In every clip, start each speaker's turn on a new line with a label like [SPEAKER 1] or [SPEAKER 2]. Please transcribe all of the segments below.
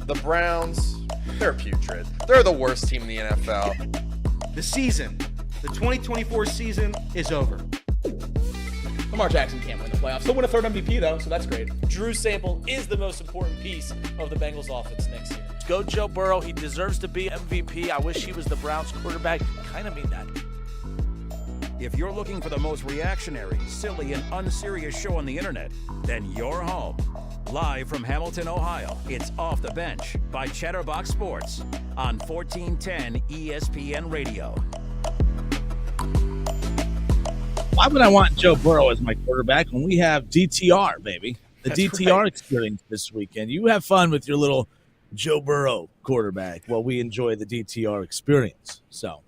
[SPEAKER 1] The Browns, they're putrid. They're the worst team in the NFL.
[SPEAKER 2] The 2024 season is over.
[SPEAKER 3] Lamar Jackson can't win the playoffs. He'll win a third MVP, though, so that's great.
[SPEAKER 4] Drew Sample is the most important piece of the Bengals offense next year.
[SPEAKER 5] Go Joe Burrow. He deserves to be MVP. I wish he was the Browns quarterback. Kind of mean that.
[SPEAKER 6] If you're looking for the most reactionary, silly, and unserious show on the internet, then you're home. Live from Hamilton, Ohio, it's Off the Bench by Chatterbox Sports on 1410 ESPN Radio.
[SPEAKER 7] Why would I want Joe Burrow as my quarterback when we have DTR, baby? The That's DTR right. Experience this weekend. You have fun with your little Joe Burrow quarterback while we enjoy the DTR experience. So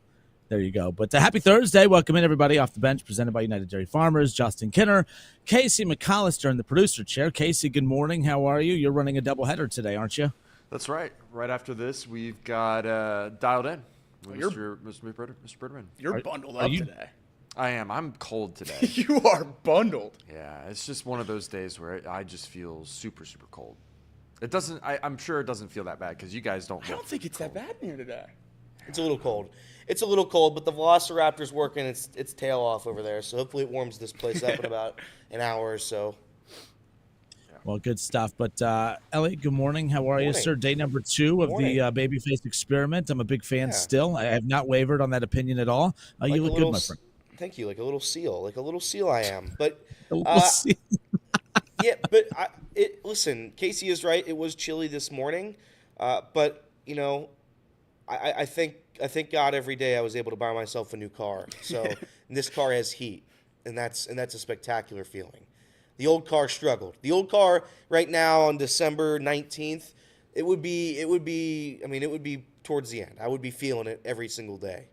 [SPEAKER 7] there you go. But happy Thursday. Welcome in, everybody. Off the Bench, presented by United Dairy Farmers. Justin Kinner, Casey McAllister in the producer chair. Casey, good morning. How are you? You're running a doubleheader today, aren't you?
[SPEAKER 1] That's right. Right after this, we've got Dialed In with Mr. Birdman.
[SPEAKER 3] You're bundled up today.
[SPEAKER 1] I am. I'm cold today.
[SPEAKER 3] You are bundled.
[SPEAKER 1] Yeah, it's just one of those days where I just feel super, super cold. It doesn't. I'm sure it doesn't feel that bad because you guys don't.
[SPEAKER 3] I don't think it's that bad in here today.
[SPEAKER 8] It's a little cold. It's a little cold, but the Velociraptor's working its tail off over there, so hopefully it warms this place up in about an hour or so.
[SPEAKER 7] Well, good stuff. But, Elliot, good morning. How are you, sir? Day number 2 of the Babyface experiment. I'm a big fan still. I have not wavered on that opinion at all. You look good, my friend.
[SPEAKER 8] Thank you. Like a little seal. Like a little seal I am. But
[SPEAKER 7] seal.
[SPEAKER 8] yeah, but listen, Casey is right. It was chilly this morning. But, you know, I thank God every day I was able to buy myself a new car. So this car has heat, and that's a spectacular feeling. The old car struggled. The old car right now on December 19th, it would be towards the end. I would be feeling it every single day.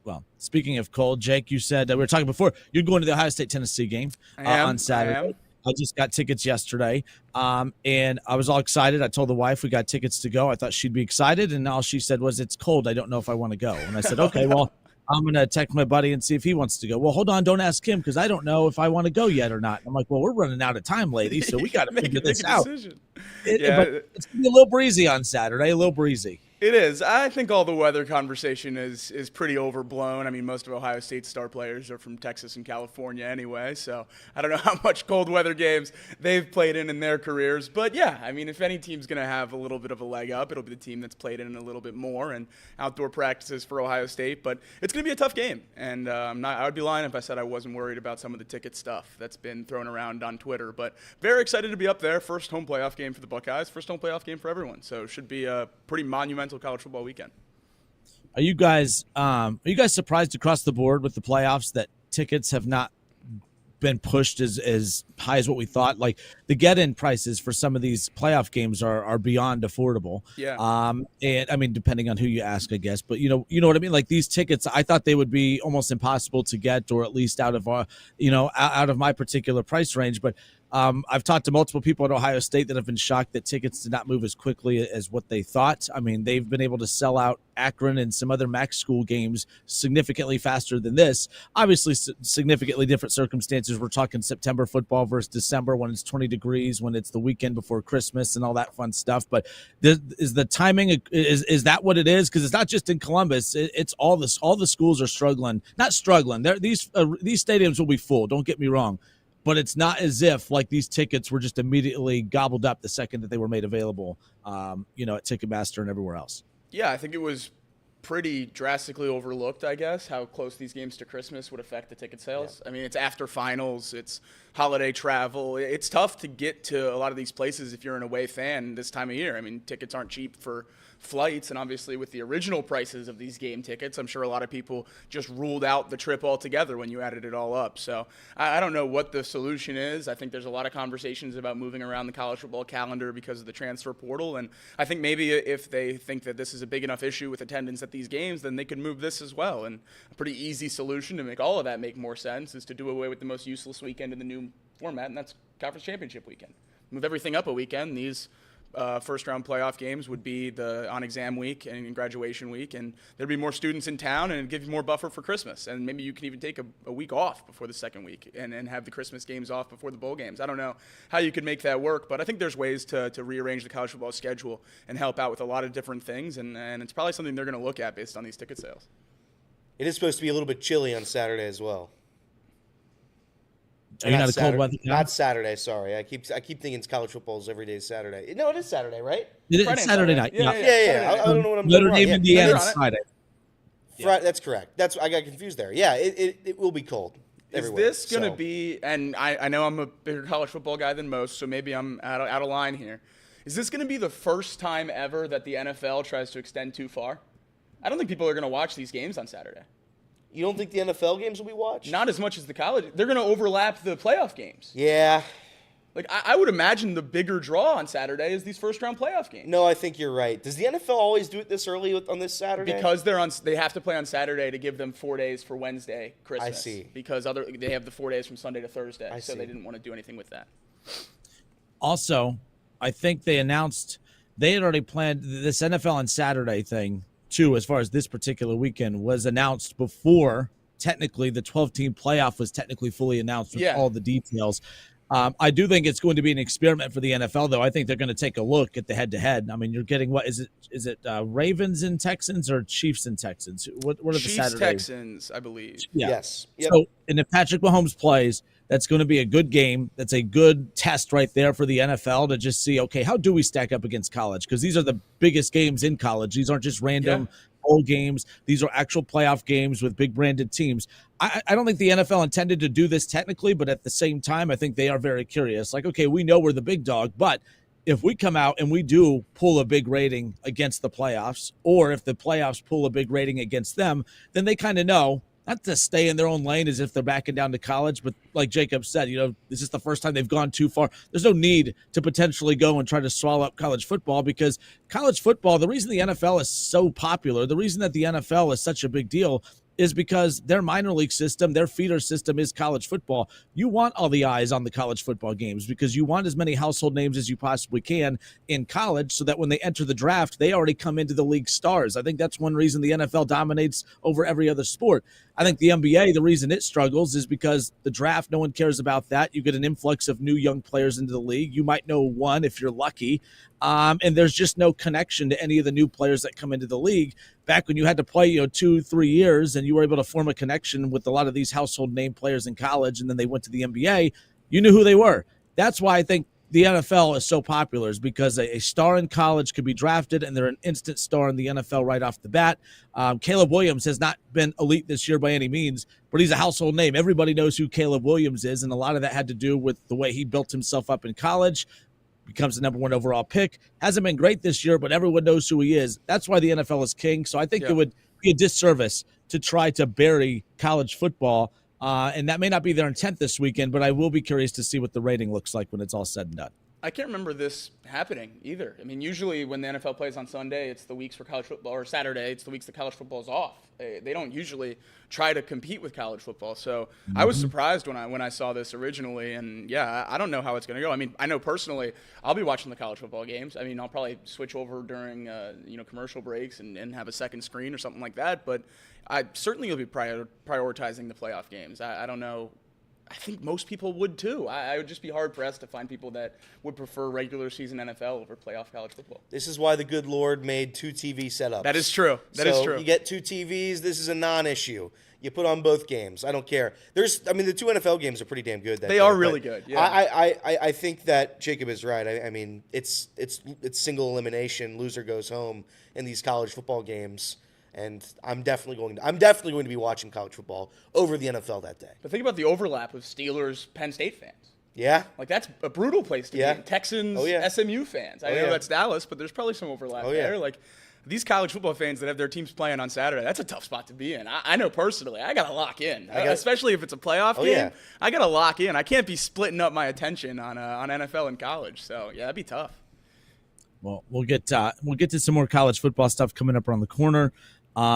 [SPEAKER 7] Well, speaking of cold, Jake, you said we were talking before you're going to the Ohio State-Tennessee game on Saturday. I just got tickets yesterday, and I was all excited. I told the wife we got tickets to go. I thought she'd be excited, and all she said was, "It's cold. I don't know if I want to go." And I said, "Okay, well, I'm going to text my buddy and see if he wants to go." "Well, hold on. Don't ask him because I don't know if I want to go yet or not." I'm like, "Well, we're running out of time, lady, so we got to figure this out." But it's going to be a little breezy on Saturday, a little breezy.
[SPEAKER 3] It is. I think all the weather conversation is pretty overblown. I mean, most of Ohio State's star players are from Texas and California anyway, so I don't know how much cold weather games they've played in their careers. But, yeah, I mean, if any team's going to have a little bit of a leg up, it'll be the team that's played in a little bit more and outdoor practices for Ohio State. But it's going to be a tough game, and I would be lying if I said I wasn't worried about some of the ticket stuff that's been thrown around on Twitter. But very excited to be up there. First home playoff game for the Buckeyes, first home playoff game for everyone. So it should be a pretty monumental college football weekend.
[SPEAKER 7] Are you guys surprised across the board with the playoffs that tickets have not been pushed as high as what we thought? Like the get-in prices for some of these playoff games are beyond affordable.
[SPEAKER 3] Yeah.
[SPEAKER 7] And I mean, depending on who you ask, I guess, but you know what I mean? Like these tickets, I thought they would be almost impossible to get, or at least out of my particular price range. But I've talked to multiple people at Ohio State that have been shocked that tickets did not move as quickly as what they thought. I mean, they've been able to sell out Akron and some other MAC school games significantly faster than this. Obviously, significantly different circumstances. We're talking September football versus December when it's 20 degrees, when it's the weekend before Christmas and all that fun stuff. But is the timing, is that what it is? Because it's not just in Columbus. It's all the schools are struggling. Not struggling. These stadiums will be full. Don't get me wrong. But it's not as if like these tickets were just immediately gobbled up the second that they were made available, at Ticketmaster and everywhere else.
[SPEAKER 3] Yeah, I think it was pretty drastically overlooked, I guess, how close these games to Christmas would affect the ticket sales. Yeah. I mean, it's after finals, it's holiday travel. It's tough to get to a lot of these places if you're an away fan this time of year. I mean, tickets aren't cheap for flights, and obviously with the original prices of these game tickets, I'm sure a lot of people just ruled out the trip altogether when you added it all up. So I don't know what the solution is. I think there's a lot of conversations about moving around the college football calendar because of the transfer portal, and I think maybe if they think that this is a big enough issue with attendance at these games, then they could move this as well. And a pretty easy solution to make all of that make more sense is to do away with the most useless weekend in the new format, and that's Conference Championship weekend. Move everything up a weekend. These first-round playoff games would be the on-exam week and graduation week, and there'd be more students in town, and it'd give you more buffer for Christmas. And maybe you can even take a week off before the second week and have the Christmas games off before the bowl games. I don't know how you could make that work, but I think there's ways to rearrange the college football schedule and help out with a lot of different things, and it's probably something they're going to look at based on these ticket sales.
[SPEAKER 8] It is supposed to be a little bit chilly on Saturday as well.
[SPEAKER 7] Are you not a cold weather guy?
[SPEAKER 8] Not Saturday, sorry. I keep thinking it's college football's every day is Saturday. No, it is Saturday, right?
[SPEAKER 7] It's Saturday night.
[SPEAKER 3] Yeah.
[SPEAKER 8] Yeah. I don't know what I'm doing
[SPEAKER 7] Notre
[SPEAKER 8] wrong.
[SPEAKER 7] Dame,
[SPEAKER 8] Yeah.
[SPEAKER 7] Indiana,
[SPEAKER 3] on it.
[SPEAKER 7] Friday.
[SPEAKER 8] That's correct. I got confused there. Yeah, it will be cold everywhere.
[SPEAKER 3] Is this going to be, and I know I'm a bigger college football guy than most, so maybe I'm out of line here. Is this going to be the first time ever that the NFL tries to extend too far? I don't think people are going to watch these games on Saturday.
[SPEAKER 8] You don't think the NFL games will be watched?
[SPEAKER 3] Not as much as the college. They're going to overlap the playoff games.
[SPEAKER 8] Yeah.
[SPEAKER 3] Like, I would imagine the bigger draw on Saturday is these first-round playoff games.
[SPEAKER 8] No, I think you're right. Does the NFL always do it this early on this Saturday?
[SPEAKER 3] Because they have to play on Saturday to give them 4 days for Wednesday, Christmas.
[SPEAKER 8] I see.
[SPEAKER 3] Because they have the 4 days from Sunday to Thursday,
[SPEAKER 8] I
[SPEAKER 3] so
[SPEAKER 8] see.
[SPEAKER 3] they didn't want to do anything with that.
[SPEAKER 7] Also, I think they announced they had already planned this NFL on Saturday thing, too, as far as this particular weekend was announced before technically the 12-team playoff was technically fully announced with all the details. I do think it's going to be an experiment for the NFL, though. I think they're going to take a look at the head-to-head. I mean, you're getting what is it? Ravens and Texans or Chiefs and Texans? What are the
[SPEAKER 3] Chiefs,
[SPEAKER 7] Saturdays?
[SPEAKER 3] Texans, I believe.
[SPEAKER 7] Yeah.
[SPEAKER 8] Yes. Yep.
[SPEAKER 7] So, and if Patrick Mahomes plays, that's going to be a good game. That's a good test right there for the NFL to just see, okay, how do we stack up against college? Because these are the biggest games in college. These aren't just random bowl games. These are actual playoff games with big branded teams. I don't think the NFL intended to do this technically, but at the same time, I think they are very curious. Like, okay, we know we're the big dog, but if we come out and we do pull a big rating against the playoffs, or if the playoffs pull a big rating against them, then they kind of know not to stay in their own lane as if they're backing down to college, but like Jacob said, this is the first time they've gone too far. There's no need to potentially go and try to swallow up college football, because college football, the reason the NFL is so popular, the reason that the NFL is such a big deal is because their minor league system, their feeder system is college football. You want all the eyes on the college football games because you want as many household names as you possibly can in college so that when they enter the draft, they already come into the league stars. I think that's one reason the NFL dominates over every other sport. I think the NBA, the reason it struggles is because the draft, no one cares about that. You get an influx of new young players into the league. You might know one if you're lucky. And there's just no connection to any of the new players that come into the league. Back when you had to play, 2-3 years and you were able to form a connection with a lot of these household name players in college, and then they went to the NBA, you knew who they were. That's why I think the NFL is so popular, is because a star in college could be drafted and they're an instant star in the NFL right off the bat. Caleb Williams has not been elite this year by any means, but he's a household name. Everybody knows who Caleb Williams is, and a lot of that had to do with the way he built himself up in college. Becomes the number 1 overall pick. Hasn't been great this year, but everyone knows who he is. That's why the NFL is king. So I think it would be a disservice to try to bury college football. And that may not be their intent this weekend, but I will be curious to see what the rating looks like when it's all said and done.
[SPEAKER 3] I can't remember this happening either. I mean, usually when the NFL plays on Sunday, it's the weeks for college football, or Saturday, it's the weeks that college football is off. They don't usually try to compete with college football. So I was surprised when I saw this originally, and I don't know how it's going to go. I mean, I know personally I'll be watching the college football games. I mean, I'll probably switch over during commercial breaks and have a second screen or something like that. But I certainly will be prioritizing the playoff games. I don't know. I think most people would too. I would just be hard pressed to find people that would prefer regular season NFL over playoff college football.
[SPEAKER 8] This is why the good Lord made 2 TV setups.
[SPEAKER 3] That is true. That is true.
[SPEAKER 8] You get 2 TVs. This is a non-issue. You put on both games. I don't care. The 2 NFL games are pretty damn good.
[SPEAKER 3] They are really good. Yeah.
[SPEAKER 8] I think that Jacob is right. I mean, it's single elimination. Loser goes home in these college football games. And I'm definitely going to be watching college football over the NFL that day.
[SPEAKER 3] But think about the overlap of Steelers, Penn State fans.
[SPEAKER 8] Yeah.
[SPEAKER 3] Like, that's a brutal place to be in. Texans, SMU fans. I know that's Dallas, but there's probably some overlap there. Like, these college football fans that have their teams playing on Saturday, that's a tough spot to be in. I know personally, I got to lock in, especially if it's a playoff game. Yeah. I got to lock in. I can't be splitting up my attention on NFL and college. So, that'd be tough.
[SPEAKER 7] Well, we'll get to some more college football stuff coming up around the corner.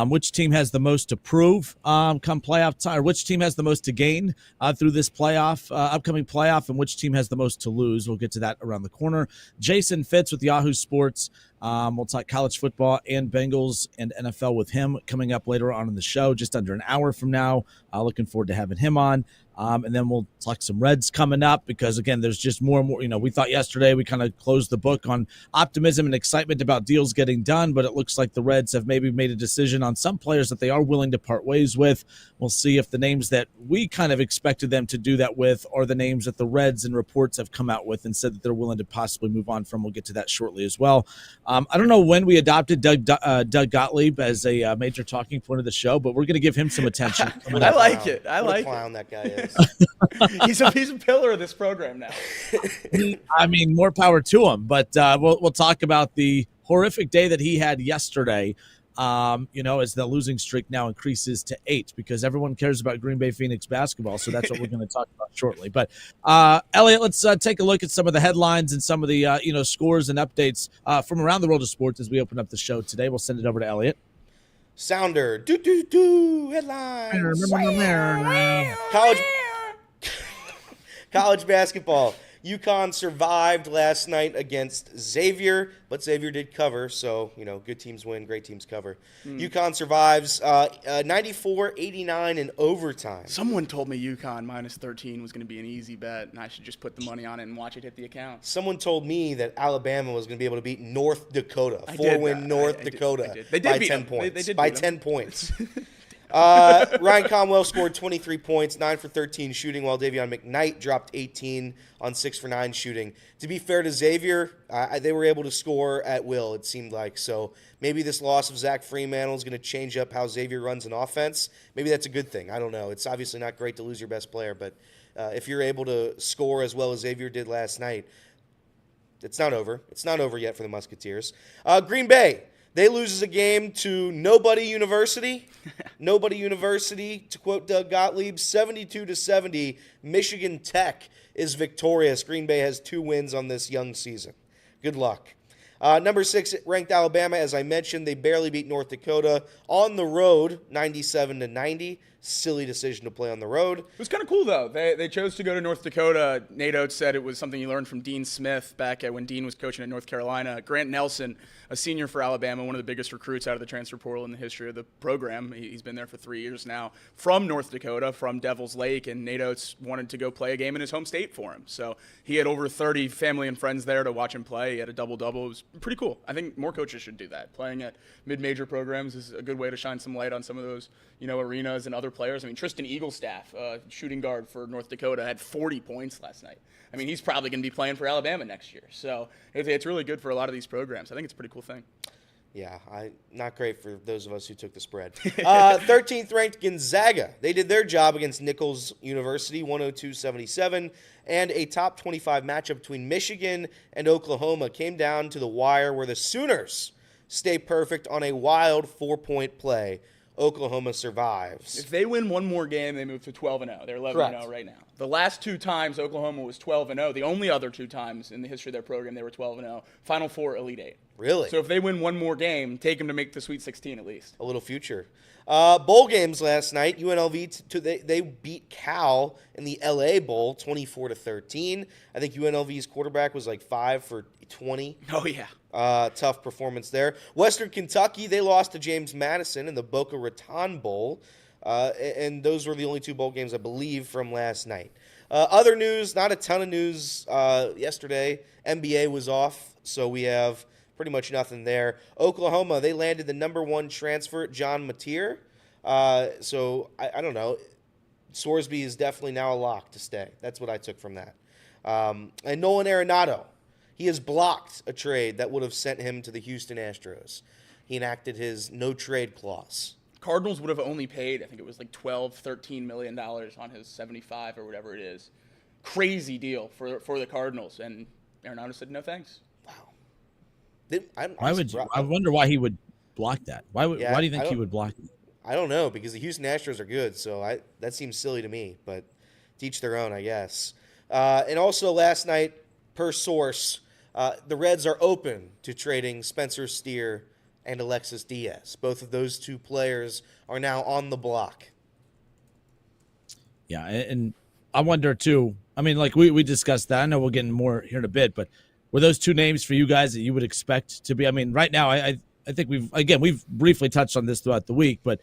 [SPEAKER 7] which team has the most to prove come playoff time, or which team has the most to gain through this upcoming playoff, and which team has the most to lose. We'll get to that around the corner. Jason Fitz with Yahoo Sports. We'll talk college football and Bengals and NFL with him coming up later on in the show, just under an hour from now. Looking forward to having him on. And then we'll talk some Reds coming up because, again, there's just more and more. We thought yesterday we kind of closed the book on optimism and excitement about deals getting done, but it looks like the Reds have maybe made a decision on some players that they are willing to part ways with. We'll see if the names that we kind of expected them to do that with are the names that the Reds and reports have come out with and said that they're willing to possibly move on from. We'll get to that shortly as well. I don't know when we adopted Doug Gottlieb as a major talking point of the show, but we're going to give him some attention.
[SPEAKER 3] I like it. I
[SPEAKER 8] What
[SPEAKER 3] like
[SPEAKER 8] a clown that guy is.
[SPEAKER 3] He's a pillar of this program now.
[SPEAKER 7] I mean, more power to him. But we'll talk about the horrific day that he had yesterday. As the losing streak now increases to 8 because everyone cares about Green Bay Phoenix basketball. So that's what we're going to talk about shortly. But Elliot, let's take a look at some of the headlines and some of the scores and updates from around the world of sports as we open up the show today. We'll send it over to Elliot.
[SPEAKER 8] Sounder. Do. Headlines. College basketball. UConn survived last night against Xavier, but Xavier did cover, so, good teams win, great teams cover. UConn survives 94-89 in overtime.
[SPEAKER 3] Someone told me UConn minus 13 was going to be an easy bet, and I should just put the money on it and watch it hit the account.
[SPEAKER 8] Someone told me that Alabama was going to be able to beat North Dakota, 4-win North Dakota
[SPEAKER 3] They did
[SPEAKER 8] by
[SPEAKER 3] beat
[SPEAKER 8] 10
[SPEAKER 3] them.
[SPEAKER 8] points.
[SPEAKER 3] They did
[SPEAKER 8] by
[SPEAKER 3] beat
[SPEAKER 8] 10
[SPEAKER 3] them.
[SPEAKER 8] points. Ryan Conwell scored 23 points, 9 for 13 shooting, while Davion McKnight dropped 18 on 6 for 9 shooting. To be fair to Xavier, they were able to score at will, it seemed like. So maybe this loss of Zach Freemantle is going to change up how Xavier runs an offense. Maybe that's a good thing. I don't know. It's obviously not great to lose your best player, but if you're able to score as well as Xavier did last night, it's not over. It's not over yet for the Musketeers. Green Bay. They loses a game to Nobody University. Nobody University, to quote Doug Gottlieb, 72-70. Michigan Tech is victorious. Green Bay has 2 wins on this young season. Good luck. Number 6 ranked Alabama, as I mentioned, they barely beat North Dakota on the road, 97-90. Silly decision to play on the road.
[SPEAKER 3] It was kind of cool, though. They chose to go to North Dakota. Nate Oates said it was something he learned from Dean Smith back when Dean was coaching at North Carolina. Grant Nelson, a senior for Alabama, one of the biggest recruits out of the transfer portal in the history of the program. He's been there for 3 years now, from North Dakota, from Devil's Lake, and Nate Oates wanted to go play a game in his home state for him. So he had over 30 family and friends there to watch him play. He had a double-double. It was pretty cool. I think more coaches should do that. Playing at mid-major programs is a good way to shine some light on some of those, arenas and other players. I mean, Tristan Eaglestaff, shooting guard for North Dakota, had 40 points last night. I mean, he's probably going to be playing for Alabama next year. So it's really good for a lot of these programs. I think it's a pretty cool thing.
[SPEAKER 8] Yeah, not great for those of us who took the spread. 13th ranked Gonzaga. They did their job against Nichols University, 102-77. And a top 25 matchup between Michigan and Oklahoma came down to the wire where the Sooners stay perfect on a wild 4-point play. Oklahoma survives.
[SPEAKER 3] If they win one more game, they move to 12-0. They're 11-0 right now. The last 2 times Oklahoma was 12-0, the only other 2 times in the history of their program they were 12-0. Final 4, Elite 8.
[SPEAKER 8] Really?
[SPEAKER 3] So if they win one more game, take them to make the Sweet 16 at least.
[SPEAKER 8] A little future. Bowl games last night. UNLV they beat Cal in the LA Bowl 24-13. I think UNLV's quarterback was like 5 for 20.
[SPEAKER 3] Oh yeah.
[SPEAKER 8] Tough performance there. Western Kentucky, they lost to James Madison in the Boca Raton Bowl. And those were the only 2 bowl games, I believe, from last night. Other news, not a ton of news yesterday. NBA was off, so we have pretty much nothing there. Oklahoma, they landed the number 1 transfer, John Mateer. So I don't know. Sorsby is definitely now a lock to stay. That's what I took from that. And Nolan Arenado, he has blocked a trade that would have sent him to the Houston Astros. He enacted his no-trade clause.
[SPEAKER 3] Cardinals would have only paid, I think it was like $13 million on his 75 or whatever it is. Crazy deal for the Cardinals. And Arenado said no thanks.
[SPEAKER 8] Wow.
[SPEAKER 7] I wonder why he would block that. Why do you think he would block it?
[SPEAKER 8] I don't know, because the Houston Astros are good, so that seems silly to me, but to each their own, I guess. And also last night, per source, the Reds are open to trading Spencer Steer and Alexis Diaz. Both of those two players are now on the block.
[SPEAKER 7] Yeah, and I wonder too. I mean, like we discussed that. I know we'll get more here in a bit, but were those two names for you guys that you would expect to be? I mean, right now, I think we've briefly touched on this throughout the week, but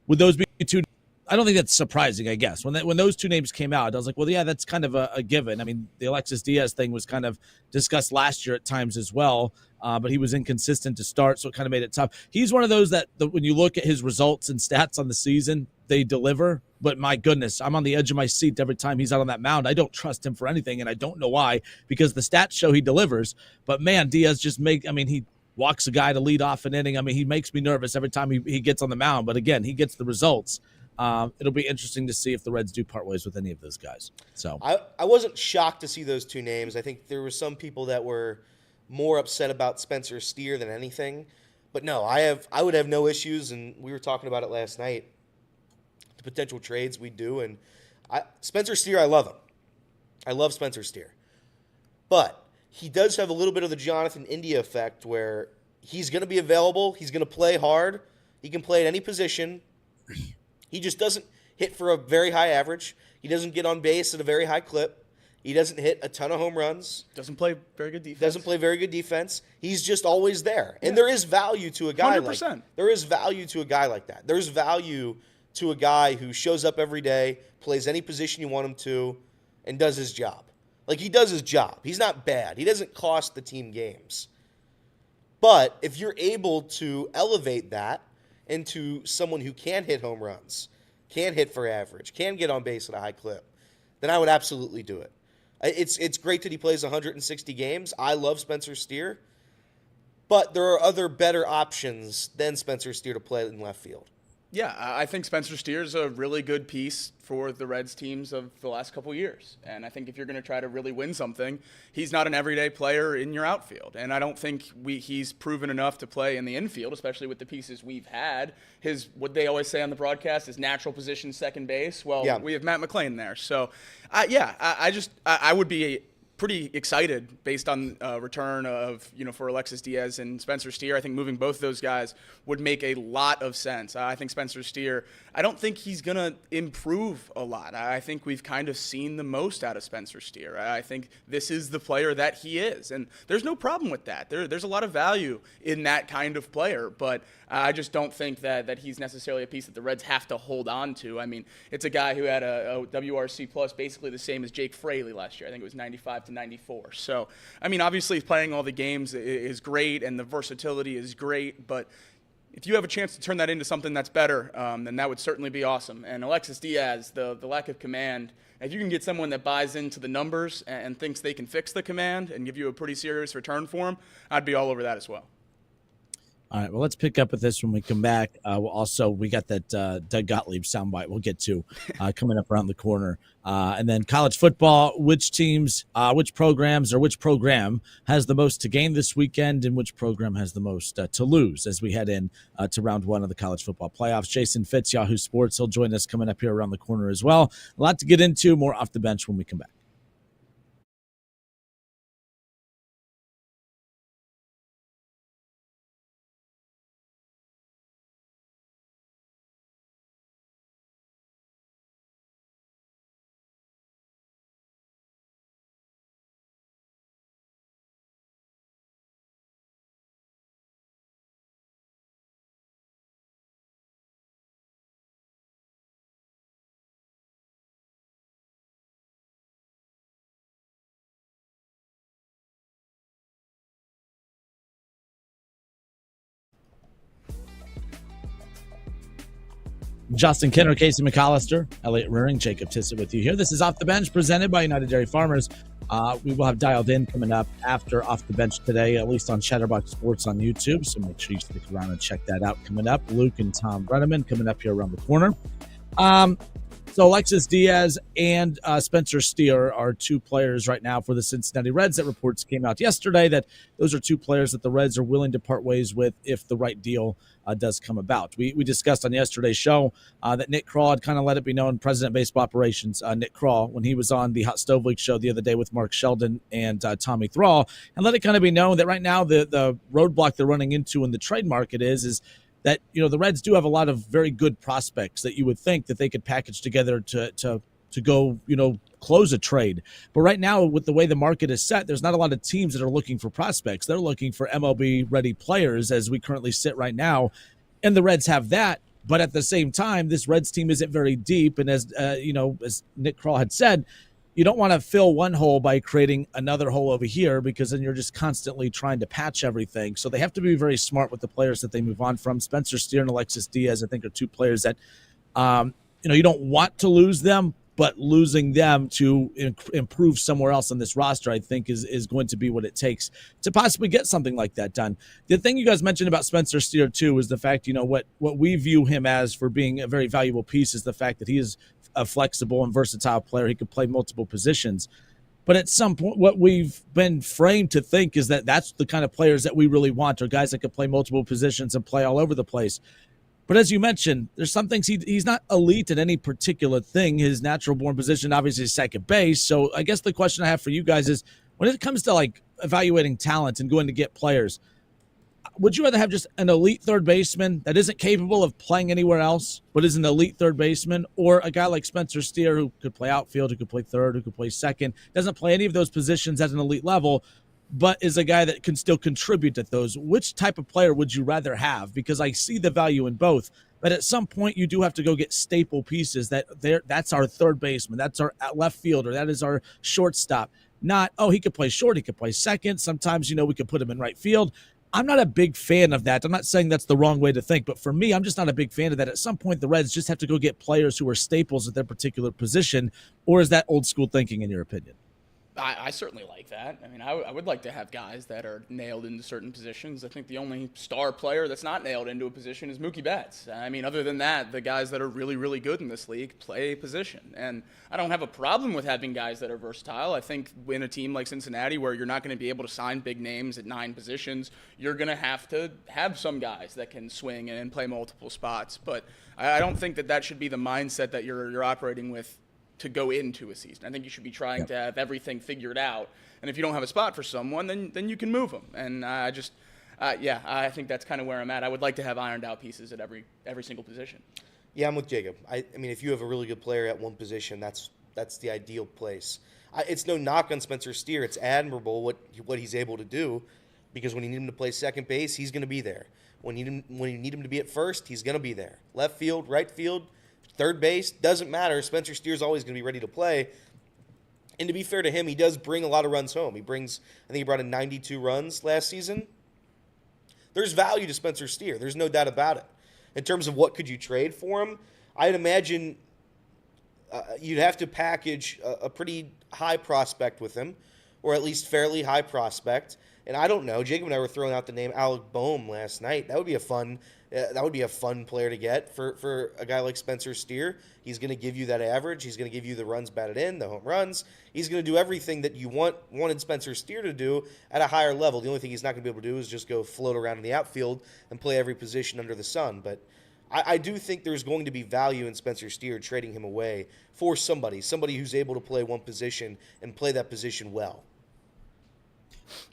[SPEAKER 7] would those be two? I don't think that's surprising. I guess when those two names came out, I was like, well, yeah, that's kind of a given. I mean, the Alexis Diaz thing was kind of discussed last year at times as well, but he was inconsistent to start, so it kind of made it tough. He's one of those that when you look at his results and stats on the season, they deliver. But my goodness, I'm on the edge of my seat every time he's out on that mound. I don't trust him for anything, and I don't know why, because the stats show he delivers. But man, Diaz he walks a guy to lead off an inning. I mean, he makes me nervous every time he gets on the mound. But again, he gets the results. It'll be interesting to see if the Reds do part ways with any of those guys. So
[SPEAKER 8] I wasn't shocked to see those two names. I think there were some people that were more upset about Spencer Steer than anything. But no, I would have no issues, and we were talking about it last night. The potential trades we do, and Spencer Steer, I love him. I love Spencer Steer. But he does have a little bit of the Jonathan India effect where he's going to be available. He's going to play hard. He can play at any position. He just doesn't hit for a very high average. He doesn't get on base at a very high clip. He doesn't hit a ton of home runs.
[SPEAKER 3] Doesn't play very good defense. He's just always there. And there is value to a guy
[SPEAKER 2] 100%.
[SPEAKER 3] There is value to a guy like that. There's value to a guy who shows up every day, plays any position you want him to, and does his job. Like, he does his job. He's not bad. He doesn't cost the team games. But if you're able to elevate that into someone who can hit home runs, can hit for average, can get on base at a high clip, then I would absolutely do it. It's great that he plays 160 games. I love Spencer Steer. But there are other better options than Spencer Steer to play in left field.
[SPEAKER 2] Yeah, I think Spencer Steer is a really good piece for the Reds teams of the last couple of years. And I think if you're going to try to really win something, he's not an everyday player in your outfield. And I don't think he's proven enough to play in the infield, especially with the pieces we've had. What they always say on the broadcast is natural position second base. Well,
[SPEAKER 3] yeah.
[SPEAKER 2] We have Matt McClain there. So, I would be pretty excited based on return of, for Alexis Diaz and Spencer Steer. I think moving both those guys would make a lot of sense. I think Spencer Steer, I don't think he's going to improve a lot. I think we've kind of seen the most out of Spencer Steer. I think this is the player that he is, and there's no problem with that. There's a lot of value in that kind of player, but I just don't think that he's necessarily a piece that the Reds have to hold on to. I mean, it's a guy who had a WRC plus basically the same as Jake Fraley last year. I think it was 95 to 94. So, I mean, obviously playing all the games is great and the versatility is great, but if you have a chance to turn that into something that's better, then that would certainly be awesome. And Alexis Diaz, the lack of command, if you can get someone that buys into the numbers and thinks they can fix the command and give you a pretty serious return for him, I'd be all over that as well.
[SPEAKER 7] All right, well, let's pick up with this when we come back. We got that Doug Gottlieb soundbite we'll get to coming up around the corner. And then college football, which teams, which programs, or which program has the most to gain this weekend and which program has the most to lose as we head in to round one of the college football playoffs. Jason Fitz, Yahoo Sports, he'll join us coming up here around the corner as well. A lot to get into, more off the bench when we come back. Justin Kenner, Casey McAllister, Elliot Rearing, Jacob Tissett with you here. This is Off the Bench presented by United Dairy Farmers. We will have Dialed In coming up after Off the Bench today, at least on Chatterbox Sports on YouTube. So make sure you stick around and check that out coming up. Luke and Tom Brenneman coming up here around the corner. So Alexis Diaz and Spencer Steer are two players right now for the Cincinnati Reds. That reports came out yesterday that those are two players that the Reds are willing to part ways with if the right deal does come about. We discussed on yesterday's show that Nick Craw had kind of let it be known, President of Baseball Operations, Nick Craw, when he was on the Hot Stove League show the other day with Mark Sheldon and Tommy Thrall, and let it kind of be known that right now the roadblock they're running into in the trade market is that, the Reds do have a lot of very good prospects that you would think that they could package together to go, close a trade. But right now, with the way the market is set, there's not a lot of teams that are looking for prospects. They're looking for MLB-ready players as we currently sit right now, and the Reds have that. But at the same time, this Reds team isn't very deep, and as as Nick Craw had said, you don't want to fill one hole by creating another hole over here, because then you're just constantly trying to patch everything. So they have to be very smart with the players that they move on from. Spencer Steer and Alexis Diaz, I think, are two players that, you don't want to lose them, but losing them to improve somewhere else on this roster, I think, is going to be what it takes to possibly get something like that done. The thing you guys mentioned about Spencer Steer, too, is the fact, what we view him as for being a very valuable piece is the fact that he is a flexible and versatile player. He could play multiple positions. But at some point, what we've been framed to think is that that's the kind of players that we really want, are guys that could play multiple positions and play all over the place. But as you mentioned, there's some things he's not elite at any particular thing. His natural born position, obviously, is second base. So I guess the question I have for you guys is, when it comes to evaluating talent and going to get players, would you rather have just an elite third baseman that isn't capable of playing anywhere else, but is an elite third baseman, or a guy like Spencer Steer who could play outfield, who could play third, who could play second, doesn't play any of those positions at an elite level, but is a guy that can still contribute at those? Which type of player would you rather have? Because I see the value in both, but at some point you do have to go get staple pieces that's our third baseman, that's our left fielder, that is our shortstop. Not, he could play short, he could play second. Sometimes, we could put him in right field. I'm not a big fan of that. I'm not saying that's the wrong way to think, but for me, I'm just not a big fan of that. At some point, the Reds just have to go get players who are staples at their particular position, or is that old school thinking in your opinion?
[SPEAKER 2] I certainly like that. I mean, I would like to have guys that are nailed into certain positions. I think the only star player that's not nailed into a position is Mookie Betts. I mean, other than that, the guys that are really, really good in this league play a position. And I don't have a problem with having guys that are versatile. I think in a team like Cincinnati, where you're not going to be able to sign big names at 9 positions, you're going to have some guys that can swing and play multiple spots. But I don't think that should be the mindset that you're operating with to go into a season. I think you should be trying to have everything figured out. And if you don't have a spot for someone, then you can move them. And I think that's kind of where I'm at. I would like to have ironed out pieces at every single position.
[SPEAKER 8] Yeah, I'm with Jacob. I mean, if you have a really good player at one position, that's the ideal place. It's no knock on Spencer Steer. It's admirable what he's able to do, because when you need him to play second base, he's going to be there. When you need him to be at first, he's going to be there. Left field, right field, third base, doesn't matter. Spencer Steer's always going to be ready to play. And to be fair to him, he does bring a lot of runs home. I think he brought in 92 runs last season. There's value to Spencer Steer. There's no doubt about it. In terms of what could you trade for him, I'd imagine you'd have to package a pretty high prospect with him, or at least fairly high prospect. And I don't know. Jacob and I were throwing out the name Alec Boehm last night. That would be a fun player to get for a guy like Spencer Steer. He's going to give you that average. He's going to give you the runs batted in, the home runs. He's going to do everything that you wanted Spencer Steer to do at a higher level. The only thing he's not going to be able to do is just go float around in the outfield and play every position under the sun. But I do think there's going to be value in Spencer Steer trading him away for somebody who's able to play one position and play that position well.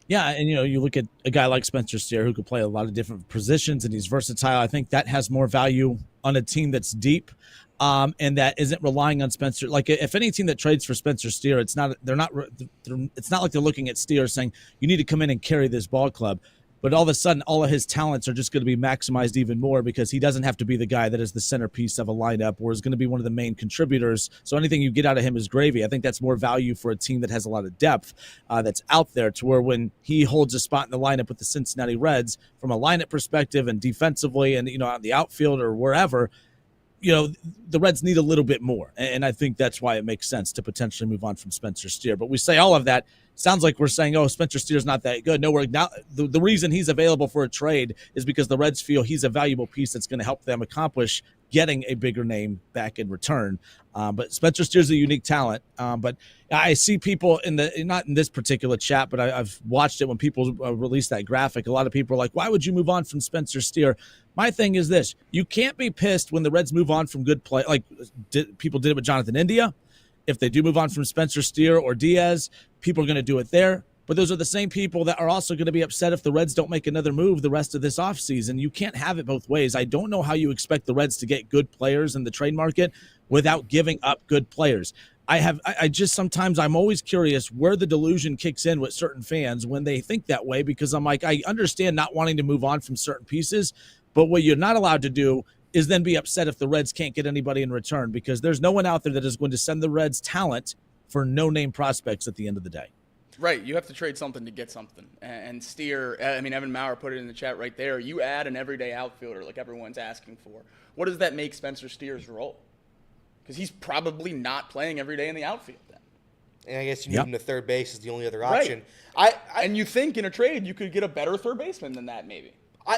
[SPEAKER 7] Yeah, and you look at a guy like Spencer Steer who could play a lot of different positions, and he's versatile. I think that has more value on a team that's deep, and that isn't relying on Spencer. Like, if any team that trades for Spencer Steer, it's not like they're looking at Steer saying you need to come in and carry this ball club. But all of a sudden, all of his talents are just going to be maximized even more, because he doesn't have to be the guy that is the centerpiece of a lineup or is going to be one of the main contributors. So anything you get out of him is gravy. I think that's more value for a team that has a lot of depth that's out there, to where when he holds a spot in the lineup with the Cincinnati Reds, from a lineup perspective and defensively and, on the outfield or wherever, the Reds need a little bit more. And I think that's why it makes sense to potentially move on from Spencer Steer. But we say all of that. Sounds like we're saying, Spencer Steer's not that good. No, the reason he's available for a trade is because the Reds feel he's a valuable piece that's going to help them accomplish getting a bigger name back in return. But Spencer Steer's a unique talent. But I see people not in this particular chat, but I've watched it when people release that graphic. A lot of people are like, why would you move on from Spencer Steer? My thing is this: you can't be pissed when the Reds move on from good play. Like people did it with Jonathan India. If they do move on from Spencer Steer or Diaz, people are going to do it there. But those are the same people that are also going to be upset if the Reds don't make another move the rest of this offseason. You can't have it both ways. I don't know how you expect the Reds to get good players in the trade market without giving up good players. I'm always curious where the delusion kicks in with certain fans when they think that way, because I'm like, I understand not wanting to move on from certain pieces, but what you're not allowed to do is then be upset if the Reds can't get anybody in return, because there's no one out there that is going to send the Reds talent for no-name prospects at the end of the day.
[SPEAKER 2] Right, you have to trade something to get something. And Steer, Evan Maurer put it in the chat right there. You add an everyday outfielder like everyone's asking for. What does that make Spencer Steer's role? Because he's probably not playing every day in the outfield then.
[SPEAKER 8] And I guess you move him to third base is the only other option. And
[SPEAKER 2] you think in a trade you could get a better third baseman than that maybe.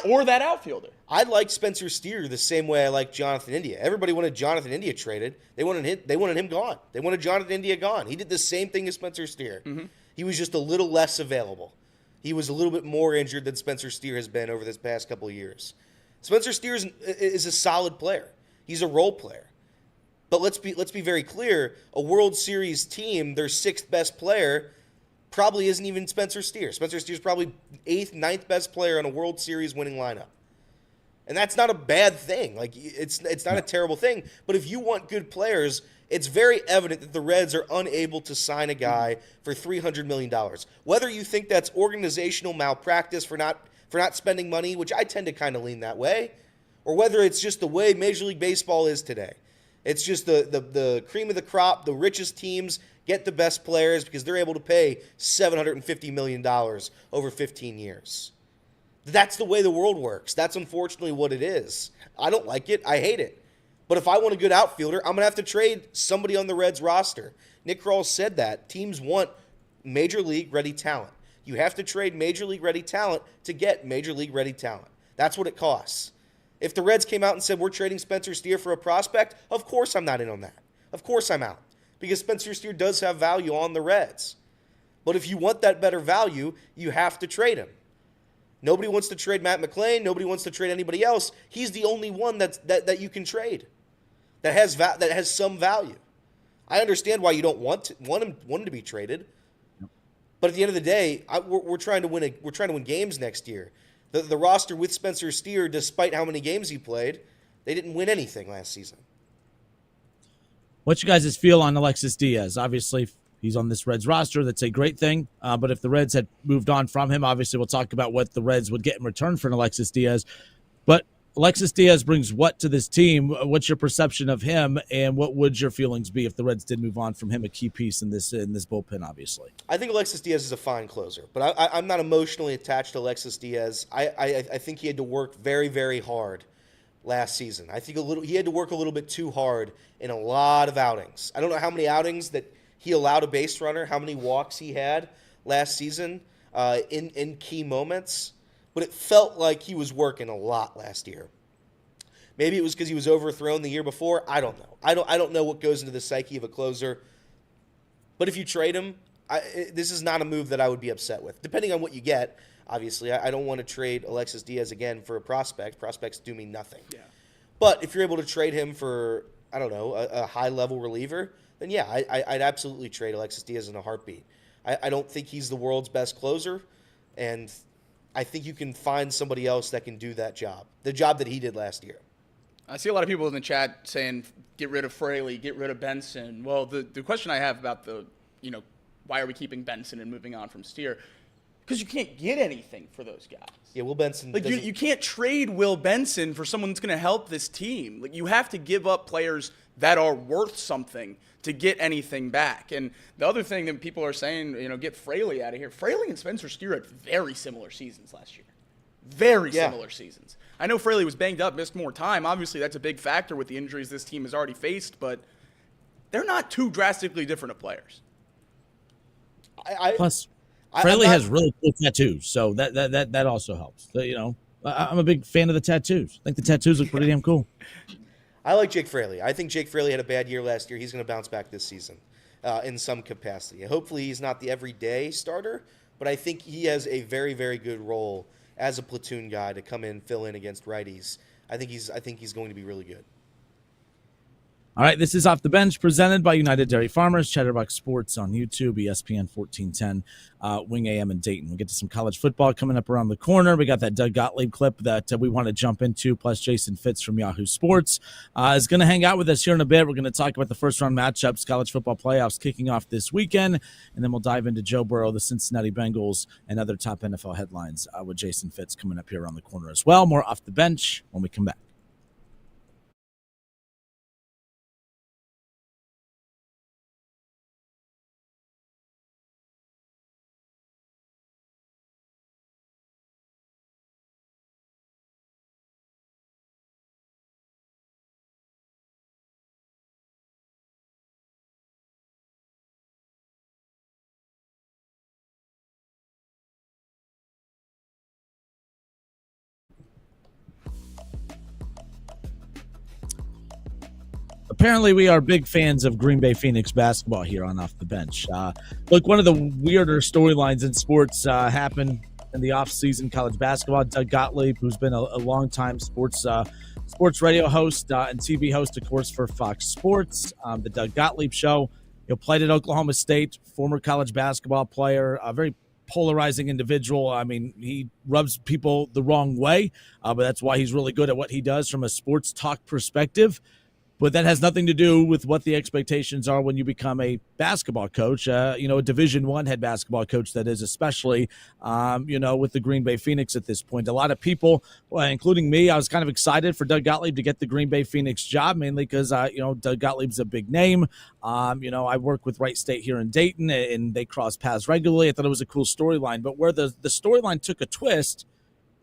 [SPEAKER 2] Or that outfielder.
[SPEAKER 8] I like Spencer Steer the same way I like Jonathan India. Everybody wanted Jonathan India traded. They wanted him gone. They wanted Jonathan India gone. He did the same thing as Spencer Steer. Mm-hmm. He was just a little less available. He was a little bit more injured than Spencer Steer has been over this past couple of years. Spencer Steer is a solid player. He's a role player. But let's be very clear. A World Series team, their sixth best player probably isn't even Spencer Steer. Spencer Steer's probably eighth, ninth best player on a World Series winning lineup. And that's not a bad thing. Like it's not a terrible thing. But if you want good players, it's very evident that the Reds are unable to sign a guy for $300 million. Whether you think that's organizational malpractice for not spending money, which I tend to kind of lean that way, or whether it's just the way Major League Baseball is today. It's just the cream of the crop, the richest teams get the best players because they're able to pay $750 million over 15 years. That's the way the world works. That's unfortunately what it is. I don't like it. I hate it. But if I want a good outfielder, I'm going to have to trade somebody on the Reds roster. Nick Krall said that. Teams want Major League ready talent. You have to trade Major League ready talent to get Major League ready talent. That's what it costs. If the Reds came out and said, we're trading Spencer Steer for a prospect, of course I'm not in on that. Of course I'm out. Because Spencer Steer does have value on the Reds. But if you want that better value, you have to trade him. Nobody wants to trade Matt McClain. Nobody wants to trade anybody else. He's the only one that you can trade that has some value. I understand why you don't want him to be traded. But at the end of the day, we're trying to win games next year. The roster with Spencer Steer, despite how many games he played, they didn't win anything last season.
[SPEAKER 7] What's you guys' feel on Alexis Diaz? Obviously, he's on this Reds roster. That's a great thing. But if the Reds had moved on from him, obviously we'll talk about what the Reds would get in return for an Alexis Diaz. But Alexis Diaz brings what to this team? What's your perception of him, and what would your feelings be if the Reds did move on from him, a key piece in this bullpen, obviously?
[SPEAKER 8] I think Alexis Diaz is a fine closer, but I'm not emotionally attached to Alexis Diaz. I think he had to work very, very hard last season. I think he had to work a little bit too hard in a lot of outings. I don't know how many outings that he allowed a base runner, how many walks he had last season in key moments. But it felt like he was working a lot last year. Maybe it was because he was overthrown the year before. I don't know. I don't know what goes into the psyche of a closer. But if you trade him, this is not a move that I would be upset with. Depending on what you get, obviously, I don't want to trade Alexis Diaz again for a prospect. Prospects do me nothing. Yeah. But if you're able to trade him for, I don't know, a high-level reliever, then yeah, I'd absolutely trade Alexis Diaz in a heartbeat. I don't think he's the world's best closer, and I think you can find somebody else that can do that job, the job that he did last year.
[SPEAKER 2] I see a lot of people in the chat saying, get rid of Fraley, get rid of Benson. Well, the question I have about why are we keeping Benson and moving on from Steer? Because you can't get anything for those guys.
[SPEAKER 8] Yeah, Will Benson.
[SPEAKER 2] Like you can't trade Will Benson for someone that's going to help this team. Like you have to give up players that are worth something to get anything back. And the other thing that people are saying, get Fraley out of here. Fraley and Spencer Steer had very similar seasons last year. Very similar seasons. I know Fraley was banged up, missed more time. Obviously, that's a big factor with the injuries this team has already faced, but they're not too drastically different of players.
[SPEAKER 7] Plus, Fraley has really cool tattoos, so that also helps. I'm a big fan of the tattoos. I think the tattoos look pretty damn cool.
[SPEAKER 8] I like Jake Fraley. I think Jake Fraley had a bad year last year. He's going to bounce back this season in some capacity. Hopefully he's not the everyday starter, but I think he has a very, very good role as a platoon guy to come in, fill in against righties. I think he's going to be really good.
[SPEAKER 7] All right, this is Off the Bench, presented by United Dairy Farmers, Chatterbox Sports on YouTube, ESPN 1410, Wing AM in Dayton. We'll get to some college football coming up around the corner. We got that Doug Gottlieb clip that we want to jump into, plus Jason Fitz from Yahoo Sports is going to hang out with us here in a bit. We're going to talk about the first-round matchups, college football playoffs kicking off this weekend, and then we'll dive into Joe Burrow, the Cincinnati Bengals, and other top NFL headlines with Jason Fitz coming up here around the corner as well. More Off the Bench when we come back. Apparently, we are big fans of Green Bay Phoenix basketball here on Off the Bench. Look, one of the weirder storylines in sports happened in the offseason, college basketball. Doug Gottlieb, who's been a longtime sports radio host and TV host, of course, for Fox Sports, the Doug Gottlieb Show. Played at Oklahoma State, former college basketball player, a very polarizing individual. I mean, he rubs people the wrong way, but that's why he's really good at what he does from a sports talk perspective. But that has nothing to do with what the expectations are when you become a basketball coach, a Division I head basketball coach, that is, especially, with the Green Bay Phoenix at this point. A lot of people, including me, I was kind of excited for Doug Gottlieb to get the Green Bay Phoenix job, mainly because, Doug Gottlieb's a big name. I work with Wright State here in Dayton, and they cross paths regularly. I thought it was a cool storyline. But where the storyline took a twist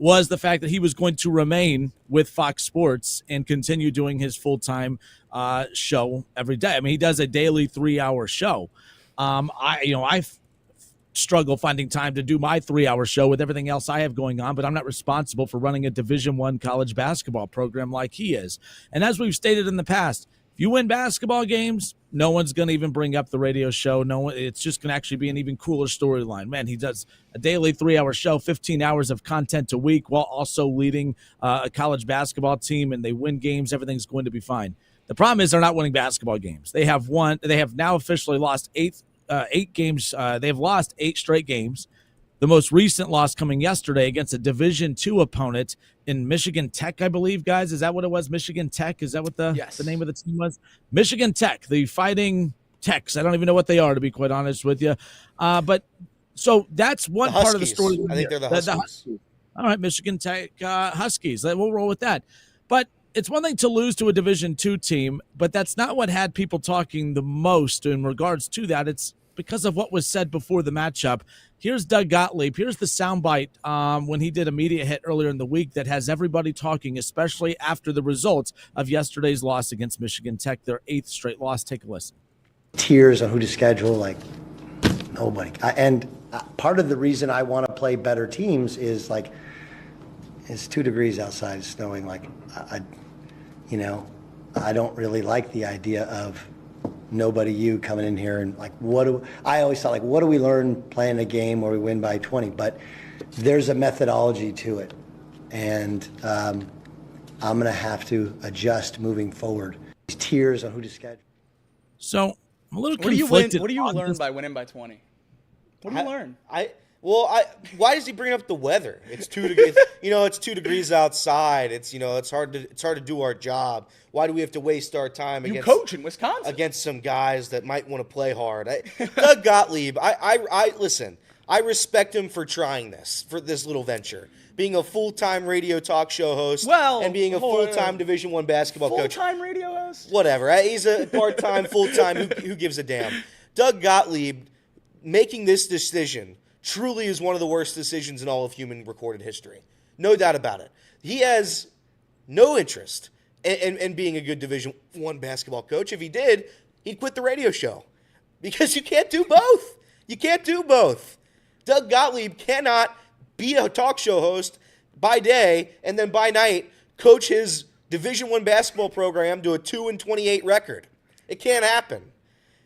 [SPEAKER 7] was the fact that he was going to remain with Fox Sports and continue doing his full-time show every day. I mean, he does a daily 3-hour show. I struggle finding time to do my 3-hour show with everything else I have going on, but I'm not responsible for running a Division I college basketball program like he is. And as we've stated in the past, if you win basketball games, no one's going to even bring up the radio show. It's just going to actually be an even cooler storyline. Man, he does a daily 3-hour show, 15 hours of content a week, while also leading a college basketball team, and they win games. Everything's going to be fine. The problem is they're not winning basketball games. They have now officially lost eight games. They've lost 8 straight games. The most recent loss coming yesterday against a Division II opponent in Michigan Tech, I believe, guys. Is that what it was? Michigan Tech? Is that what the name of the team was? Michigan Tech, the Fighting Techs. I don't even know what they are, to be quite honest with you. But so that's one part of the story.
[SPEAKER 8] I think they're the Huskies.
[SPEAKER 7] All right, Michigan Tech Huskies. We'll roll with that. But it's one thing to lose to a Division II team, but that's not what had people talking the most in regards to that. It's because of what was said before the matchup. Here's Doug Gottlieb. Here's the soundbite when he did a media hit earlier in the week that has everybody talking, especially after the results of yesterday's loss against Michigan Tech, their 8th straight loss. Take a listen.
[SPEAKER 9] Tiers on who to schedule, like nobody. Part of the reason I want to play better teams is like it's 2 degrees outside, snowing. Like I don't really like the idea of nobody you coming in here and like I always thought, like, what do we learn playing a game where we win by 20? But there's a methodology to it, and I'm gonna have to adjust moving forward. These tiers on who to schedule.
[SPEAKER 7] So I'm a little conflicted.
[SPEAKER 2] What do you learn by winning by 20? What do you learn?
[SPEAKER 8] Why does he bring up the weather? It's 2 degrees. It's 2 degrees outside. It's hard to do our job. Why do we have to waste our time
[SPEAKER 2] You coach in Wisconsin
[SPEAKER 8] against some guys that might want to play hard? Doug Gottlieb, I listen. I respect him for trying for this little venture, being a full-time radio talk show host, and being a full-time Division I basketball coach.
[SPEAKER 2] Full-time radio host?
[SPEAKER 8] Whatever. He's a part-time, full-time. Who gives a damn? Doug Gottlieb making this decision truly is one of the worst decisions in all of human recorded history. No doubt about it. He has no interest in being a good Division I basketball coach. If he did, he'd quit the radio show because you can't do both. You can't do both. Doug Gottlieb cannot be a talk show host by day and then by night coach his Division I basketball program to a 2-28 record. It can't happen.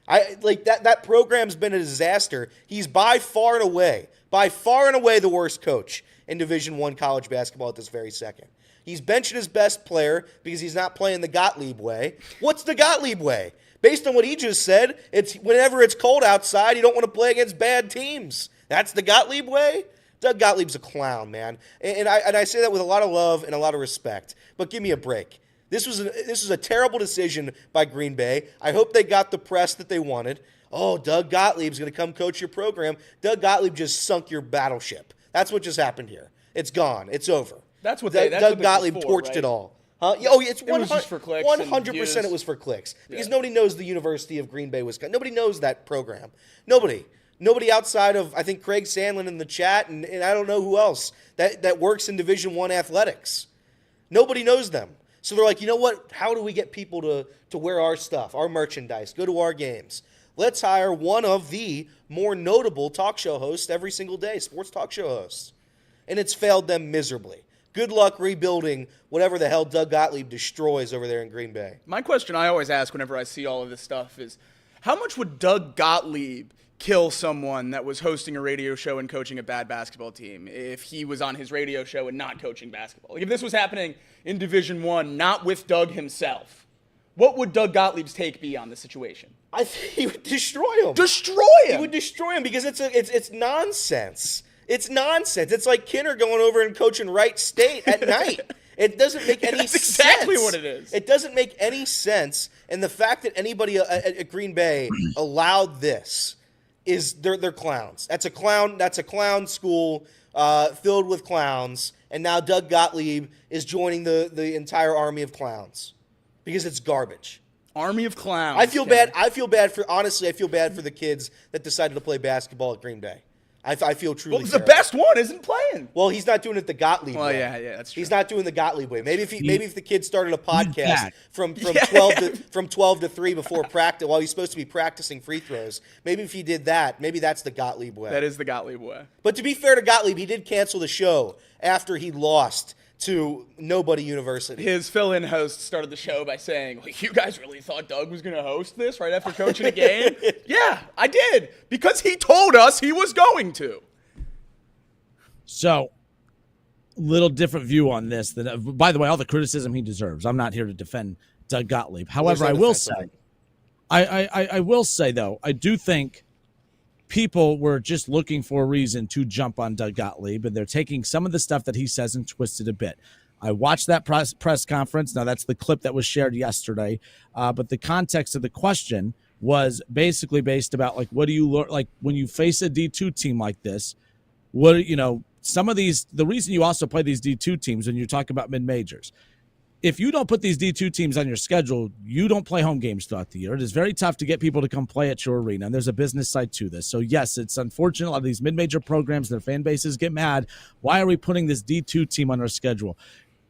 [SPEAKER 8] That program's been a disaster. He's by far and away the worst coach in Division I college basketball at this very second. He's benching his best player because he's not playing the Gottlieb way. What's the Gottlieb way? Based on what he just said, it's whenever it's cold outside, you don't want to play against bad teams. That's the Gottlieb way? Doug Gottlieb's a clown, man. And I say that with a lot of love and a lot of respect. But give me a break. This was a terrible decision by Green Bay. I hope they got the press that they wanted. Oh, Doug Gottlieb's going to come coach your program. Doug Gottlieb just sunk your battleship. That's what just happened here. It's gone. It's over.
[SPEAKER 2] That's what
[SPEAKER 8] Doug Gottlieb torched
[SPEAKER 2] right?
[SPEAKER 8] it all. Huh? Oh, it's
[SPEAKER 2] It was just for clicks
[SPEAKER 8] 100% it was for clicks. Because nobody knows the University of Green Bay, Wisconsin. Nobody knows that program. Nobody outside of, I think, Craig Sandlin in the chat, and I don't know who else that works in Division I athletics. Nobody knows them. So they're like, you know what? How do we get people to wear our stuff, our merchandise, go to our games? Let's hire one of the more notable talk show hosts every single day, sports talk show hosts. And it's failed them miserably. Good luck rebuilding whatever the hell Doug Gottlieb destroys over there in Green Bay.
[SPEAKER 2] My question I always ask whenever I see all of this stuff is, how much would Doug Gottlieb kill someone that was hosting a radio show and coaching a bad basketball team if he was on his radio show and not coaching basketball? Like if this was happening in Division I, not with Doug himself, what would Doug Gottlieb's take be on the situation?
[SPEAKER 8] I think he would destroy him.
[SPEAKER 2] Destroy him?
[SPEAKER 8] He would destroy him because it's nonsense. It's nonsense. It's like Kinner going over and coaching Wright State at night. It doesn't make any sense.
[SPEAKER 2] That's exactly what it is.
[SPEAKER 8] It doesn't make any sense. And the fact that anybody at Green Bay allowed this is they're clowns. That's a clown school filled with clowns. And now Doug Gottlieb is joining the entire army of clowns because it's garbage.
[SPEAKER 2] Army of clowns.
[SPEAKER 8] I feel bad for the kids that decided to play basketball at Green Bay. I feel truly
[SPEAKER 2] Well, the
[SPEAKER 8] terrible.
[SPEAKER 2] best one isn't playing.
[SPEAKER 8] Well, he's not doing it the Gottlieb way.
[SPEAKER 2] Yeah, that's true.
[SPEAKER 8] He's not doing the Gottlieb way. Maybe if the kid started a podcast from 12 to 3 before practice while he's supposed to be practicing free throws. Maybe if he did that, maybe that's the Gottlieb way.
[SPEAKER 2] That is the Gottlieb way.
[SPEAKER 8] But to be fair to Gottlieb, he did cancel the show after he lost to Nobody University.
[SPEAKER 2] His fill-in host started the show by saying, well, you guys really thought Doug was going to host this right after coaching a game? Yeah, I did, because he told us he was going to.
[SPEAKER 7] So, little different view on this. By the way, all the criticism he deserves. I'm not here to defend Doug Gottlieb. However, I will say, I will say, though, I do think people were just looking for a reason to jump on Doug Gottlieb, and they're taking some of the stuff that he says and twisted a bit. I watched that press conference. Now, that's the clip that was shared yesterday, but the context of the question was basically based about, like, what do you learn? Like, when you face a D2 team like this, some of these, the reason you also play these D2 teams when you talk about mid-majors, if you don't put these D2 teams on your schedule, you don't play home games throughout the year. It is very tough to get people to come play at your arena, and there's a business side to this. So, yes, it's unfortunate. A lot of these mid-major programs, their fan bases get mad. Why are we putting this D2 team on our schedule?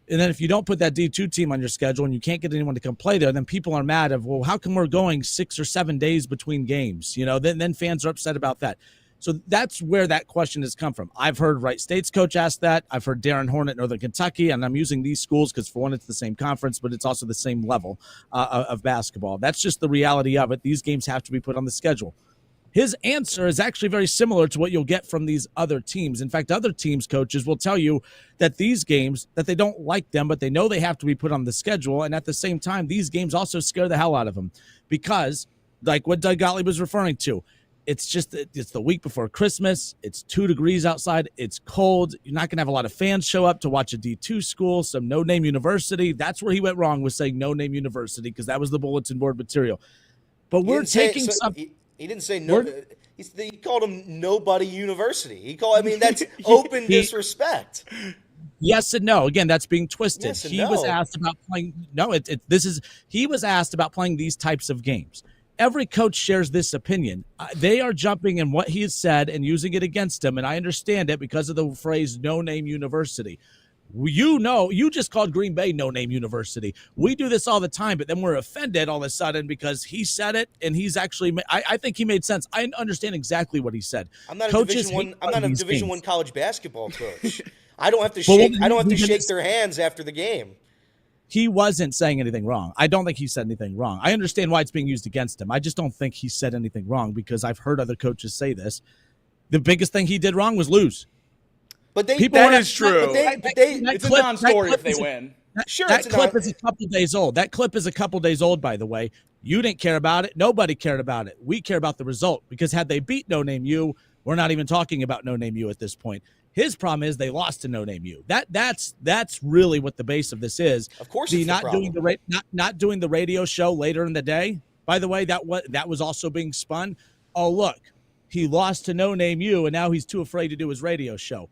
[SPEAKER 7] And then if you don't put that D2 team on your schedule and you can't get anyone to come play there, then people are mad of, well, how come we're going 6 or 7 days between games? Then fans are upset about that. So that's where that question has come from. I've heard Wright State's coach ask that. I've heard Darren Horn at Northern Kentucky, and I'm using these schools because, for one, it's the same conference, but it's also the same level of basketball. That's just the reality of it. These games have to be put on the schedule. His answer is actually very similar to what you'll get from these other teams. In fact, other teams' coaches will tell you that these games, that they don't like them, but they know they have to be put on the schedule, and at the same time, these games also scare the hell out of them because, like what Doug Gottlieb was referring to, it's the week before Christmas. It's 2 degrees outside. It's cold. You're not going to have a lot of fans show up to watch a D2 school, some no-name university. That's where he went wrong, was saying no-name university, because that was the bulletin board material. But we're taking something.
[SPEAKER 8] He didn't say no. He called him Nobody University. That's open disrespect.
[SPEAKER 7] Yes and no. Again, that's being twisted.
[SPEAKER 8] Yes and
[SPEAKER 7] he was asked about playing. No, he was asked about playing these types of games. Every coach shares this opinion. They are jumping in what he has said and using it against him, and I understand it because of the phrase no-name university. You just called Green Bay no-name university. We do this all the time, but then we're offended all of a sudden because he said it, and he's actually – I think he made sense. I understand exactly what he said.
[SPEAKER 8] I'm not a Division I college basketball coach. I don't have to shake their hands after the game.
[SPEAKER 7] he wasn't saying anything wrong. I don't think he said anything wrong. I understand why it's being used against him. I just don't think he said anything wrong because I've heard other coaches say this. The biggest thing he did wrong was lose.
[SPEAKER 8] But
[SPEAKER 2] That is true.
[SPEAKER 3] It's a non-story if they win.
[SPEAKER 8] Sure,
[SPEAKER 7] that clip is a couple days old. That clip is a couple days old, by the way. You didn't care about it. Nobody cared about it. We care about the result because had they beat No Name U, we're not even talking about No Name U at this point. His problem is they lost to No Name U. That's really what the base of this is.
[SPEAKER 8] Of course, it's
[SPEAKER 7] not doing the radio show later in the day. By the way, that was also being spun. Oh, look, he lost to No Name U, and now he's too afraid to do his radio show.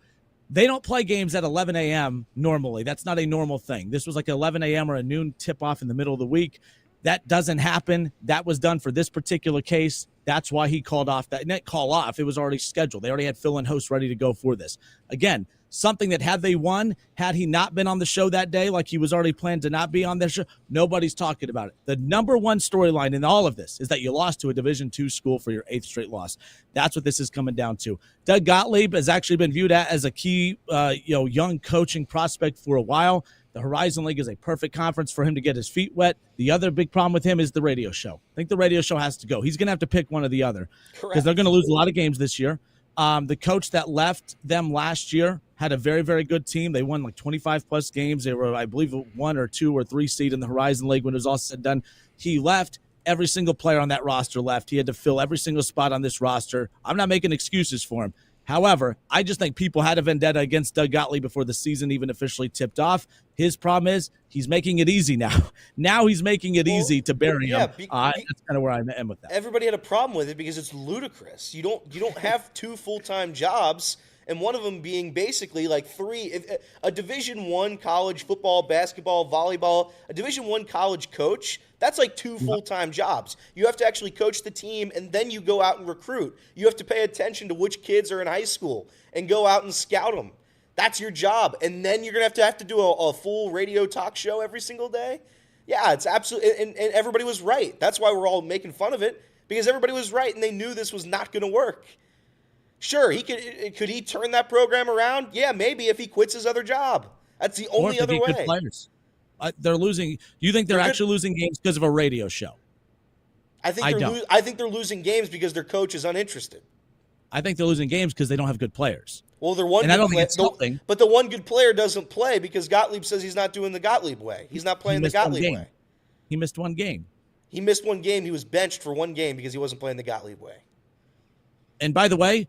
[SPEAKER 7] They don't play games at 11 a.m. normally. That's not a normal thing. This was like 11 a.m. or a noon tip-off in the middle of the week. That doesn't happen. That was done for this particular case. That's why he called off that. Not call off. It was already scheduled. They already had fill-in hosts ready to go for this. Again, something that had they won, had he not been on the show that day, like he was already planned to not be on their show, nobody's talking about it. The number one storyline in all of this is that you lost to a Division II school for your 8th straight loss. That's what this is coming down to. Doug Gottlieb has actually been viewed as a key, young coaching prospect for a while. The Horizon League is a perfect conference for him to get his feet wet. The other big problem with him is the radio show. I think the radio show has to go. He's going to have to pick one or the other because they're going to lose a lot of games this year. The coach that left them last year had a very, very good team. They won like 25-plus games. They were, I believe, 1 or 2 or 3 seed in the Horizon League when it was all said and done. He left. Every single player on that roster left. He had to fill every single spot on this roster. I'm not making excuses for him. However, I just think people had a vendetta against Doug Gottlieb before the season even officially tipped off. His problem is he's making it easy now. Now he's making it easy to bury him. That's kind of where I am with that.
[SPEAKER 8] Everybody had a problem with it because it's ludicrous. You don't have 2 full-time jobs, and one of them being basically like 3. A Division I college football, basketball, volleyball, a Division I college coach, that's like 2 full-time jobs. You have to actually coach the team, and then you go out and recruit. You have to pay attention to which kids are in high school and go out and scout them. That's your job. And then you're going to have to do a full radio talk show every single day? Yeah, it's absolutely – and everybody was right. That's why we're all making fun of it, because everybody was right, and they knew this was not going to work. Sure, could he turn that program around? Yeah, maybe if he quits his other job. That's the only other way.
[SPEAKER 7] They're losing. You think they're actually losing games because of a radio show?
[SPEAKER 8] I think they're losing games because their coach is uninterested.
[SPEAKER 7] I think they're losing games because they don't have good players.
[SPEAKER 8] Well, they're one.
[SPEAKER 7] And I don't think it's helping.
[SPEAKER 8] But the one good player doesn't play because Gottlieb says he's not doing the Gottlieb way. He's not playing the Gottlieb way.
[SPEAKER 7] He missed one game.
[SPEAKER 8] He missed one game. He was benched for one game because he wasn't playing the Gottlieb way.
[SPEAKER 7] And by the way,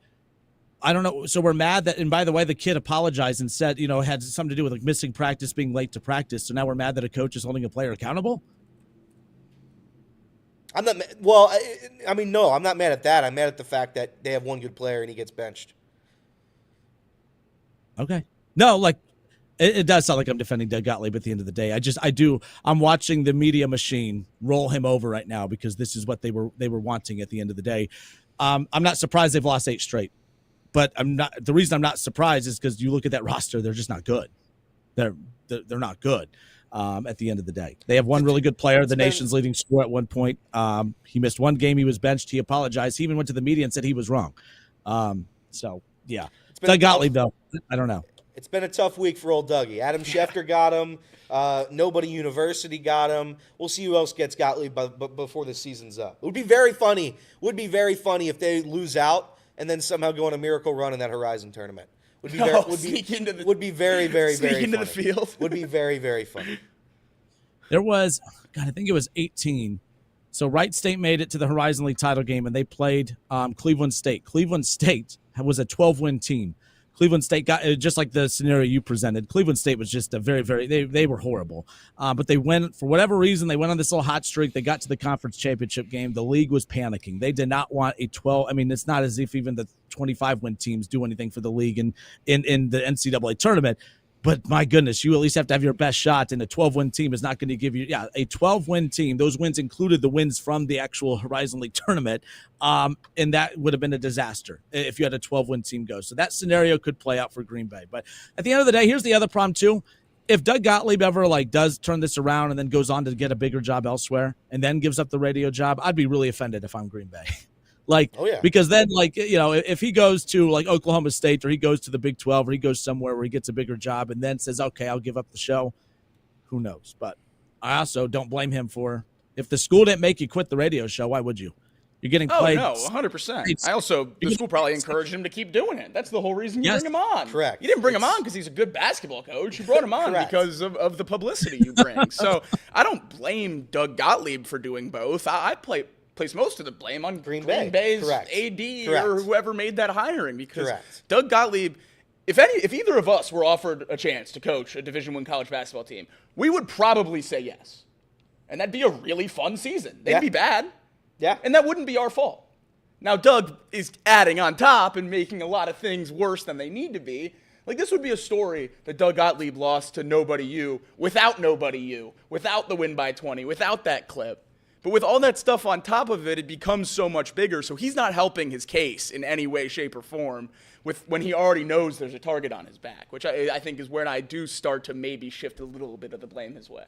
[SPEAKER 7] I don't know. So we're mad that, and by the way, the kid apologized and said, it had something to do with like missing practice, being late to practice. So now we're mad that a coach is holding a player accountable?
[SPEAKER 8] I'm not. Well, I mean, no, I'm not mad at that. I'm mad at the fact that they have one good player and he gets benched.
[SPEAKER 7] Okay. No, like it does sound like I'm defending Doug Gottlieb at the end of the day. I'm watching the media machine roll him over right now because this is what they were wanting at the end of the day. I'm not surprised they've lost 8 straight. But the reason I'm not surprised is because you look at that roster, they're just not good. They're not good at the end of the day. They have one really good player, the nation's leading scorer at one point. He missed one game. He was benched. He apologized. He even went to the media and said he was wrong. So, yeah. Doug Gottlieb, though, I don't know.
[SPEAKER 8] It's been a tough week for old Dougie. Adam Schefter got him. Nobody University got him. We'll see who else gets Gottlieb before the season's up. It would be very funny. If they lose out and then somehow go on a miracle run in that Horizon tournament. Would be very, very, very
[SPEAKER 2] sneak into
[SPEAKER 8] funny.
[SPEAKER 2] The field.
[SPEAKER 8] Would be very, very funny.
[SPEAKER 7] There was, I think it was 18. So Wright State made it to the Horizon League title game, and they played Cleveland State. Cleveland State was a 12-win team. Cleveland State got, just like the scenario you presented, Cleveland State was just a very, very, they were horrible. But they went, for whatever reason, they went on this little hot streak. They got to the conference championship game. The league was panicking. They did not want a 12. I mean, it's not as if even the 25-win teams do anything for the league in the NCAA tournament. But my goodness, you at least have to have your best shot, and a 12-win team is not going to give you, a 12-win team. Those wins included the wins from the actual Horizon League tournament, and that would have been a disaster if you had a 12-win team go. So that scenario could play out for Green Bay. But at the end of the day, here's the other problem too. If Doug Gottlieb ever does turn this around and then goes on to get a bigger job elsewhere and then gives up the radio job, I'd be really offended if I'm Green Bay. Because then, if he goes to Oklahoma State or he goes to the Big 12 or he goes somewhere where he gets a bigger job and then says, okay, I'll give up the show, Who knows? But I also don't blame him for, if the school didn't make you quit the radio show, why would you? You're getting played.
[SPEAKER 2] Oh, no, 100%. The school probably encouraged him to keep doing it. That's the whole reason you bring him on.
[SPEAKER 8] Correct.
[SPEAKER 2] You didn't bring him on because he's a good basketball coach. You brought him on because of the publicity you bring. So I don't blame Doug Gottlieb for doing both. I place most of the blame on Green Bay's AD or whoever made that hiring, because Doug Gottlieb, if either of us were offered a chance to coach a Division I college basketball team, we would probably say yes. And that'd be a really fun season. They'd be bad.
[SPEAKER 8] Yeah.
[SPEAKER 2] And that wouldn't be our fault. Now, Doug is adding on top and making a lot of things worse than they need to be. Like, this would be a story that Doug Gottlieb lost to Nobody You, without the win by 20, without that clip. But with all that stuff on top of it, it becomes so much bigger. So he's not helping his case in any way, shape, or form when he already knows there's a target on his back, which I think is where I do start to maybe shift a little bit of the blame his way.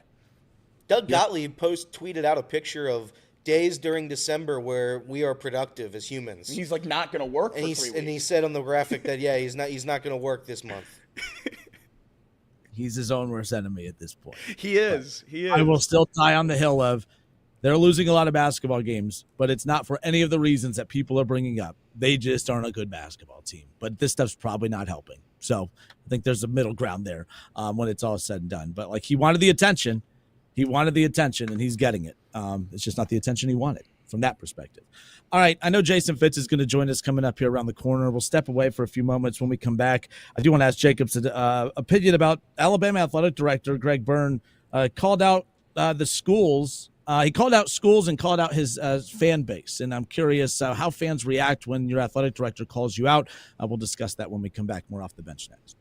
[SPEAKER 8] Doug Gottlieb tweeted out a picture of days during December where we are productive as humans.
[SPEAKER 2] He's like not going to work for 3 weeks.
[SPEAKER 8] And he said on the graphic that he's not going to work this month.
[SPEAKER 7] He's his own worst enemy at this point.
[SPEAKER 2] He is.
[SPEAKER 7] I will still die on the hill of, they're losing a lot of basketball games, but it's not for any of the reasons that people are bringing up. They just aren't a good basketball team. But this stuff's probably not helping. So I think there's a middle ground there when it's all said and done. But like, he wanted the attention. And he's getting it. It's just not the attention he wanted from that perspective. All right, I know Jason Fitz is going to join us coming up here around the corner. We'll step away for a few moments. When we come back, I do want to ask Jacob's opinion about Alabama Athletic Director Greg Byrne called out the schools. He called out schools and called out his fan base. And I'm curious how fans react when your athletic director calls you out. We'll discuss that when we come back. More Off the Bench next.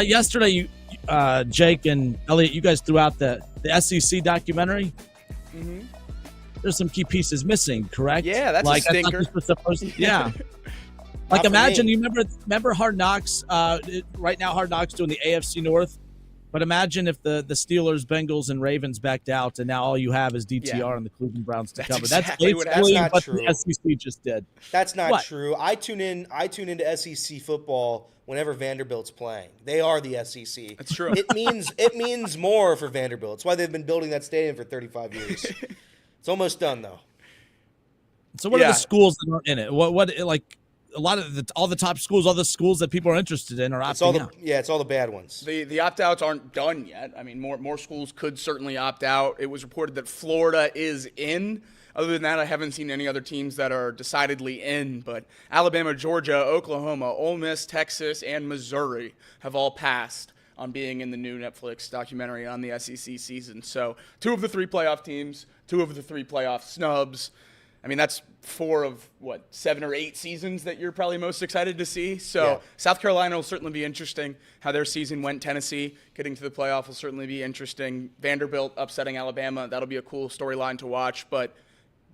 [SPEAKER 7] Yesterday, Jake and Elliot, you guys threw out the SEC documentary.
[SPEAKER 2] Mm-hmm.
[SPEAKER 7] There's some key pieces missing, correct?
[SPEAKER 2] Yeah, that's a stinker.
[SPEAKER 7] Yeah. Like, imagine, you remember Hard Knocks? Right now, Hard Knocks doing the AFC North. But imagine if the Steelers, Bengals, and Ravens backed out, and now all you have is DTR and the Cleveland Browns to cover.
[SPEAKER 2] Exactly
[SPEAKER 7] what
[SPEAKER 8] true.
[SPEAKER 7] The SEC just did.
[SPEAKER 8] That's not true. I tune into SEC football whenever Vanderbilt's playing. They are the SEC.
[SPEAKER 2] That's true.
[SPEAKER 8] It means more for Vanderbilt. It's why they've been building that stadium for 35 years. It's almost done though.
[SPEAKER 7] So what are the schools that are in it? What like a lot of all the top schools, all the schools that people are interested in are opting out.
[SPEAKER 8] Yeah, it's all the bad ones.
[SPEAKER 2] The opt-outs aren't done yet. I mean, more schools could certainly opt out. It was reported that Florida is in. Other than that, I haven't seen any other teams that are decidedly in. But Alabama, Georgia, Oklahoma, Ole Miss, Texas, and Missouri have all passed on being in the new Netflix documentary on the SEC season. So 2 of the 3 playoff teams, 2 of the 3 playoff snubs. I mean, that's 4 of, 7 or 8 seasons that you're probably most excited to see. So South Carolina will certainly be interesting. How their season went. Tennessee getting to the playoff will certainly be interesting. Vanderbilt upsetting Alabama, that'll be a cool storyline to watch. But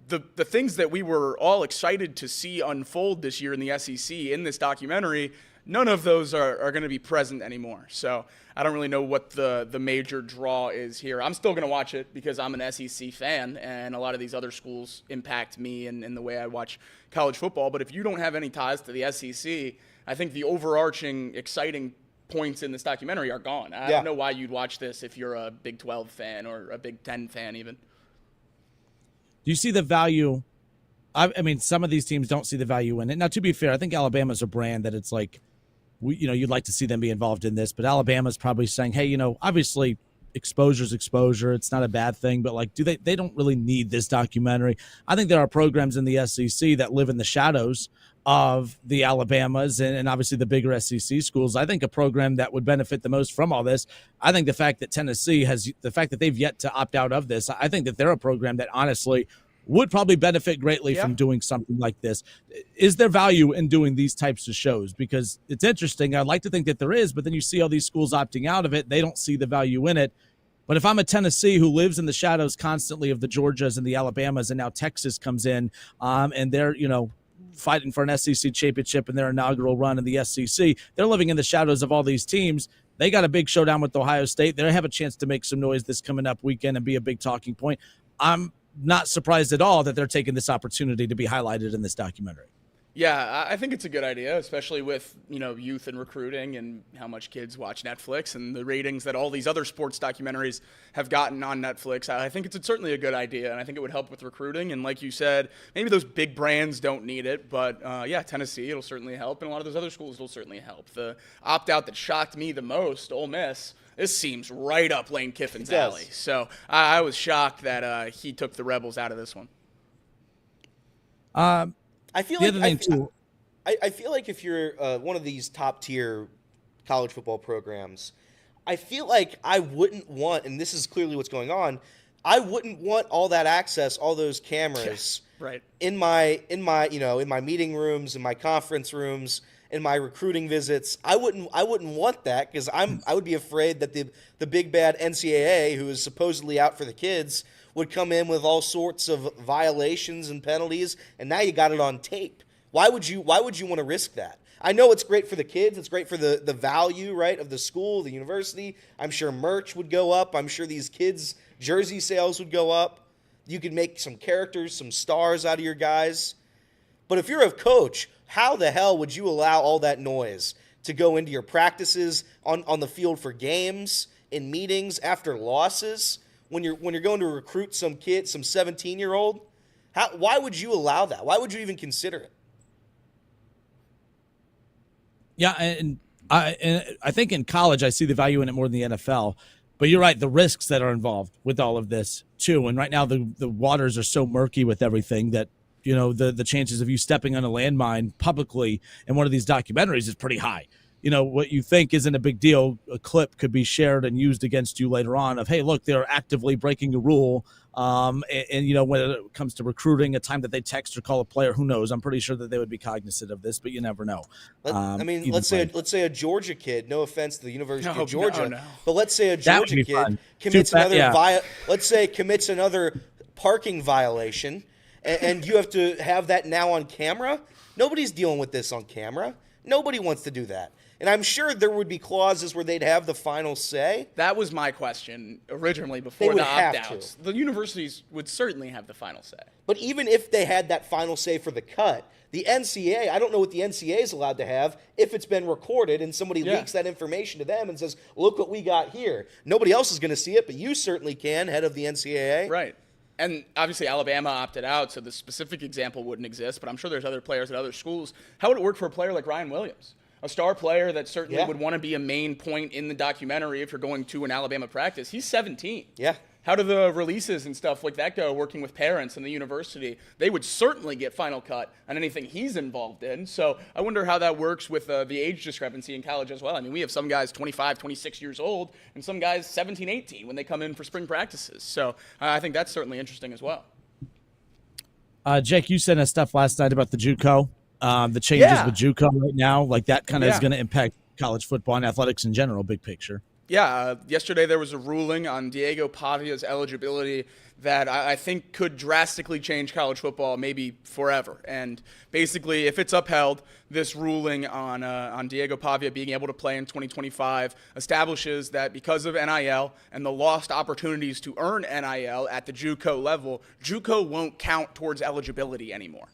[SPEAKER 2] the things that we were all excited to see unfold this year in the SEC in this documentary, none of those are going to be present anymore. So I don't really know what the major draw is here. I'm still going to watch it because I'm an SEC fan, and a lot of these other schools impact me in the way I watch college football. But if you don't have any ties to the SEC, I think the overarching exciting points in this documentary are gone. I don't know why you'd watch this if you're a Big 12 fan or a Big 10 fan even.
[SPEAKER 7] Do you see the value? I mean, some of these teams don't see the value in it. Now, to be fair, I think Alabama's a brand that it's like, you'd like to see them be involved in this, but Alabama's probably saying, hey, obviously exposure's exposure. It's not a bad thing, but like, they don't really need this documentary. I think there are programs in the SEC that live in the shadows of the Alabamas and obviously the bigger SEC schools. I think a program that would benefit the most from all this, I think the fact that Tennessee the fact that they've yet to opt out of this, I think that they're a program that honestly would probably benefit greatly from doing something like this. Is there value in doing these types of shows? Because it's interesting. I'd like to think that there is, but then you see all these schools opting out of it. They don't see the value in it. But if I'm a Tennessee who lives in the shadows constantly of the Georgias and the Alabamas, and now Texas comes in and they're, fighting for an SEC championship in their inaugural run in the SEC, they're living in the shadows of all these teams. They got a big showdown with Ohio State. They have a chance to make some noise this coming up weekend and be a big talking point. I'm not surprised at all that they're taking this opportunity to be highlighted in this documentary.
[SPEAKER 2] Yeah, I think it's a good idea, especially with, youth and recruiting and how much kids watch Netflix and the ratings that all these other sports documentaries have gotten on Netflix. I think it's certainly a good idea, and I think it would help with recruiting. And like you said, maybe those big brands don't need it, but Tennessee, it'll certainly help, and a lot of those other schools will certainly help. The opt-out that shocked me the most, Ole Miss, this seems right up Lane Kiffin's alley. So I was shocked that he took the Rebels out of this one.
[SPEAKER 8] I feel like if you're one of these top tier college football programs, I feel like I wouldn't want, and this is clearly what's going on, I wouldn't want all that access, all those cameras,
[SPEAKER 2] right,
[SPEAKER 8] in my meeting rooms, in my conference rooms, in my recruiting visits. I wouldn't want that, because I would be afraid that the big bad NCAA, who is supposedly out for the kids, would come in with all sorts of violations and penalties, and now you got it on tape. Why would you want to risk that? I know it's great for the kids. It's great for the value, right, of the school, the university. I'm sure merch would go up. I'm sure these kids' jersey sales would go up. You could make some characters, some stars out of your guys. But if you're a coach, how the hell would you allow all that noise to go into your practices, on the field for games, in meetings, after losses? When you're going to recruit some kid, some 17-year-old, why would you allow that? Why would you even consider it?
[SPEAKER 7] Yeah, and I think in college I see the value in it more than the NFL. But you're right, the risks that are involved with all of this too. And right now the waters are so murky with everything that the chances of you stepping on a landmine publicly in one of these documentaries is pretty high. What you think isn't a big deal, a clip could be shared and used against you later on of, hey, look, they're actively breaking a rule. And when it comes to recruiting, a time that they text or call a player, who knows? I'm pretty sure that they would be cognizant of this, but you never know.
[SPEAKER 8] Let's say a Georgia kid, no offense to the University of Georgia, but let's say a Georgia kid commits commits another parking violation, and you have to have that now on camera. Nobody's dealing with this on camera. Nobody wants to do that. And I'm sure there would be clauses where they'd have the final say.
[SPEAKER 2] That was my question originally before the opt-outs. The universities would certainly have the final say.
[SPEAKER 8] But even if they had that final say for the cut, the NCAA, I don't know what the NCAA is allowed to have if it's been recorded and somebody leaks that information to them and says, look what we got here. Nobody else is going to see it, but you certainly can, head of the NCAA.
[SPEAKER 2] Right. And obviously Alabama opted out, so the specific example wouldn't exist, but I'm sure there's other players at other schools. How would it work for a player like Ryan Williams? A star player that certainly would want to be a main point in the documentary if you're going to an Alabama practice. He's 17.
[SPEAKER 8] Yeah.
[SPEAKER 2] How do the releases and stuff like that go, working with parents in the university? They would certainly get final cut on anything he's involved in. So I wonder how that works with the age discrepancy in college as well. I mean, we have some guys 25, 26 years old, and some guys 17, 18 when they come in for spring practices. So I think that's certainly interesting as well.
[SPEAKER 7] Jake, you sent us stuff last night about the JUCO. The changes with JUCO right now, like that kind of is going to impact college football and athletics in general, big picture.
[SPEAKER 2] Yeah, yesterday there was a ruling on Diego Pavia's eligibility that I think could drastically change college football, maybe forever. And basically, if it's upheld, this ruling on Diego Pavia being able to play in 2025 establishes that because of NIL and the lost opportunities to earn NIL at the JUCO level, JUCO won't count towards eligibility anymore.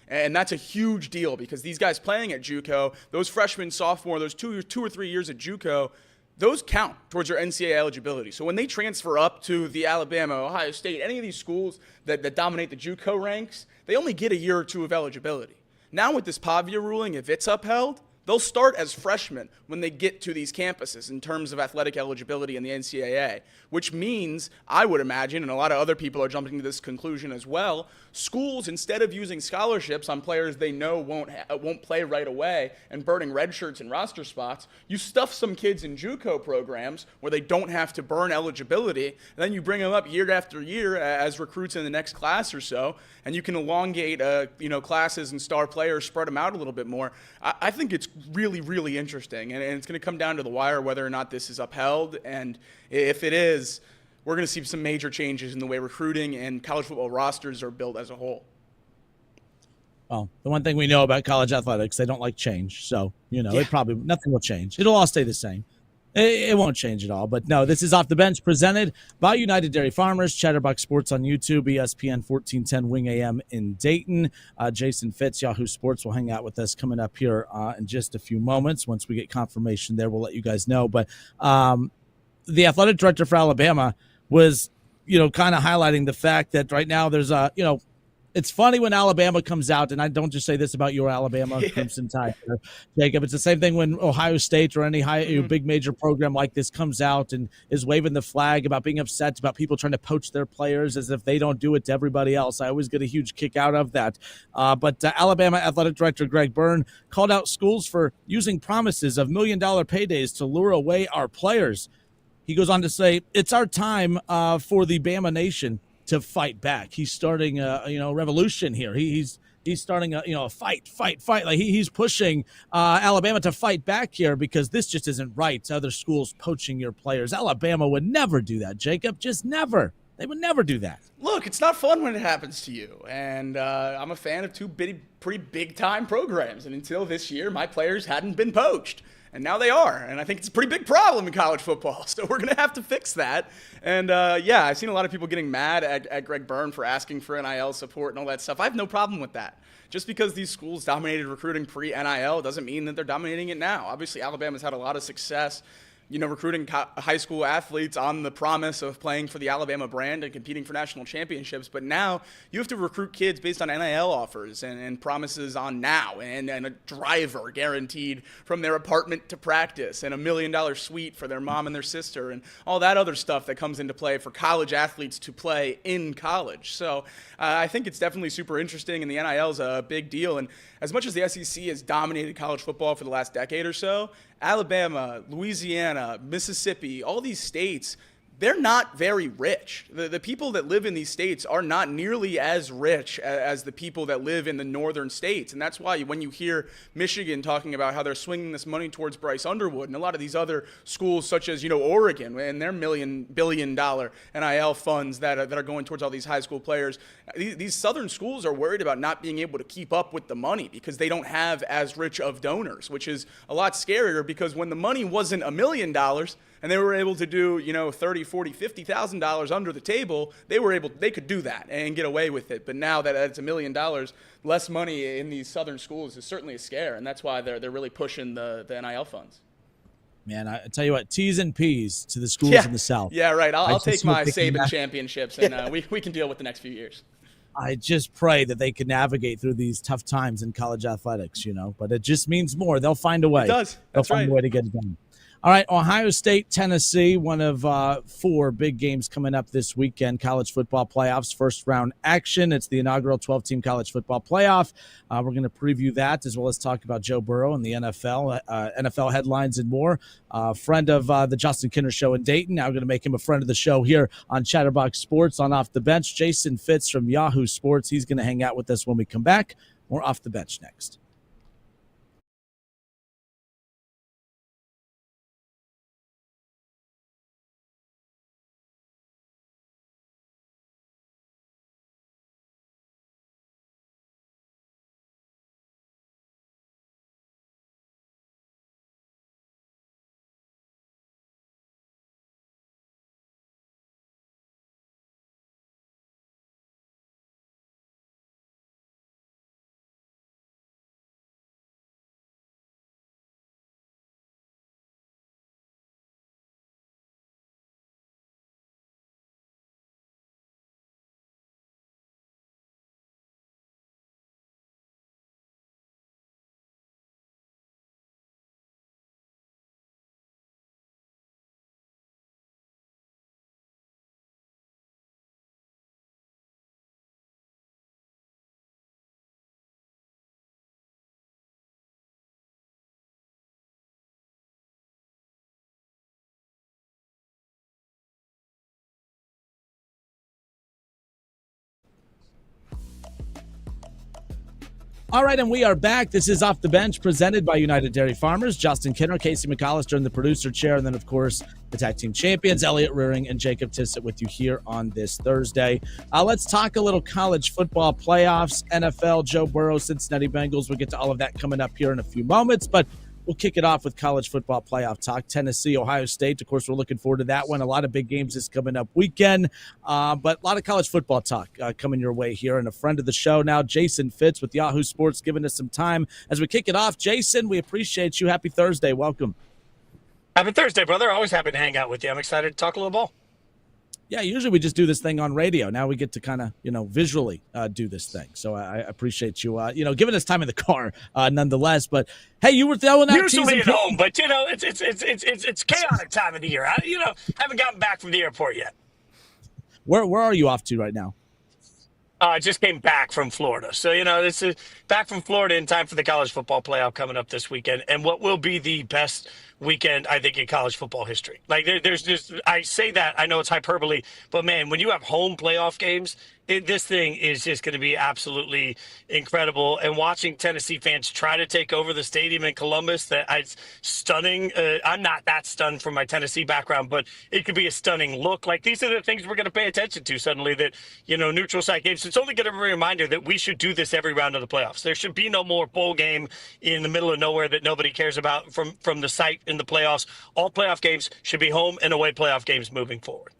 [SPEAKER 2] And that's a huge deal because these guys playing at JUCO, those freshmen, sophomore, those two or 3 years at JUCO, those count towards your NCAA eligibility. So when they transfer up to the Alabama, Ohio State, any of these schools that dominate the JUCO ranks, they only get a year or two of eligibility. Now with this Pavia ruling, if it's upheld, they'll start as freshmen when they get to these campuses in terms of athletic eligibility in the NCAA, which means, I would imagine, and a lot of other people are jumping to this conclusion as well, schools, instead of using scholarships on players they know won't play right away and burning red shirts and roster spots, you stuff some kids in JUCO programs where they don't have to burn eligibility, and then you bring them up year after year as recruits in the next class or so, and you can elongate classes and star players, spread them out a little bit more. I think it's really, really interesting, and it's going to come down to the wire whether or not this is upheld, and if it is, we're going to see some major changes in the way recruiting and college football rosters are built as a whole.
[SPEAKER 7] Well, the one thing we know about college athletics, they don't like change. So, nothing will change. It'll all stay the same. It won't change at all. But no, this is Off the Bench presented by United Dairy Farmers, Chatterbox Sports on YouTube, ESPN 1410 Wing AM in Dayton. Jason Fitz, Yahoo Sports, will hang out with us coming up here in just a few moments. Once we get confirmation there, we'll let you guys know. But the athletic director for Alabama was, kind of highlighting the fact that right now there's it's funny when Alabama comes out, and I don't just say this about your Alabama Crimson Tide, Jacob. It's the same thing when Ohio State or any big major program like this comes out and is waving the flag about being upset about people trying to poach their players as if they don't do it to everybody else. I always get a huge kick out of that. But Alabama Athletic Director Greg Byrne called out schools for using promises of $1 million paydays to lure away our players. He goes on to say, it's our time for the Bama Nation to fight back. He's starting a revolution here. He's starting a fight. Like he's pushing Alabama to fight back here because this just isn't right. Other schools poaching your players. Alabama would never do that, Jacob. Just never. They would never do that.
[SPEAKER 2] Look, it's not fun when it happens to you. And I'm a fan of two pretty big-time programs. And until this year, my players hadn't been poached. And now they are. And I think it's a pretty big problem in college football. So we're going to have to fix that. And, I've seen a lot of people getting mad at Greg Byrne for asking for NIL support and all that stuff. I have no problem with that. Just because these schools dominated recruiting pre-NIL doesn't mean that they're dominating it now. Obviously, Alabama's had a lot of success recruiting high school athletes on the promise of playing for the Alabama brand and competing for national championships. But now you have to recruit kids based on NIL offers and promises on now and a driver guaranteed from their apartment to practice and $1 million suite for their mom and their sister and all that other stuff that comes into play for college athletes to play in college. So I think it's definitely super interesting, and the NIL is a big deal. And as much as the SEC has dominated college football for the last decade or so, Alabama, Louisiana, Mississippi, all these states, they're not very rich. The people that live in these states are not nearly as rich as the people that live in the northern states. And that's why when you hear Michigan talking about how they're swinging this money towards Bryce Underwood and a lot of these other schools such as, Oregon and their billion-dollar NIL funds that are going towards all these high school players, these southern schools are worried about not being able to keep up with the money because they don't have as rich of donors, which is a lot scarier because when the money wasn't $1 million, and they were able to do, $30,000, $40,000, $50,000 under the table, they could do that and get away with it. But now that it's $1 million, less money in these southern schools is certainly a scare, and that's why they're really pushing the NIL funds.
[SPEAKER 7] Man, I tell you what, T's and P's to the schools in the South.
[SPEAKER 2] Yeah, right. I'll take my Saban championships, and we can deal with the next few years.
[SPEAKER 7] I just pray that they can navigate through these tough times in college athletics, but it just means more. They'll find a way.
[SPEAKER 2] It does.
[SPEAKER 7] They'll find a way to get it done. All right, Ohio State, Tennessee, one of 4 big games coming up this weekend, college football playoffs, first round action. It's the inaugural 12-team college football playoff. We're going to preview that as well as talk about Joe Burrow and the NFL, NFL headlines and more. Friend of the Justin Kinner Show in Dayton, now going to make him a friend of the show here on Chatterbox Sports on Off the Bench. Jason Fitz from Yahoo Sports. He's going to hang out with us when we come back. More Off the Bench next. All right, and we are back. This is Off the Bench, presented by United Dairy Farmers. Justin Kinner, Casey McAllister in the producer chair, and then, of course, the tag team champions, Elliot Rearing and Jacob Tissett, with you here on this Thursday. Let's talk a little college football playoffs, NFL, Joe Burrow, Cincinnati Bengals. We'll get to all of that coming up here in a few moments, but we'll kick it off with college football playoff talk. Tennessee, Ohio State. Of course, we're looking forward to that one. A lot of big games this coming up weekend, but a lot of college football talk coming your way here. And a friend of the show now, Jason Fitz with Yahoo Sports, giving us some time as we kick it off. Jason, we appreciate you. Happy Thursday. Welcome.
[SPEAKER 10] Happy Thursday, brother. Always happy to hang out with you. I'm excited to talk a little ball.
[SPEAKER 7] Yeah, usually we just do this thing on radio. Now we get to kind of, visually do this thing. So I appreciate you, giving us time in the car, nonetheless. But hey, you were throwing out
[SPEAKER 10] usually at home, but it's chaotic time of the year. Haven't gotten back from the airport yet.
[SPEAKER 7] Where are you off to right now?
[SPEAKER 10] I just came back from Florida. So, this is back from Florida in time for the college football playoff coming up this weekend. And what will be the best weekend, I think, in college football history. Like, there's just, I say that, I know it's hyperbole, but man, when you have home playoff games, this thing is just going to be absolutely incredible. And watching Tennessee fans try to take over the stadium in Columbus, it's stunning. I'm not that stunned from my Tennessee background, but it could be a stunning look. Like, these are the things we're going to pay attention to suddenly, that, neutral site games. It's only going to be a reminder that we should do this every round of the playoffs. There should be no more bowl game in the middle of nowhere that nobody cares about from the site in the playoffs. All playoff games should be home and away playoff games moving forward.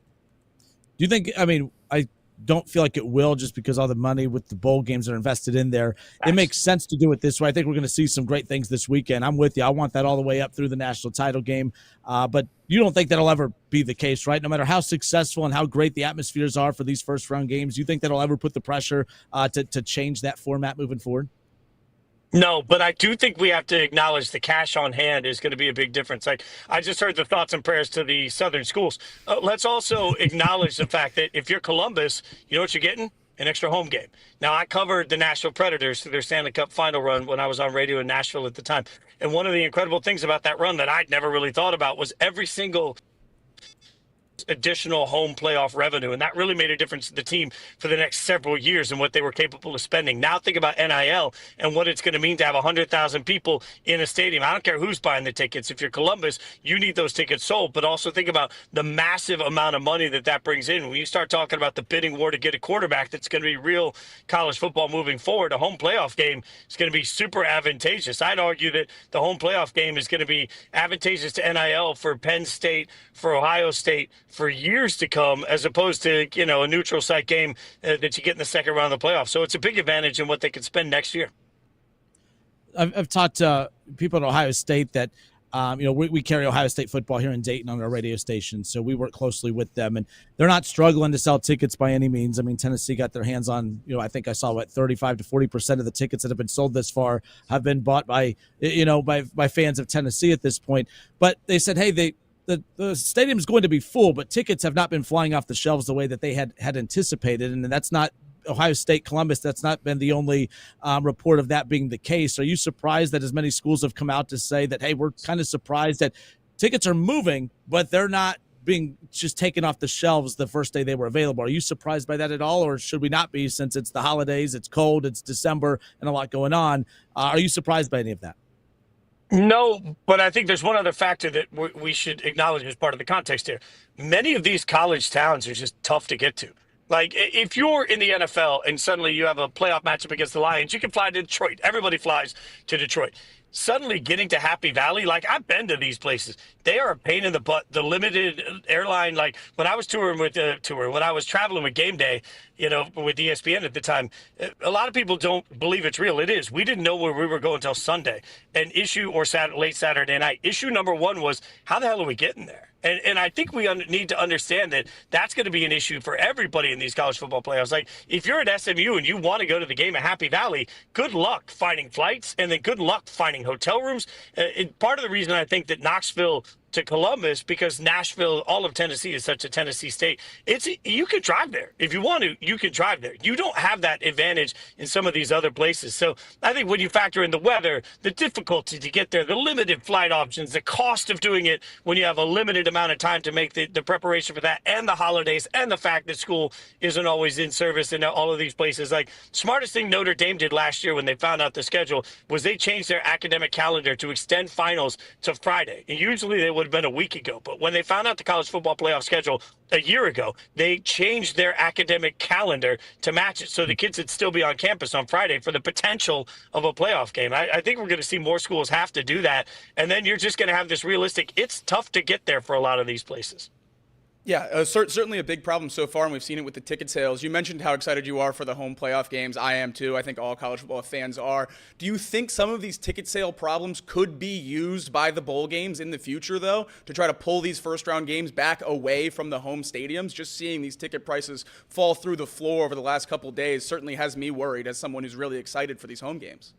[SPEAKER 7] Do you think, I don't feel like it will, just because all the money with the bowl games are invested in there. It makes sense to do it this way. I think we're going to see some great things this weekend. I'm with you. I want that all the way up through the national title game. But you don't think that'll ever be the case, right? No matter how successful and how great the atmospheres are for these first round games, you think that'll ever put the pressure to change that format moving forward?
[SPEAKER 10] No, but I do think we have to acknowledge the cash on hand is going to be a big difference. Like, I just heard the thoughts and prayers to the Southern schools. Let's also acknowledge the fact that if you're Columbus, you know what you're getting? An extra home game. Now, I covered the Nashville Predators through their Stanley Cup final run when I was on radio in Nashville at the time. And one of the incredible things about that run that I'd never really thought about was every single additional home playoff revenue, and that really made a difference to the team for the next several years and what they were capable of spending. Now think about NIL and what it's going to mean to have 100,000 people in a stadium. I don't care who's buying the tickets. If you're Columbus, you need those tickets sold, but also think about the massive amount of money that brings in. When you start talking about the bidding war to get a quarterback that's going to be real college football moving forward, a home playoff game is going to be super advantageous. I'd argue that the home playoff game is going to be advantageous to NIL for Penn State, for Ohio State, for years to come, as opposed to, a neutral site game that you get in the second round of the playoffs. So it's a big advantage in what they could spend next year.
[SPEAKER 7] I've talked to people at Ohio State that, we carry Ohio State football here in Dayton on our radio station, so we work closely with them, and they're not struggling to sell tickets by any means. Tennessee got their hands on, I think I saw 35 to 40% of the tickets that have been sold this far have been bought by fans of Tennessee at this point. But they said, hey, the stadium is going to be full, but tickets have not been flying off the shelves the way that they had anticipated. And that's not Ohio State, Columbus. That's not been the only report of that being the case. Are you surprised that as many schools have come out to say that, hey, we're kind of surprised that tickets are moving, but they're not being just taken off the shelves the first day they were available? Are you surprised by that at all, or should we not be, since it's the holidays, it's cold, it's December, and a lot going on? Are you surprised by any of that?
[SPEAKER 10] No, but I think there's one other factor that we should acknowledge as part of the context here. Many of these college towns are just tough to get to. Like, if you're in the NFL and suddenly you have a playoff matchup against the Lions, you can fly to Detroit. Everybody flies to Detroit. Suddenly getting to Happy Valley, like, I've been to these places. They are a pain in the butt. The limited airline, like when I was traveling with Game Day, with ESPN at the time, a lot of people don't believe it's real. It is. We didn't know where we were going until Sunday. And late Saturday night. Issue number one was, how the hell are we getting there? And I think we need to understand that that's going to be an issue for everybody in these college football playoffs. Like, if you're at SMU and you want to go to the game at Happy Valley, good luck finding flights, and then good luck finding hotel rooms. Part of the reason I think that Knoxville to Columbus because Nashville, all of Tennessee is such a Tennessee state. You could drive there. If you want to, you could drive there. You don't have that advantage in some of these other places. So I think when you factor in the weather, the difficulty to get there, the limited flight options, the cost of doing it when you have a limited amount of time to make the preparation for that, and the holidays, and the fact that school isn't always in service in all of these places. Like, smartest thing Notre Dame did last year when they found out the schedule was they changed their academic calendar to extend finals to Friday. And usually they would have been a week ago. But when they found out the college football playoff schedule a year ago, they changed their academic calendar to match it so the kids would still be on campus on Friday for the potential of a playoff game. I think we're going to see more schools have to do that. And then you're just going to have this realistic, it's tough to get there for a lot of these places.
[SPEAKER 2] Yeah, certainly a big problem so far, and we've seen it with the ticket sales. You mentioned how excited you are for the home playoff games. I am too. I think all college football fans are. Do you think some of these ticket sale problems could be used by the bowl games in the future, though, to try to pull these first-round games back away from the home stadiums? Just seeing these ticket prices fall through the floor over the last couple of days certainly has me worried as someone who's really excited for these home games.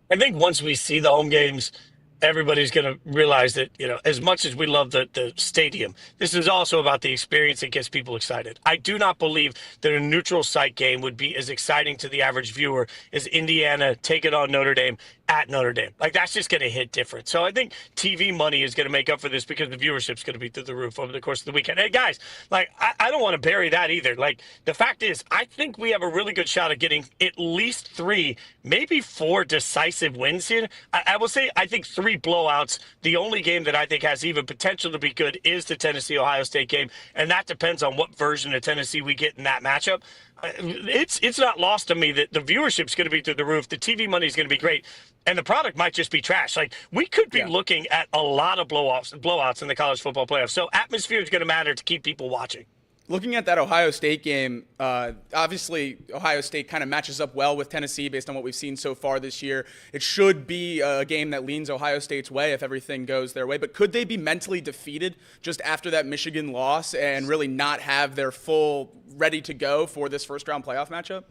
[SPEAKER 10] I think once we see the home games, everybody's going to realize that, as much as we love the stadium, this is also about the experience that gets people excited. I do not believe that a neutral site game would be as exciting to the average viewer as Indiana taking on Notre Dame at Notre Dame. Like, that's just going to hit different. So I think TV money is going to make up for this because the viewership's going to be through the roof over the course of the weekend. Hey, guys, I don't want to bury that either. Like, the fact is, I think we have a really good shot of getting at least 3, maybe 4 decisive wins here. I will say I think 3 blowouts. The only game that I think has even potential to be good is the Tennessee-Ohio State game, and that depends on what version of Tennessee we get in that matchup. It's not lost to me that the viewership's going to be through the roof. The TV money is going to be great, and the product might just be trash. Like, we could be looking at a lot of blowouts in the college football playoffs. So atmosphere is going to matter to keep people watching.
[SPEAKER 2] Looking at that Ohio State game, obviously Ohio State kind of matches up well with Tennessee based on what we've seen so far this year. It should be a game that leans Ohio State's way if everything goes their way. But could they be mentally defeated just after that Michigan loss and really not have their full ready to go for this first-round playoff matchup?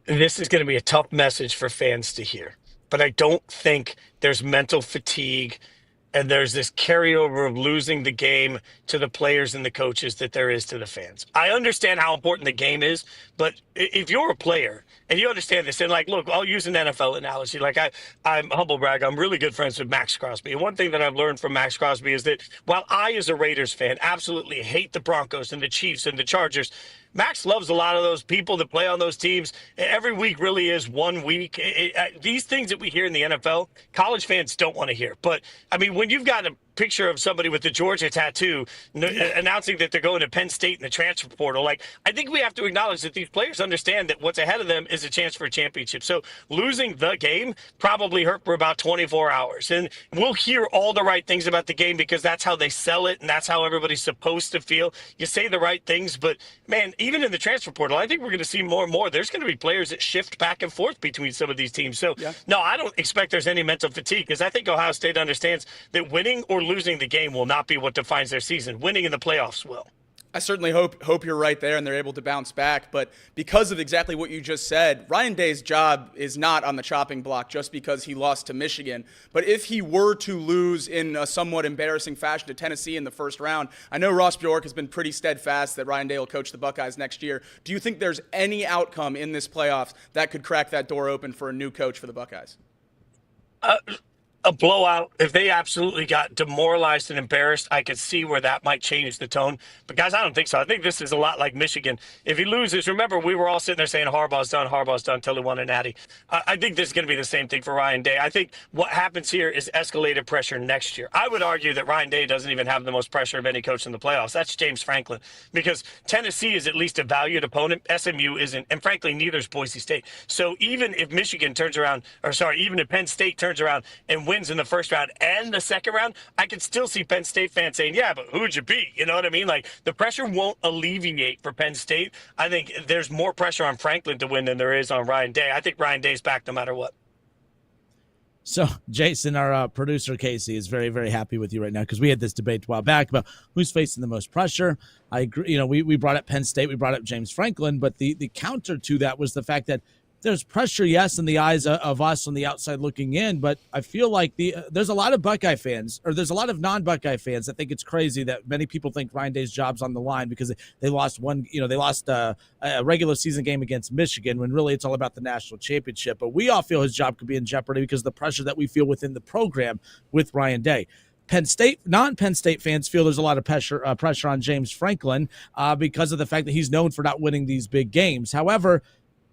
[SPEAKER 10] This is going to be a tough message for fans to hear. But I don't think there's mental fatigue and there's this carryover of losing the game to the players and the coaches that there is to the fans. I understand how important the game is, but if you're a player and you understand this, and like, look, I'll use an NFL analogy. Like, I'm humble brag, I'm really good friends with Max Crosby. And one thing that I've learned from Max Crosby is that while I, as a Raiders fan, absolutely hate the Broncos and the Chiefs and the Chargers, Max loves a lot of those people that play on those teams. Every week really is one week. These things that we hear in the NFL, college fans don't want to hear. But, I mean, when you've got a picture of somebody with the Georgia tattoo announcing that they're going to Penn State in the transfer portal, like, I think we have to acknowledge that these players understand that what's ahead of them is a chance for a championship. So losing the game probably hurt for about 24 hours. And we'll hear all the right things about the game because that's how they sell it and that's how everybody's supposed to feel. You say the right things, but, man, even in the transfer portal, I think we're going to see more and more. There's going to be players that shift back and forth between some of these teams. So, no, I don't expect there's any mental fatigue because I think Ohio State understands that winning or losing the game will not be what defines their season. Winning in the playoffs will.
[SPEAKER 2] I certainly hope you're right there and they're able to bounce back. But because of exactly what you just said, Ryan Day's job is not on the chopping block just because he lost to Michigan. But if he were to lose in a somewhat embarrassing fashion to Tennessee in the first round, I know Ross Bjork has been pretty steadfast that Ryan Day will coach the Buckeyes next year. Do you think there's any outcome in this playoffs that could crack that door open for a new coach for the Buckeyes?
[SPEAKER 10] A blowout, if they absolutely got demoralized and embarrassed, I could see where that might change the tone. But, guys, I don't think so. I think this is a lot like Michigan. If he loses, remember, we were all sitting there saying Harbaugh's done until he won a natty. I think this is going to be the same thing for Ryan Day. I think what happens here is escalated pressure next year. I would argue that Ryan Day doesn't even have the most pressure of any coach in the playoffs. That's James Franklin, because Tennessee is at least a valued opponent. SMU isn't, and frankly, neither is Boise State. So even if Michigan turns around, even if Penn State turns around and wins in the first round and the second round, I could still see Penn State fans saying, yeah, but who'd you beat? You know what I mean? Like, the pressure won't alleviate for Penn State. I think there's more pressure on Franklin to win than there is on Ryan Day. I think Ryan Day's back no matter what.
[SPEAKER 7] So Jason, our producer Casey, is very, very happy with you right now because we had this debate a while back about who's facing the most pressure. I agree. We brought up Penn State, we brought up James Franklin, but the counter to that was the fact that there's pressure, yes, in the eyes of us on the outside looking in, but I feel like there's a lot of Buckeye fans, or there's a lot of non-Buckeye fans that think it's crazy that many people think Ryan Day's job's on the line because they lost a regular season game against Michigan when really it's all about the national championship. But we all feel his job could be in jeopardy because of the pressure that we feel within the program with Ryan Day. Non-Penn State fans feel there's a lot of pressure on James Franklin because of the fact that he's known for not winning these big games. However,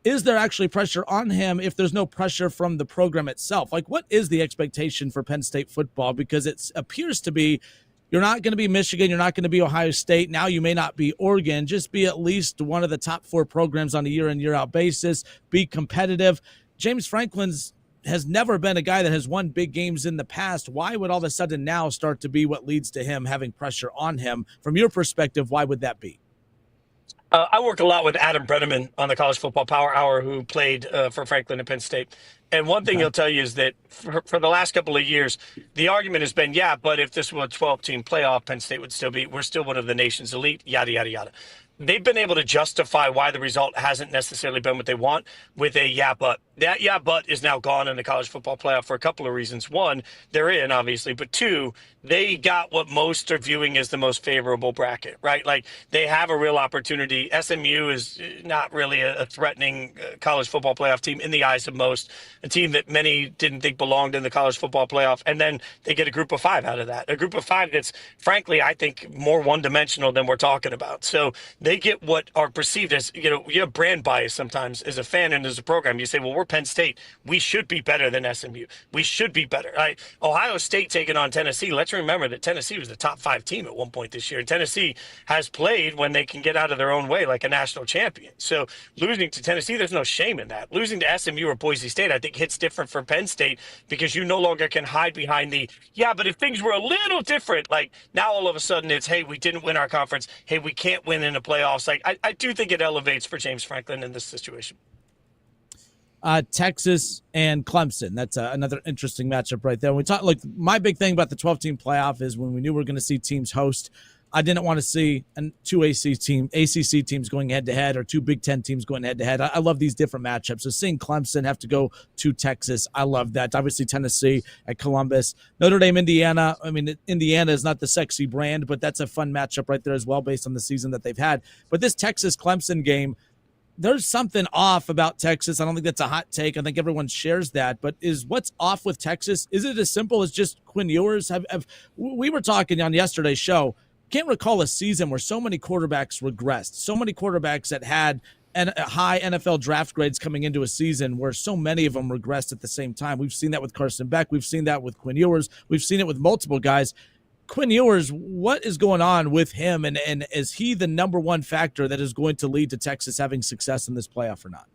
[SPEAKER 7] is there actually pressure on him if there's no pressure from the program itself? Like, what is the expectation for Penn State football? Because it appears to be you're not going to be Michigan, you're not going to be Ohio State. Now you may not be Oregon. Just be at least one of the top 4 programs on a year-in, year-out basis. Be competitive. James Franklin's has never been a guy that has won big games in the past. Why would all of a sudden now start to be what leads to him having pressure on him? From your perspective, why would that be?
[SPEAKER 10] I work a lot with Adam Brenneman on the College Football Power Hour, who played for Franklin and Penn State. And one thing he'll tell you is that for the last couple of years, the argument has been, yeah, but if this were a 12-team playoff, Penn State would we're still one of the nation's elite, yada, yada, yada. They've been able to justify why the result hasn't necessarily been what they want with a yeah, but. That yeah, but is now gone in the college football playoff for a couple of reasons. One, they're in, obviously, but two, they got what most are viewing as the most favorable bracket, right? Like, they have a real opportunity. SMU is not really a threatening college football playoff team in the eyes of most, a team that many didn't think belonged in the college football playoff. And then they get a group of 5 out of that, a group of 5 that's, frankly, I think more one-dimensional than we're talking about. So they get what are perceived as, you have brand bias sometimes as a fan and as a program. You say, well, we're Penn State. We should be better than SMU. We should be better. Ohio State taking on Tennessee. Let's remember that Tennessee was the top 5 team at one point this year. And Tennessee has played when they can get out of their own way like a national champion. So losing to Tennessee, there's no shame in that. Losing to SMU or Boise State, I think hits different for Penn State because you no longer can hide behind yeah, but if things were a little different, like now all of a sudden it's, hey, we didn't win our conference. Hey, we can't win in the playoffs. Like I do think it elevates for James Franklin in this situation.
[SPEAKER 7] Texas and Clemson. That's another interesting matchup right there. When we talk, like, my big thing about the 12-team playoff is when we knew we were going to see teams host, I didn't want to see 2 ACC teams going head-to-head or 2 Big Ten teams going head-to-head. I love these different matchups. So seeing Clemson have to go to Texas, I love that. Obviously, Tennessee at Columbus. Notre Dame, Indiana. I mean, Indiana is not the sexy brand, but that's a fun matchup right there as well based on the season that they've had. But this Texas-Clemson game, there's something off about Texas. I don't think that's a hot take. I think everyone shares that. But what's off with Texas? Is it as simple as just Quinn Ewers? We were talking on yesterday's show. Can't recall a season where so many quarterbacks regressed. So many quarterbacks that had high NFL draft grades coming into a season where so many of them regressed at the same time. We've seen that with Carson Beck. We've seen that with Quinn Ewers. We've seen it with multiple guys. Quinn Ewers, what is going on with him, and is he the number one factor that is going to lead to Texas having success in this playoff or not?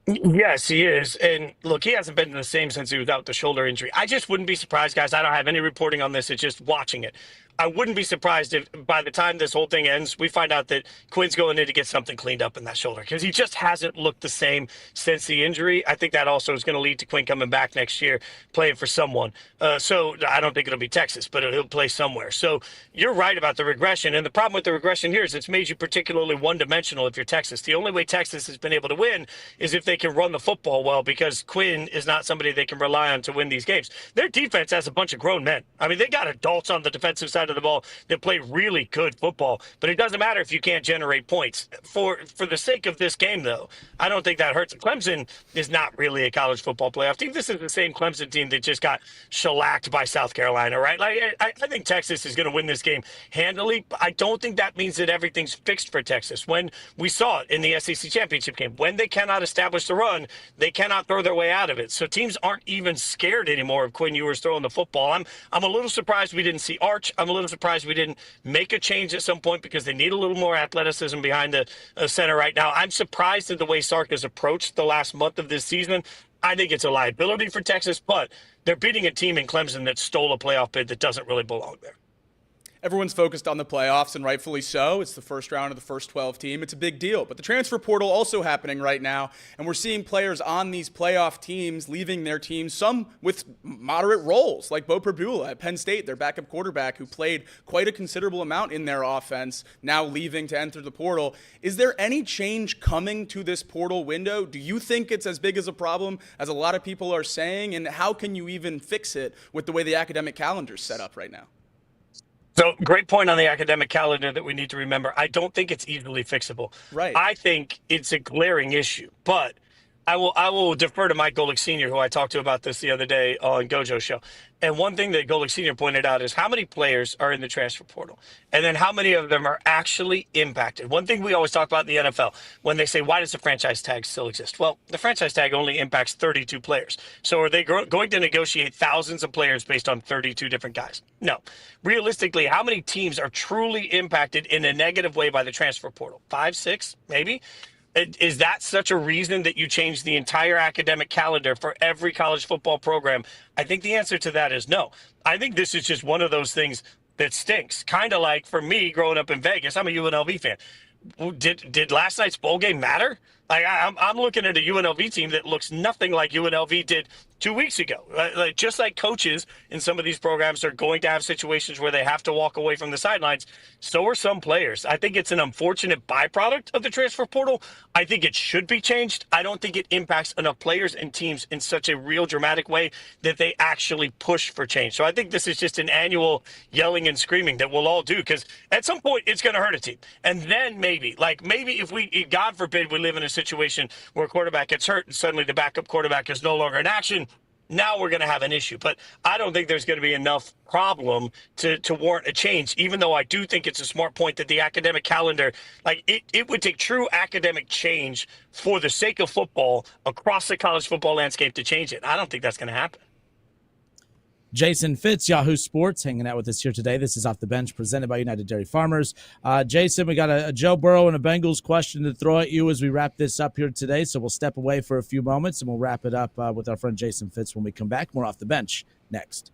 [SPEAKER 10] Yes, he is. And look, he hasn't been the same since he was out with the shoulder injury. I just wouldn't be surprised, guys. I don't have any reporting on this. It's just watching it. I wouldn't be surprised if by the time this whole thing ends, we find out that Quinn's going in to get something cleaned up in that shoulder because he just hasn't looked the same since the injury. I think that also is going to lead to Quinn coming back next year, playing for someone. So I don't think it'll be Texas, but he'll play somewhere. So you're right about the regression. And the problem with the regression here is it's made you particularly one-dimensional if you're Texas. The only way Texas has been able to win is if they can run the football well because Quinn is not somebody they can rely on to win these games. Their defense has a bunch of grown men. I mean, they got adults on the defensive side of the ball that play really good football, but it doesn't matter if you can't generate points. For the sake of this game, though, I don't think that hurts. Clemson is not really a college football playoff team. This is the same Clemson team that just got shellacked by South Carolina, right? Like I think Texas is going to win this game handily. I don't think that means that everything's fixed for Texas. When we saw it in the SEC championship game, when they cannot establish the run, they cannot throw their way out of it. So teams aren't even scared anymore of Quinn Ewers throwing the football. I'm a little surprised we didn't see Arch. I'm a little surprised we didn't make a change at some point because they need a little more athleticism behind the center right now. I'm surprised at the way Sark has approached the last month of this season. I think it's a liability for Texas, but they're beating a team in Clemson that stole a playoff bid that doesn't really belong there.
[SPEAKER 2] everyone's focused on the playoffs, and rightfully so. It's the first round of the first 12 team. It's a big deal. But the transfer portal also happening right now, and we're seeing players on these playoff teams leaving their teams, some with moderate roles, like Bo Prabula at Penn State, their backup quarterback who played quite a considerable amount in their offense, now leaving to enter the portal. Is there any change coming to this portal window? Do you think it's as big as a problem as a lot of people are saying? And how can you even fix it with the way the academic calendar is set up right now?
[SPEAKER 10] So great point on the academic calendar that we need to remember. I don't think it's easily fixable.
[SPEAKER 2] Right.
[SPEAKER 10] I think it's a glaring issue, but I will defer to Mike Golick Sr., who I talked to about this the other day on Gojo's show. And one thing that Golick Sr. pointed out is how many players are in the transfer portal, and then how many of them are actually impacted. One thing we always talk about in the NFL, when they say, why does the franchise tag still exist? Well, the franchise tag only impacts 32 players. So are they going to negotiate thousands of players based on 32 different guys? No. Realistically, how many teams are truly impacted in a negative way by the transfer portal? 5, 6, maybe? Is that such a reason that you change the entire academic calendar for every college football program? I think the answer to that is no. I think this is just one of those things that stinks. Kind of like for me growing up in Vegas, I'm a UNLV fan. Did last night's bowl game matter? Like I'm looking at a UNLV team that looks nothing like UNLV did 2 weeks ago. Like, just like coaches in some of these programs are going to have situations where they have to walk away from the sidelines, so are some players. I think it's an unfortunate byproduct of the transfer portal. I think it should be changed. I don't think it impacts enough players and teams in such a real dramatic way that they actually push for change. So I think this is just an annual yelling and screaming that we'll all do, because at some point it's going to hurt a team. And then maybe if we, God forbid, we live in a situation where a quarterback gets hurt and suddenly the backup quarterback is no longer in action, now we're going to have an issue. But I don't think there's going to be enough problem to warrant a change, even though I do think it's a smart point that the academic calendar, it would take true academic change for the sake of football across the college football landscape to change it. I don't think that's going to happen.
[SPEAKER 7] Jason Fitz, Yahoo Sports, hanging out with us here today. This is Off the Bench, presented by United Dairy Farmers. Jason, we got a Joe Burrow and a Bengals question to throw at you as we wrap this up here today. So we'll step away for a few moments, and we'll wrap it up with our friend Jason Fitz when we come back. More Off the Bench next.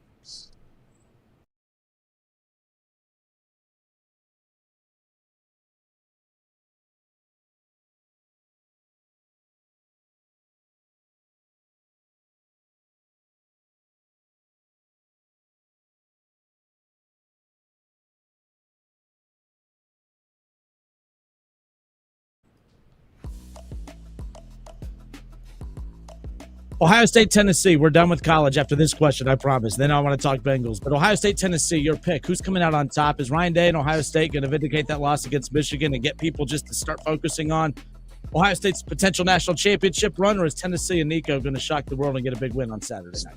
[SPEAKER 7] Ohio State, Tennessee. We're done with college after this question, I promise. Then I want to talk Bengals. But Ohio State, Tennessee, your pick. Who's coming out on top? Is Ryan Day and Ohio State going to vindicate that loss against Michigan and get people just to start focusing on Ohio State's potential national championship run? Or is Tennessee and Nico going to shock the world and get a big win on Saturday night?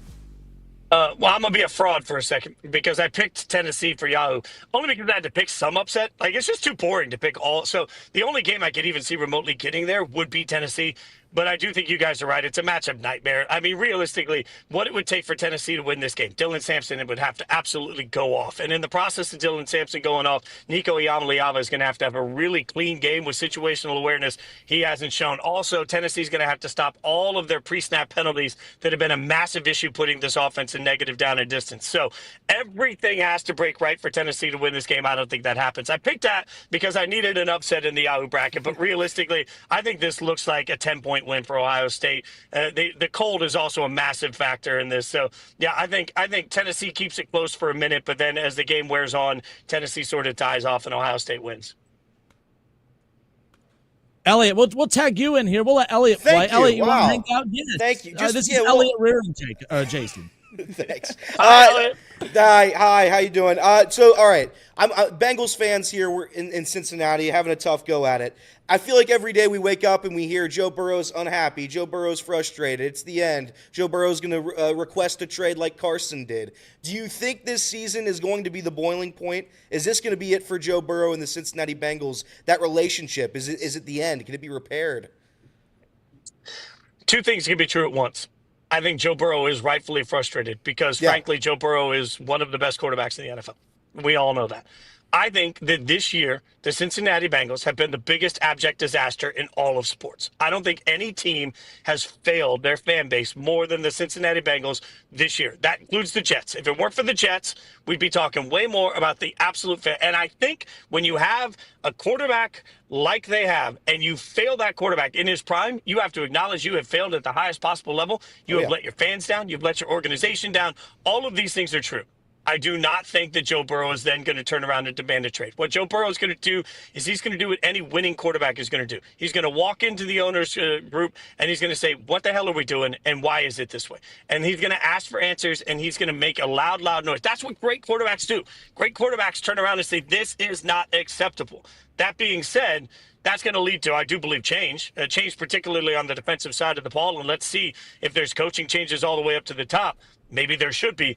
[SPEAKER 10] Well, I'm going to be a fraud for a second because I picked Tennessee for Yahoo, only because I had to pick some upset. It's just too boring to pick all. So the only game I could even see remotely getting there would be Tennessee. But I do think you guys are right. It's a matchup nightmare. I mean, realistically, what it would take for Tennessee to win this game, Dylan Sampson would have to absolutely go off. And in the process of Dylan Sampson going off, Nico Iamaleava is going to have a really clean game with situational awareness he hasn't shown. Also, Tennessee's going to have to stop all of their pre-snap penalties that have been a massive issue putting this offense in negative down and distance. So everything has to break right for Tennessee to win this game. I don't think that happens. I picked that because I needed an upset in the Yahoo bracket. But realistically, I think this looks like a 10-point win for Ohio State. The cold is also a massive factor in this. So yeah, I think Tennessee keeps it close for a minute, but then as the game wears on, Tennessee sort of ties off and Ohio State wins.
[SPEAKER 7] Elliot, we'll tag you in here. We'll let Elliot play. Elliot, you want to hang out? Yes.
[SPEAKER 8] Thank you.
[SPEAKER 7] This is Elliot rearing Jason.
[SPEAKER 8] Thanks.
[SPEAKER 10] Hi,
[SPEAKER 8] hi, how you doing? So, all right, I'm Bengals fans here. We're in Cincinnati, having a tough go at it. I feel like every day we wake up and we hear Joe Burrow's unhappy, Joe Burrow's frustrated. It's the end. Joe Burrow's going to request a trade like Carson did. Do you think this season is going to be the boiling point? Is this going to be it for Joe Burrow and the Cincinnati Bengals? That relationship, is it the end? Can it be repaired?
[SPEAKER 10] Two things can be true at once. I think Joe Burrow is rightfully frustrated because, frankly, Joe Burrow is one of the best quarterbacks in the NFL. We all know that. I think that this year, the Cincinnati Bengals have been the biggest abject disaster in all of sports. I don't think any team has failed their fan base more than the Cincinnati Bengals this year. That includes the Jets. If it weren't for the Jets, we'd be talking way more about the absolute fail. And I think when you have a quarterback like they have, and you fail that quarterback in his prime, you have to acknowledge you have failed at the highest possible level. You have let your fans down. You've let your organization down. All of these things are true. I do not think that Joe Burrow is then going to turn around and demand a trade. What Joe Burrow is going to do is he's going to do what any winning quarterback is going to do. He's going to walk into the owner's group and he's going to say, what the hell are we doing and why is it this way? And he's going to ask for answers and he's going to make a loud noise. That's what great quarterbacks do. Great quarterbacks turn around and say, this is not acceptable. That being said, that's going to lead to, I do believe, change particularly on the defensive side of the ball. And let's see if there's coaching changes all the way up to the top. Maybe there should be.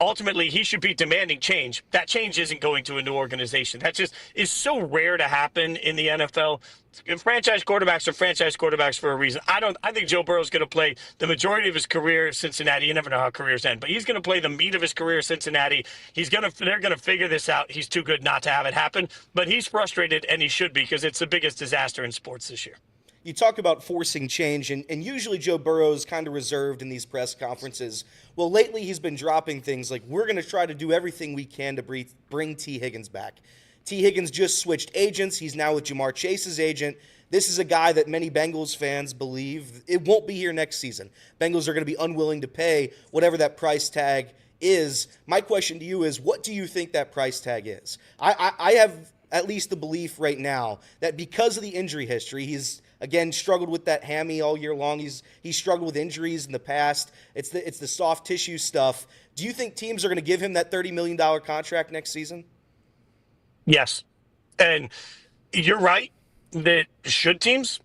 [SPEAKER 10] Ultimately, he should be demanding change. That change isn't going to a new organization. That just is so rare to happen in the NFL. Franchise quarterbacks are franchise quarterbacks for a reason. I think Joe Burrow is going to play the majority of his career at Cincinnati. You never know how careers end, but he's going to play the meat of his career at Cincinnati. They're going to figure this out. He's too good not to have it happen, but he's frustrated, and he should be, because it's the biggest disaster in sports this year.
[SPEAKER 8] You talk about forcing change, and usually Joe Burrow's kind of reserved in these press conferences. Well, lately he's been dropping things like, we're going to try to do everything we can to bring T. Higgins back. T. Higgins just switched agents. He's now with Jamar Chase's agent. This is a guy that many Bengals fans believe it won't be here next season. Bengals are going to be unwilling to pay whatever that price tag is. My question to you is, what do you think that price tag is? I have at least the belief right now that because of the injury history, he's again struggled with that hammy all year long. He's struggled with injuries in the past. It's the soft tissue stuff. Do you think teams are going to give him that $30 million contract next season?
[SPEAKER 10] Yes. And you're right that should teams?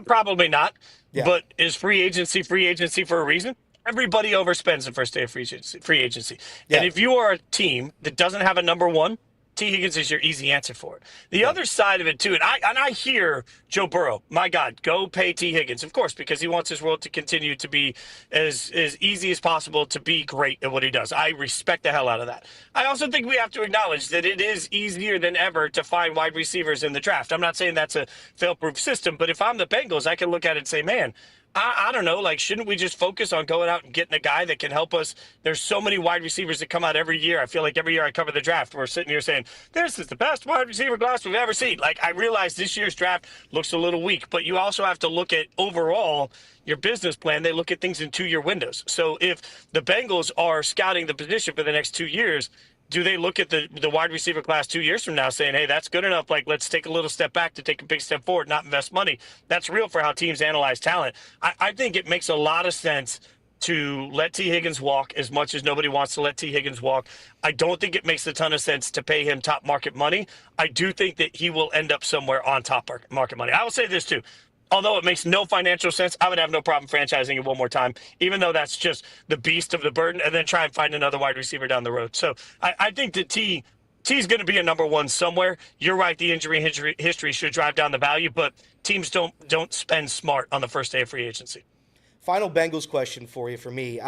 [SPEAKER 10] Probably not. Yeah. But is free agency for a reason? Everybody overspends the first day of free agency. Yeah. And if you are a team that doesn't have a number one, T. Higgins is your easy answer for it. The other side of it, too, and I hear Joe Burrow, my God, go pay T. Higgins, of course, because he wants his world to continue to be as easy as possible to be great at what he does. I respect the hell out of that. I also think we have to acknowledge that it is easier than ever to find wide receivers in the draft. I'm not saying that's a fail-proof system, but if I'm the Bengals, I can look at it and say, man, I don't know, shouldn't we just focus on going out and getting a guy that can help us? There's so many wide receivers that come out every year. I feel like every year I cover the draft, we're sitting here saying, this is the best wide receiver class we've ever seen. I realize this year's draft looks a little weak, but you also have to look at overall your business plan. They look at things in 2-year windows. So if the Bengals are scouting the position for the next 2 years, do they look at the wide receiver class 2 years from now saying, hey, that's good enough, let's take a little step back to take a big step forward, not invest money? That's real for how teams analyze talent. I think it makes a lot of sense to let T. Higgins walk as much as nobody wants to let T. Higgins walk. I don't think it makes a ton of sense to pay him top market money. I do think that he will end up somewhere on top market money. I will say this, too. Although it makes no financial sense, I would have no problem franchising it one more time, even though that's just the beast of the burden, and then try and find another wide receiver down the road. So I think that T's going to be a number one somewhere. You're right, the injury history should drive down the value, but teams don't spend smart on the first day of free agency.
[SPEAKER 8] Final Bengals question for you from me.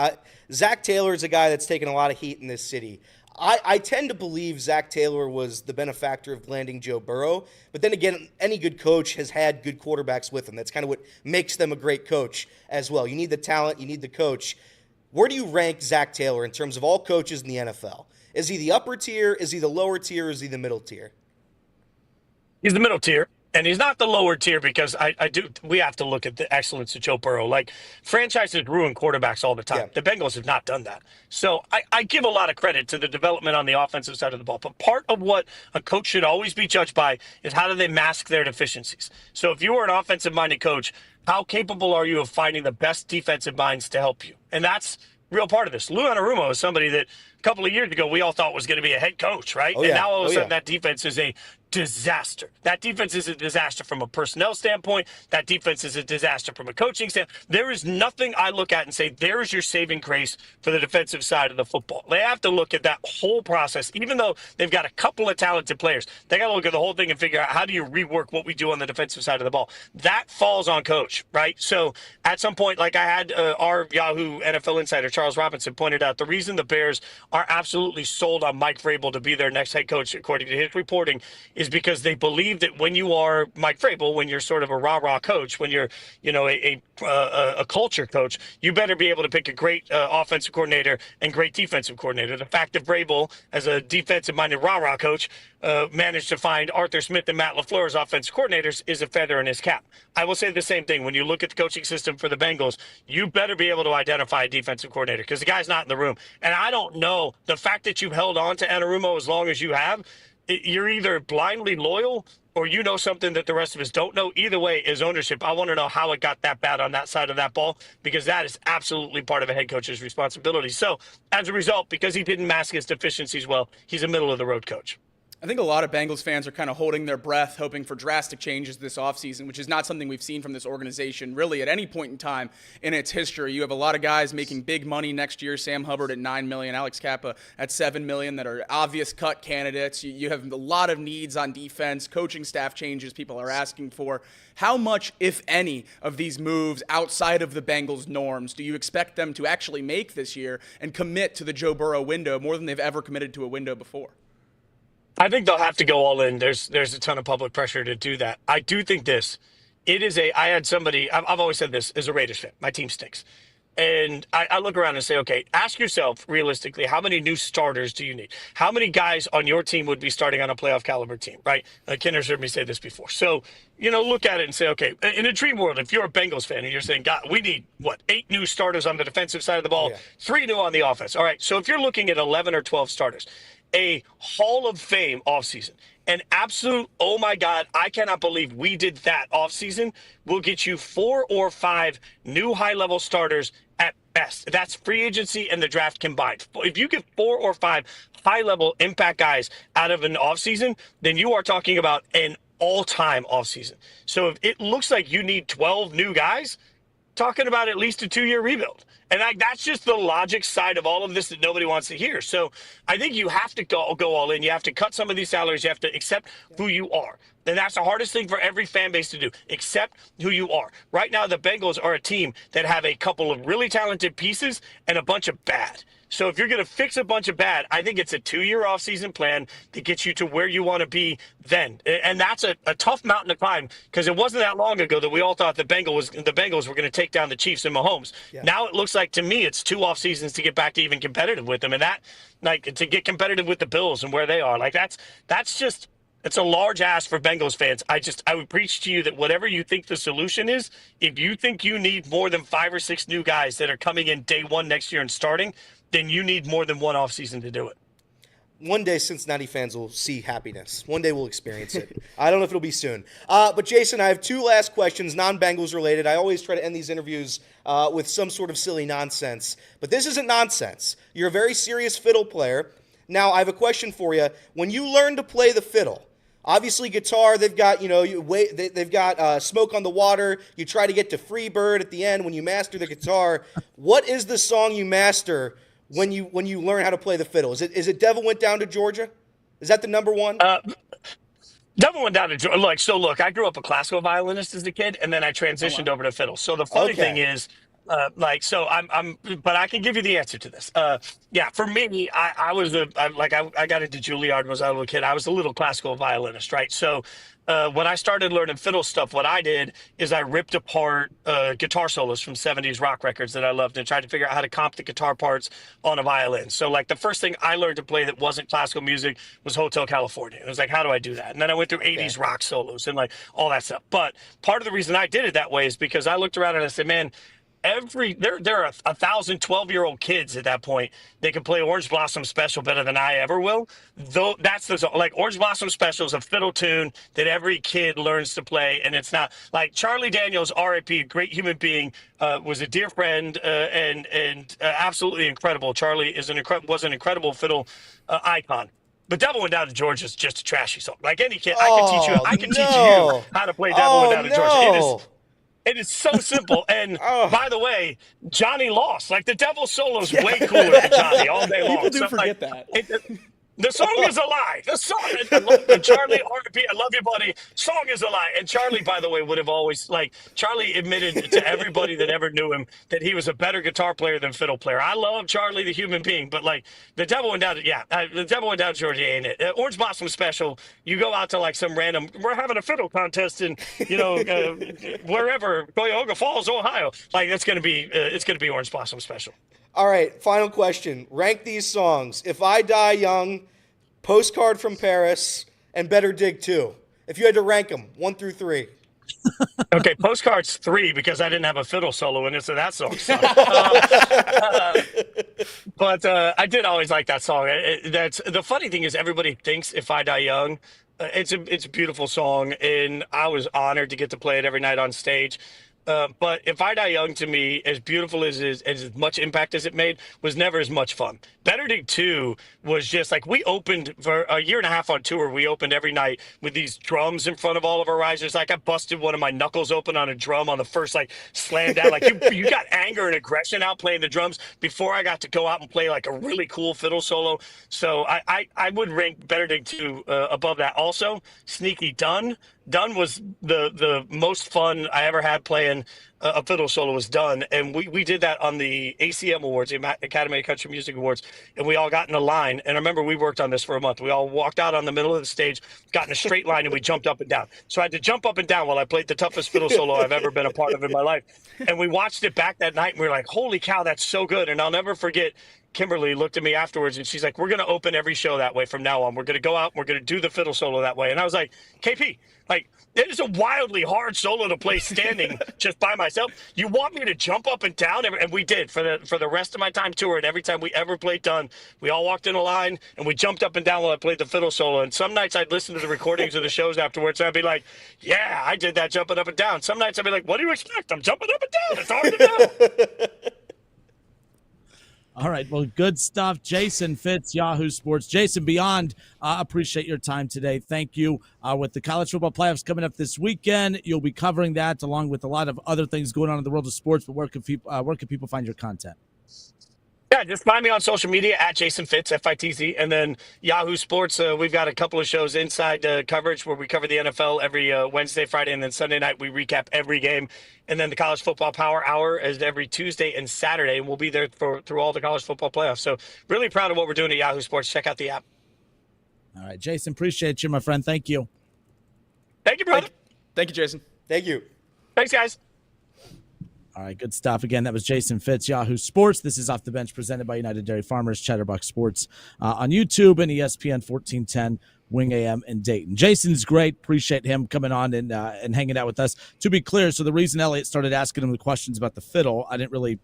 [SPEAKER 8] Zach Taylor is a guy that's taken a lot of heat in this city. I tend to believe Zach Taylor was the benefactor of landing Joe Burrow. But then again, any good coach has had good quarterbacks with him. That's kind of what makes them a great coach as well. You need the talent, you need the coach. Where do you rank Zach Taylor in terms of all coaches in the NFL? Is he the upper tier? Is he the lower tier? Or is he the middle tier?
[SPEAKER 10] He's the middle tier. And he's not the lower tier because we have to look at the excellence of Joe Burrow. Franchises ruin quarterbacks all the time. Yeah. The Bengals have not done that. So I give a lot of credit to the development on the offensive side of the ball. But part of what a coach should always be judged by is how do they mask their deficiencies. So if you are an offensive-minded coach, how capable are you of finding the best defensive minds to help you? And that's real part of this. Lou Anarumo is somebody that a couple of years ago we all thought was going to be a head coach, right? And now all of a sudden that defense is a disaster. That defense is a disaster from a personnel standpoint. That defense is a disaster from a coaching standpoint. There is nothing I look at and say, there is your saving grace for the defensive side of the football. They have to look at that whole process. Even though they've got a couple of talented players, they got to look at the whole thing and figure out, how do you rework what we do on the defensive side of the ball? That falls on coach, right? So at some point, like I had our Yahoo NFL insider, Charles Robinson, pointed out, the reason the Bears are absolutely sold on Mike Vrabel to be their next head coach, according to his reporting, is because they believe that when you are Mike Vrabel, when you're sort of a rah-rah coach, when you're, a culture coach, you better be able to pick a great offensive coordinator and great defensive coordinator. The fact that Vrabel, as a defensive-minded rah-rah coach, managed to find Arthur Smith and Matt LaFleur as offensive coordinators is a feather in his cap. I will say the same thing. When you look at the coaching system for the Bengals, you better be able to identify a defensive coordinator, because the guy's not in the room. And I don't know, the fact that you've held on to Anarumo as long as you have, you're either blindly loyal or you know something that the rest of us don't know. Either way is ownership. I want to know how it got that bad on that side of that ball, because that is absolutely part of a head coach's responsibility. So as a result, because he didn't mask his deficiencies well, he's a middle-of-the-road coach.
[SPEAKER 2] I think a lot of Bengals fans are kind of holding their breath, hoping for drastic changes this offseason, which is not something we've seen from this organization really at any point in time in its history. You have a lot of guys making big money next year, Sam Hubbard at $9 million, Alex Kappa at $7 million, that are obvious cut candidates. You have a lot of needs on defense, coaching staff changes people are asking for. How much, if any, of these moves outside of the Bengals' norms do you expect them to actually make this year and commit to the Joe Burrow window more than they've ever committed to a window before?
[SPEAKER 10] I think they'll have to go all in. There's a ton of public pressure to do that. I do think this. I had somebody, I've always said this as a Raiders fan, my team stinks. And I look around and say, okay, ask yourself realistically, how many new starters do you need? How many guys on your team would be starting on a playoff caliber team, right? Kenner's heard me say this before. So, look at it and say, okay, in a dream world, if you're a Bengals fan and you're saying, God, we need, 8 new starters on the defensive side of the ball, 3 new on the offense. All right, so if you're looking at 11 or 12 starters, a Hall of Fame offseason, an absolute, oh my God, I cannot believe we did that offseason, will get you 4 or 5 new high-level starters at best. That's free agency and the draft combined. If you get 4 or 5 high-level impact guys out of an offseason, then you are talking about an all-time offseason. So if it looks like you need 12 new guys, talking about at least a 2-year rebuild. And that's just the logic side of all of this that nobody wants to hear. So I think you have to go all in. You have to cut some of these salaries. You have to accept who you are. And that's the hardest thing for every fan base to do. Accept who you are. Right now, the Bengals are a team that have a couple of really talented pieces and a bunch of bad. So if you're going to fix a bunch of bad, I think it's a 2-year offseason plan to get you to where you want to be then. And that's a tough mountain to climb, because it wasn't that long ago that we all thought the Bengals were going to take down the Chiefs and Mahomes. Yeah. Now it looks like, to me, it's 2 off seasons to get back to even competitive with them. And that, to get competitive with the Bills and where they are, that's just, it's a large ask for Bengals fans. I would preach to you that whatever you think the solution is, if you think you need more than 5 or 6 new guys that are coming in day 1 next year and starting, then you need more than 1 offseason to do it.
[SPEAKER 8] One day Cincinnati fans will see happiness. One day we'll experience it. I don't know if it'll be soon. But Jason, I have 2 last questions, non-Bengals related. I always try to end these interviews with some sort of silly nonsense. But this isn't nonsense. You're a very serious fiddle player. Now, I have a question for you. When you learn to play the fiddle, obviously guitar, they've got, they've got Smoke on the Water. You try to get to Freebird at the end when you master the guitar. What is the song you master when you learn how to play the fiddle? Is it Devil Went Down to Georgia? Is that the number one?
[SPEAKER 10] Devil Went Down to Georgia. Look, I grew up a classical violinist as a kid, and then I transitioned over to fiddle. So the funny thing is, but I can give you the answer to this. For me, I got into Juilliard when I was a little kid. I was a little classical violinist, right? So when I started learning fiddle stuff, what I did is I ripped apart guitar solos from 70s rock records that I loved and tried to figure out how to comp the guitar parts on a violin. So the first thing I learned to play that wasn't classical music was Hotel California. It was how do I do that? And then I went through 80s rock solos and all that stuff. But part of the reason I did it that way is because I looked around and I said, man, there are 1,000 12-year-old kids at that point that can play Orange Blossom Special better than I ever will. Though that's Orange Blossom Special is a fiddle tune that every kid learns to play, and it's not Charlie Daniels, R.I.P., great human being, was a dear friend and absolutely incredible. Charlie was an incredible fiddle icon. But Devil Went Down to Georgia is just a trashy song. Like any kid,
[SPEAKER 8] Oh,
[SPEAKER 10] I can teach
[SPEAKER 8] no.
[SPEAKER 10] you how to play Devil Went
[SPEAKER 8] Oh,
[SPEAKER 10] Down to Georgia.
[SPEAKER 8] no.
[SPEAKER 10] It is so simple. And
[SPEAKER 8] Oh.
[SPEAKER 10] by the way, Johnny lost. Like the Devil solo is way cooler than Johnny all day long.
[SPEAKER 2] People do
[SPEAKER 10] So,
[SPEAKER 2] forget
[SPEAKER 10] like,
[SPEAKER 2] that.
[SPEAKER 10] the song is a lie. The song, I love the Charlie R.P. I love you, buddy. Song is a lie. And Charlie, by the way, would have always Charlie admitted to everybody that ever knew him that he was a better guitar player than fiddle player. I love Charlie, the human being, but the Devil Went Down. The Devil Went Down to Georgia ain't it. Orange Blossom Special. You go out to some random. We're having a fiddle contest in wherever Cuyahoga Falls, Ohio. It's gonna be Orange Blossom Special.
[SPEAKER 8] All right, final question. Rank these songs. If I Die Young, Postcard from Paris, and Better Dig 2. If you had to rank them, 1 through 3.
[SPEAKER 10] Okay, Postcard's 3 because I didn't have a fiddle solo in it, so that song sucked. But I did always like that song. That's the funny thing is everybody thinks If I Die Young. It's a beautiful song, and I was honored to get to play it every night on stage. But If I Die Young, to me, as beautiful as much impact as it made, was never as much fun. Better Dig 2 was just we opened for a year and a half on tour. We opened every night with these drums in front of all of our risers. I busted one of my knuckles open on a drum on the first slam down. You got anger and aggression out playing the drums before I got to go out and play a really cool fiddle solo. So I would rank Better Dig 2 above that. Also, Sneaky Done. Done was the most fun I ever had playing a fiddle solo was Done. And we did that on the ACM Awards, the Academy of Country Music Awards, and we all got in a line. And I remember we worked on this for a month. We all walked out on the middle of the stage, got in a straight line, and we jumped up and down. So I had to jump up and down while I played the toughest fiddle solo I've ever been a part of in my life. And we watched it back that night, and we were like, holy cow, that's so good. And I'll never forget, Kimberly looked at me afterwards and she's like, we're going to open every show that way from now on. We're going to go out and we're going to do the fiddle solo that way. And I was like, KP, it is a wildly hard solo to play standing just by myself. You want me to jump up and down? And we did for the rest of my time tour. And every time we ever played Done, we all walked in a line and we jumped up and down while I played the fiddle solo. And some nights I'd listen to the recordings of the shows afterwards and I'd be like, yeah, I did that jumping up and down. Some nights I'd be like, what do you expect? I'm jumping up and down. It's hard to do.
[SPEAKER 7] All right, well, good stuff. Jason Fitz, Yahoo Sports. Jason, beyond appreciate your time today. Thank you. With the college football playoffs coming up this weekend, you'll be covering that along with a lot of other things going on in the world of sports. But where can people find your content?
[SPEAKER 10] Yeah, just find me on social media at Jason Fitz, Fitz, and then Yahoo Sports. We've got a couple of shows inside coverage where we cover the NFL every Wednesday, Friday, and then Sunday night we recap every game. And then the College Football Power Hour is every Tuesday and Saturday, and we'll be there through all the college football playoffs. So really proud of what we're doing at Yahoo Sports. Check out the app.
[SPEAKER 7] All right, Jason, appreciate you, my friend. Thank you.
[SPEAKER 10] Thank you, brother.
[SPEAKER 2] Thank you, Jason.
[SPEAKER 8] Thank you.
[SPEAKER 10] Thanks, guys.
[SPEAKER 7] All right, good stuff. Again, that was Jason Fitz, Yahoo Sports. This is Off the Bench presented by United Dairy Farmers, Chatterbox Sports on YouTube and ESPN 1410 Wing AM in Dayton. Jason's great. Appreciate him coming on and hanging out with us. To be clear, so the reason Elliot started asking him the questions about the fiddle, I didn't really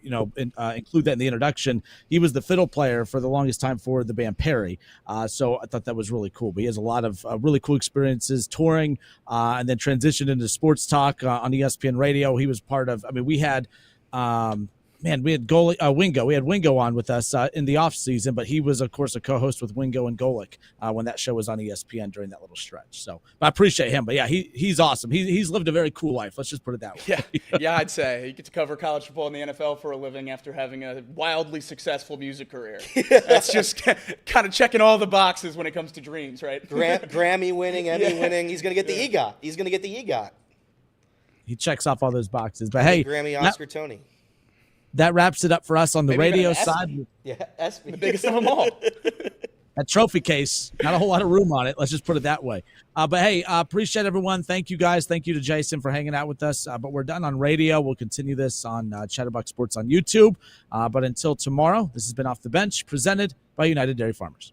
[SPEAKER 7] include that in the introduction. He was the fiddle player for the longest time for the band Perry. So I thought that was really cool. But he has a lot of really cool experiences touring and then transitioned into sports talk on ESPN radio. He was part of, we had, we had Wingo. We had Wingo on with us in the off season, but he was, of course, a co-host with Wingo and Golick when that show was on ESPN during that little stretch. So but I appreciate him. But yeah, he's awesome. He's lived a very cool life. Let's just put it that way.
[SPEAKER 2] Yeah, I'd say you get to cover college football in the NFL for a living after having a wildly successful music career. That's just kind of checking all the boxes when it comes to dreams, right?
[SPEAKER 8] Grammy winning, Emmy winning. He's going to get the EGOT. He's going to get the EGOT.
[SPEAKER 7] He checks off all those boxes. But hey,
[SPEAKER 8] Grammy, Oscar, Tony.
[SPEAKER 7] That wraps it up for us on the radio side.
[SPEAKER 8] Yeah, ESPY.
[SPEAKER 2] The biggest of them all.
[SPEAKER 7] That trophy case, not a whole lot of room on it. Let's just put it that way. But hey, appreciate everyone. Thank you guys. Thank you to Jason for hanging out with us. But we're done on radio. We'll continue this on Chatterbox Sports on YouTube. But until tomorrow, this has been Off the Bench, presented by United Dairy Farmers.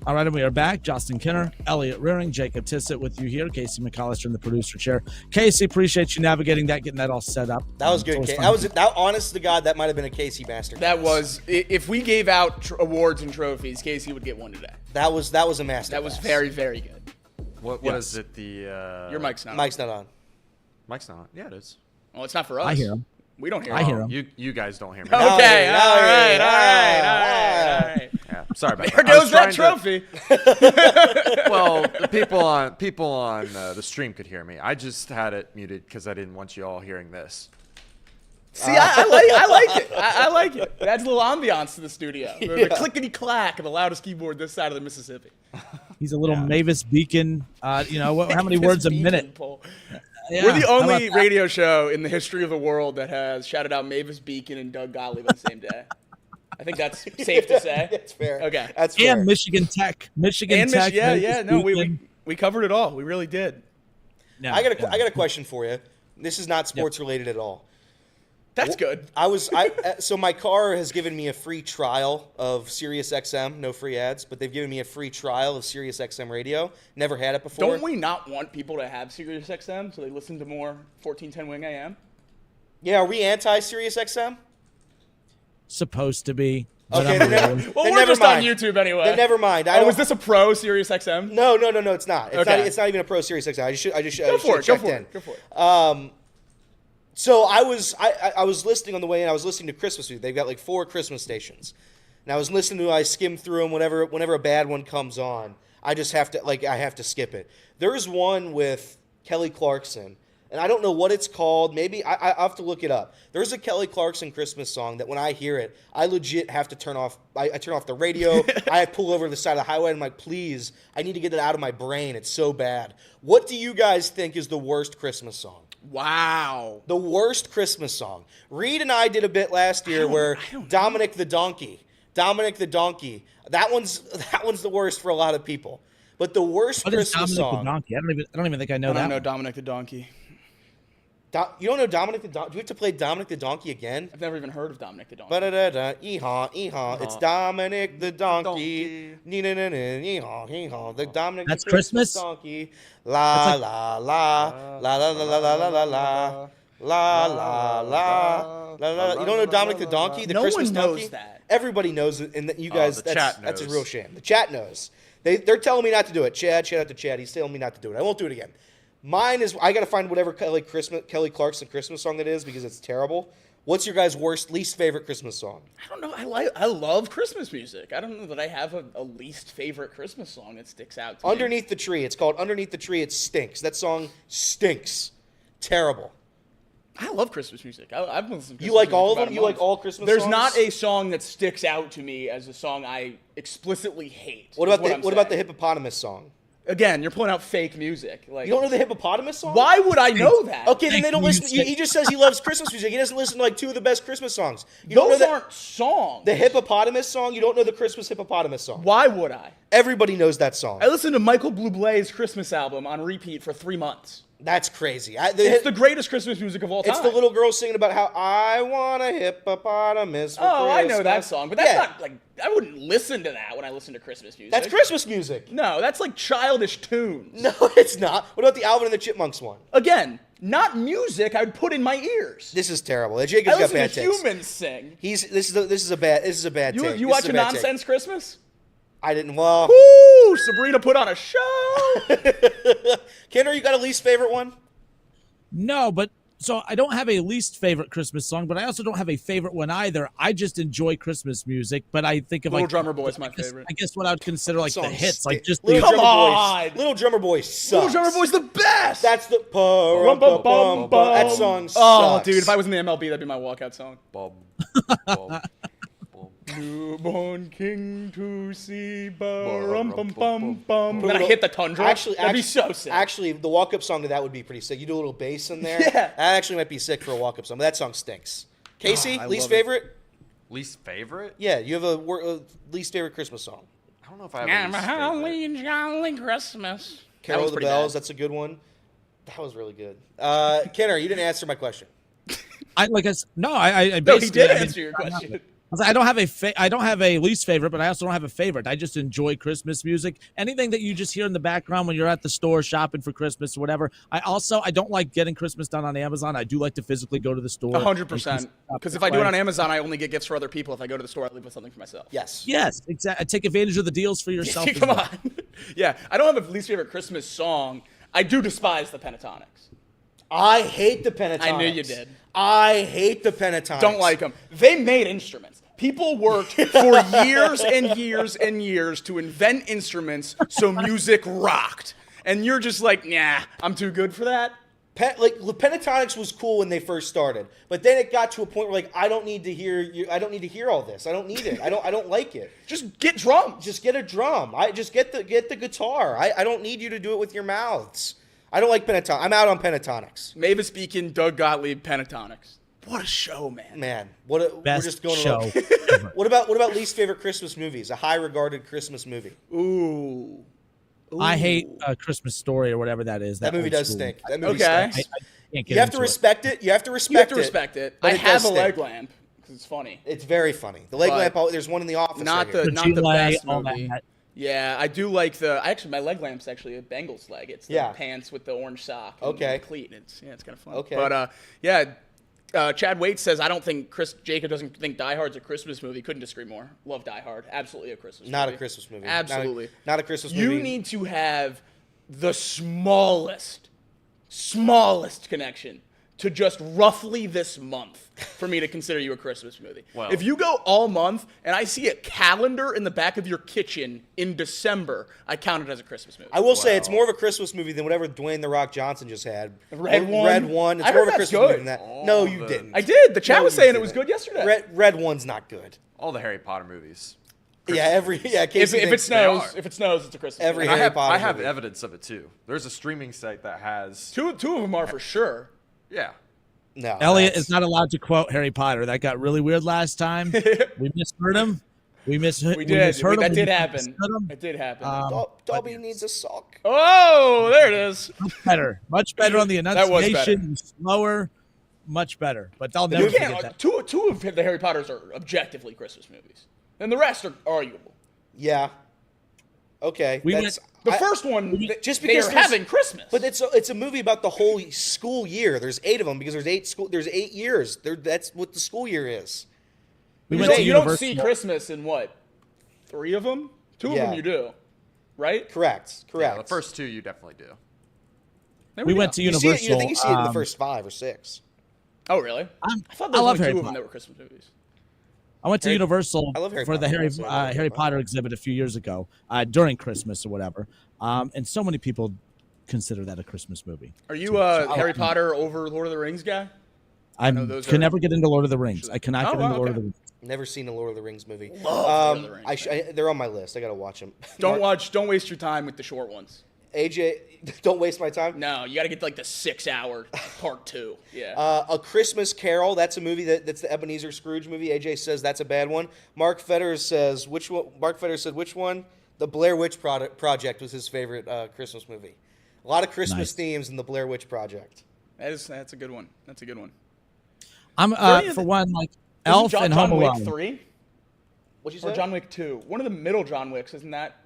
[SPEAKER 7] All right, and we are back. Justin Kinner, Elliot Rearing, Jacob Tissett with you here. Casey McCollister in the producer chair. Casey, appreciate you navigating that, getting that all set up.
[SPEAKER 8] That was good. That honest to God, that might have been a Casey masterclass.
[SPEAKER 2] That was, if we gave out awards and trophies, Casey would get one today.
[SPEAKER 8] That was a masterclass.
[SPEAKER 2] That was very, very good.
[SPEAKER 1] What is it?
[SPEAKER 2] Your mic's not on.
[SPEAKER 8] Mic's not on.
[SPEAKER 1] Mic's not on. Yeah, it is.
[SPEAKER 2] Well, it's not for us.
[SPEAKER 7] I hear him.
[SPEAKER 2] We don't hear
[SPEAKER 7] I
[SPEAKER 2] him.
[SPEAKER 7] hear him.
[SPEAKER 1] You guys don't hear me.
[SPEAKER 2] Okay, all right.
[SPEAKER 1] Yeah, sorry about
[SPEAKER 2] There
[SPEAKER 1] that.
[SPEAKER 2] goes that trophy.
[SPEAKER 1] Well, the people on the stream could hear me. I just had it muted because I didn't want you all hearing this.
[SPEAKER 2] See, I like it. I like it. It adds a little ambiance to the studio. The clickety clack of the loudest keyboard this side of the Mississippi.
[SPEAKER 7] He's a little Mavis Beacon. How many words a minute? Yeah,
[SPEAKER 2] we're the only radio show in the history of the world that has shouted out Mavis Beacon and Doug Gottlieb on the same day. I think that's safe to say.
[SPEAKER 8] That's fair.
[SPEAKER 2] Okay.
[SPEAKER 8] That's fair.
[SPEAKER 7] And Michigan Tech. Tech.
[SPEAKER 2] No, we covered it all. We really did.
[SPEAKER 7] No,
[SPEAKER 8] I got a question for you. This is not sports related at all.
[SPEAKER 2] That's good.
[SPEAKER 8] So my car has given me a free trial of SiriusXM, no free ads, but they've given me a free trial of SiriusXM radio. Never had it before.
[SPEAKER 2] Don't we not want people to have SiriusXM so they listen to more 1410 Wing AM?
[SPEAKER 8] Yeah, are we anti SiriusXM?
[SPEAKER 7] Supposed to be.
[SPEAKER 8] Okay,
[SPEAKER 2] well, we're just on YouTube anyway.
[SPEAKER 8] Then never mind.
[SPEAKER 2] Was this a pro SiriusXM?
[SPEAKER 8] No, it's not. It's not even a pro SiriusXM. I just
[SPEAKER 2] go for it.
[SPEAKER 8] So I was listening on the way in. I was listening to Christmas music. They've got like 4 Christmas stations, and I was listening to. I skim through them. Whenever a bad one comes on, I just have to skip it. There's one with Kelly Clarkson, and I don't know what it's called. Maybe I have to look it up. There's a Kelly Clarkson Christmas song that when I hear it, I legit have to turn off. I turn off the radio. I pull over to the side of the highway. And I'm like, please, I need to get it out of my brain. It's so bad. What do you guys think is the worst Christmas song?
[SPEAKER 2] Wow.
[SPEAKER 8] The worst Christmas song. Reed and I did a bit last year where Dominic the Donkey. That one's the worst for a lot of people. But the worst Christmas song.
[SPEAKER 7] The Donkey? I don't even think I know that.
[SPEAKER 2] I don't know Dominic the Donkey.
[SPEAKER 8] You don't know Dominic the Donkey? Do we have to play Dominic the Donkey again?
[SPEAKER 2] I've never even heard of Dominic the Donkey.
[SPEAKER 8] Ba-da-da-da, ee-haw. It's Dominic the Donkey. Ee-haw, ee-haw. The Dominic
[SPEAKER 7] That's
[SPEAKER 8] the Christmas
[SPEAKER 7] Christmas?
[SPEAKER 8] Donkey. La, la, la, la, la, la, la, la, la, la, la. La la la la. You don't know Dominic the Donkey? The
[SPEAKER 2] no
[SPEAKER 8] Christmas
[SPEAKER 2] one knows
[SPEAKER 8] Donkey?
[SPEAKER 2] that.
[SPEAKER 8] Everybody knows it, and you guys.
[SPEAKER 1] The chat
[SPEAKER 8] that's a
[SPEAKER 1] knows.
[SPEAKER 8] real shame. The chat knows. They're telling me not to do it. Shout out to Chad. He's telling me not to do it. I won't do it again. Mine is I got to find whatever Kelly Clarkson Christmas song that is because it's terrible. What's your guys' least favorite Christmas song?
[SPEAKER 2] I don't know. I love Christmas music. I don't know that I have a least favorite Christmas song that sticks out to me.
[SPEAKER 8] Underneath the Tree. It's called Underneath the Tree. It stinks. That song stinks. Terrible.
[SPEAKER 2] I love Christmas music. I've listened to
[SPEAKER 8] You like all of
[SPEAKER 2] them?
[SPEAKER 8] them? You like all Christmas
[SPEAKER 2] There's
[SPEAKER 8] songs?
[SPEAKER 2] not a song that sticks out to me as a song I explicitly hate.
[SPEAKER 8] What about the hippopotamus song?
[SPEAKER 2] Again, you're pulling out fake music. Like,
[SPEAKER 8] you don't know the hippopotamus song?
[SPEAKER 2] Why would I know that?
[SPEAKER 8] Okay, then they don't listen. He just says he loves Christmas music. He doesn't listen to like 2 of the best Christmas songs.
[SPEAKER 2] Those aren't songs.
[SPEAKER 8] The hippopotamus song? You don't know the Christmas hippopotamus song.
[SPEAKER 2] Why would I?
[SPEAKER 8] Everybody knows that song.
[SPEAKER 2] I listened to Michael Bublé's Christmas album on repeat for 3 months.
[SPEAKER 8] That's crazy.
[SPEAKER 2] It's the greatest Christmas music of all time.
[SPEAKER 8] It's the little girl singing about how I want a hippopotamus for Christmas.
[SPEAKER 2] I know that song, but that's not like I wouldn't listen to that when I listen to Christmas music.
[SPEAKER 8] That's Christmas music.
[SPEAKER 2] No, that's like childish tunes.
[SPEAKER 8] No, it's not. What about the Alvin and the Chipmunks one?
[SPEAKER 2] Again, not music I would put in my ears.
[SPEAKER 8] This is terrible. Jacob's got bad takes.
[SPEAKER 2] Humans sing.
[SPEAKER 8] This is a bad take.
[SPEAKER 2] You watch a Nonsense Christmas?
[SPEAKER 8] I didn't. Well,
[SPEAKER 2] woo! Sabrina put on a show.
[SPEAKER 8] Kendra, you got a least favorite one?
[SPEAKER 7] No, but so I don't have a least favorite Christmas song, but I also don't have a favorite one either. I just enjoy Christmas music, but I think of
[SPEAKER 2] Little
[SPEAKER 7] like
[SPEAKER 2] Drummer Boy's my favorite.
[SPEAKER 7] I guess what I would consider like the hits, like just
[SPEAKER 8] Little
[SPEAKER 7] the
[SPEAKER 8] Drummer Boy. Little Drummer Boy sucks.
[SPEAKER 2] Little Drummer Boy's the best.
[SPEAKER 8] That's the that song sucks.
[SPEAKER 2] Oh, dude, if I was in the MLB, that'd be my walkout song.
[SPEAKER 1] Bob.
[SPEAKER 2] Newborn king to see, bum bum bum. Then I hit the tundra. That'd be so sick.
[SPEAKER 8] Actually, the walk-up song to that would be pretty sick. You do a little bass in there.
[SPEAKER 2] Yeah.
[SPEAKER 8] That actually might be sick for a walk-up song, but that song stinks. Casey, least favorite?
[SPEAKER 1] Least favorite?
[SPEAKER 8] Yeah, you have a least favorite Christmas song.
[SPEAKER 1] I don't know if I have a least favorite.
[SPEAKER 2] Jolly Christmas.
[SPEAKER 8] Carol of the Bells, that's a good one. That was really good. Kenner, you didn't answer my question.
[SPEAKER 7] I
[SPEAKER 2] No, he did answer your question.
[SPEAKER 7] I don't have a least favorite, but I also don't have a favorite. I just enjoy Christmas music. Anything that you just hear in the background when you're at the store shopping for Christmas or whatever. I don't like getting Christmas done on Amazon. I do like to physically go to the store.
[SPEAKER 2] 100%. Because if I do it on Amazon, I only get gifts for other people. If I go to the store, I leave with something for myself.
[SPEAKER 8] Yes.
[SPEAKER 7] Yes, exactly. Take advantage of the deals for yourself.
[SPEAKER 2] Come on. Yeah, I don't have a least favorite Christmas song. I do despise the Pentatonics.
[SPEAKER 8] I hate the Pentatonics.
[SPEAKER 2] I knew you did.
[SPEAKER 8] I hate the Pentatonics.
[SPEAKER 2] Don't like them. They made instruments. People worked for years and years and years to invent instruments so music rocked. And you're just like, nah, I'm too good for that.
[SPEAKER 8] The Pentatonics was cool when they first started, but then it got to a point where like I don't need to hear all this. I don't need it. I don't like it.
[SPEAKER 2] Just get drums.
[SPEAKER 8] Just get a drum. I just get the guitar. I don't need you to do it with your mouths. I don't like Pentatonics. I'm out on Pentatonics.
[SPEAKER 2] Mavis Beacon, Doug Gottlieb, Pentatonics. What a show, man.
[SPEAKER 8] Man,
[SPEAKER 7] Best
[SPEAKER 8] we're just going
[SPEAKER 7] show.
[SPEAKER 8] What about least favorite Christmas movies? A high regarded Christmas movie.
[SPEAKER 2] Ooh.
[SPEAKER 7] I hate a Christmas Story or whatever that is.
[SPEAKER 8] That movie
[SPEAKER 7] old
[SPEAKER 8] does
[SPEAKER 7] school.
[SPEAKER 8] stink. That movie
[SPEAKER 2] Okay.
[SPEAKER 8] stinks.
[SPEAKER 7] I can't get
[SPEAKER 8] You have to
[SPEAKER 7] into it.
[SPEAKER 8] respect it. You have to respect
[SPEAKER 2] it.
[SPEAKER 8] but
[SPEAKER 2] I
[SPEAKER 8] it
[SPEAKER 2] have
[SPEAKER 8] does
[SPEAKER 2] a
[SPEAKER 8] stink.
[SPEAKER 2] leg lamp because it's funny.
[SPEAKER 8] It's very funny. The leg
[SPEAKER 2] But
[SPEAKER 8] lamp. There's one in the office.
[SPEAKER 2] Not
[SPEAKER 8] right here.
[SPEAKER 2] the best
[SPEAKER 7] all
[SPEAKER 2] movie.
[SPEAKER 7] that.
[SPEAKER 2] Yeah, I do like my leg lamp's actually a Bengals leg. It's the pants with the orange sock and
[SPEAKER 8] Okay.
[SPEAKER 2] the cleat. It's kind of fun.
[SPEAKER 8] Okay.
[SPEAKER 2] But Chad Waite says, I don't think Jacob doesn't think Die Hard's a Christmas movie. Couldn't disagree more. Love Die Hard. Absolutely a Christmas movie.
[SPEAKER 8] Not a Christmas movie.
[SPEAKER 2] Absolutely.
[SPEAKER 8] Not a Christmas movie.
[SPEAKER 2] You need to have the smallest connection to just roughly this month for me to consider you a Christmas movie.
[SPEAKER 1] Well-
[SPEAKER 2] If you go all month and I see a calendar in the back of your kitchen in December, I count it as a Christmas movie.
[SPEAKER 8] I will say it's more of a Christmas movie than whatever Dwayne The Rock Johnson just had.
[SPEAKER 2] Red One?
[SPEAKER 8] Red One. It's
[SPEAKER 2] I
[SPEAKER 8] more
[SPEAKER 2] heard
[SPEAKER 8] of a
[SPEAKER 2] that's
[SPEAKER 8] Christmas
[SPEAKER 2] good.
[SPEAKER 8] movie than that. No, you didn't.
[SPEAKER 2] I did. The chat
[SPEAKER 8] No,
[SPEAKER 2] was
[SPEAKER 8] you
[SPEAKER 2] saying it was
[SPEAKER 8] didn't.
[SPEAKER 2] good yesterday.
[SPEAKER 8] Red One's not good.
[SPEAKER 1] All the Harry Potter movies.
[SPEAKER 8] Casey
[SPEAKER 2] If it
[SPEAKER 8] thinks
[SPEAKER 2] snows, it's a Christmas
[SPEAKER 8] Every
[SPEAKER 2] movie.
[SPEAKER 8] Harry Potter
[SPEAKER 1] I have
[SPEAKER 8] movie.
[SPEAKER 1] evidence of it too. There's a streaming site that has.
[SPEAKER 2] Two of them are for sure.
[SPEAKER 1] Yeah.
[SPEAKER 8] No,
[SPEAKER 7] Elliot
[SPEAKER 8] that's-
[SPEAKER 7] is not allowed to quote Harry Potter. That got really weird last time. We misheard him. We
[SPEAKER 2] We
[SPEAKER 7] misheard
[SPEAKER 2] did.
[SPEAKER 7] him.
[SPEAKER 2] That
[SPEAKER 7] We
[SPEAKER 2] did
[SPEAKER 7] misheard
[SPEAKER 2] happen.
[SPEAKER 7] him.
[SPEAKER 2] It did happen.
[SPEAKER 8] Dobby needs a sock.
[SPEAKER 2] Oh, there it is.
[SPEAKER 7] Much better on the
[SPEAKER 2] That was
[SPEAKER 7] enunciation. Slower, much better. But I'll never
[SPEAKER 2] You
[SPEAKER 7] forget
[SPEAKER 2] can't.
[SPEAKER 7] that.
[SPEAKER 2] Two of the Harry Potters are objectively Christmas movies, and the rest are arguable.
[SPEAKER 8] Yeah. Okay.
[SPEAKER 7] We
[SPEAKER 8] that's,
[SPEAKER 2] The
[SPEAKER 8] I-
[SPEAKER 2] first one,
[SPEAKER 8] just
[SPEAKER 2] they
[SPEAKER 8] because
[SPEAKER 2] are
[SPEAKER 8] there's-
[SPEAKER 2] having Christmas.
[SPEAKER 8] But it's a movie about the whole school year. There's 8 of them because there's 8 years. That's what the school year is.
[SPEAKER 7] We
[SPEAKER 2] you
[SPEAKER 7] went to
[SPEAKER 2] don't
[SPEAKER 7] Universal.
[SPEAKER 2] see Christmas in what? 3 of them? 2 of
[SPEAKER 8] Yeah.
[SPEAKER 2] them you do, right?
[SPEAKER 8] Correct.
[SPEAKER 1] Yeah, the first two you definitely do.
[SPEAKER 2] There
[SPEAKER 7] We
[SPEAKER 2] go.
[SPEAKER 7] went to
[SPEAKER 8] You
[SPEAKER 7] Universal.
[SPEAKER 8] see it, I think you see it in the first 5 or 6.
[SPEAKER 2] Oh, really? I thought
[SPEAKER 7] I
[SPEAKER 2] there was
[SPEAKER 7] love
[SPEAKER 2] only
[SPEAKER 7] Harry
[SPEAKER 2] 2 of them
[SPEAKER 7] Potter.
[SPEAKER 2] that were Christmas movies.
[SPEAKER 7] I went to Universal
[SPEAKER 8] I love Harry
[SPEAKER 7] for the
[SPEAKER 8] Potter. I love
[SPEAKER 7] Harry Potter exhibit a few years ago, during Christmas or whatever. And so many people consider that a Christmas movie.
[SPEAKER 2] Are you a Harry Potter over Lord of the Rings guy?
[SPEAKER 7] I
[SPEAKER 2] those
[SPEAKER 7] could
[SPEAKER 2] are-
[SPEAKER 7] never get into Lord of the Rings. I cannot
[SPEAKER 2] Oh,
[SPEAKER 7] get into
[SPEAKER 2] wow,
[SPEAKER 7] Lord of
[SPEAKER 2] okay.
[SPEAKER 7] the Rings.
[SPEAKER 8] Never seen a Lord of the Rings movie.
[SPEAKER 2] Lord of the Rings,
[SPEAKER 8] they're on my list. I gotta watch them.
[SPEAKER 2] Don't waste your time with the short ones.
[SPEAKER 8] AJ, don't waste my time.
[SPEAKER 2] No, you got to get like the 6-hour part 2. Yeah.
[SPEAKER 8] A Christmas Carol. That's a movie that's the Ebenezer Scrooge movie. AJ says that's a bad one. Mark Fetter says which one? Mark Fetter said which one? The Blair Witch Project was his favorite Christmas movie. A lot of Christmas
[SPEAKER 7] Nice.
[SPEAKER 8] themes in the Blair Witch Project.
[SPEAKER 2] That's a good one. That's a good one.
[SPEAKER 7] I'm for one like Elf
[SPEAKER 2] Isn't
[SPEAKER 7] and
[SPEAKER 2] John
[SPEAKER 7] Home
[SPEAKER 2] Wick
[SPEAKER 7] Alone.
[SPEAKER 2] 3
[SPEAKER 8] What'd you
[SPEAKER 2] or
[SPEAKER 8] say?
[SPEAKER 2] John Wick 2? One of the middle John Wicks, isn't that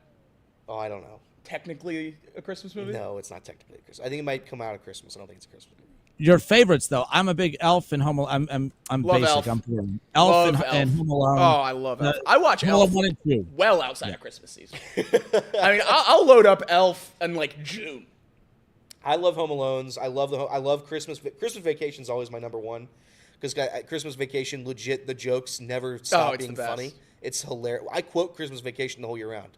[SPEAKER 8] Oh, I don't know.
[SPEAKER 2] technically a Christmas movie?
[SPEAKER 8] No, it's not technically a Christmas. I think it might come out at Christmas. I don't think it's a Christmas movie.
[SPEAKER 7] Your favorites though. I'm a big Elf and Home Alone. I'm
[SPEAKER 2] Love
[SPEAKER 7] basic.
[SPEAKER 2] Elf.
[SPEAKER 7] I'm poor.
[SPEAKER 2] Love
[SPEAKER 7] Elf
[SPEAKER 2] Elf.
[SPEAKER 7] and Home Alone.
[SPEAKER 2] Oh, I love Elf. I watch
[SPEAKER 7] Home Alone
[SPEAKER 2] Elf
[SPEAKER 7] 1 and 2.
[SPEAKER 2] well outside of Christmas season. I mean, I'll load up Elf in like June.
[SPEAKER 8] I love Home Alones. I love Christmas. Christmas Vacation is always my number one because Christmas Vacation, legit, the jokes never stop
[SPEAKER 2] it's
[SPEAKER 8] being
[SPEAKER 2] the best.
[SPEAKER 8] funny. It's hilarious. I quote Christmas Vacation the whole year round.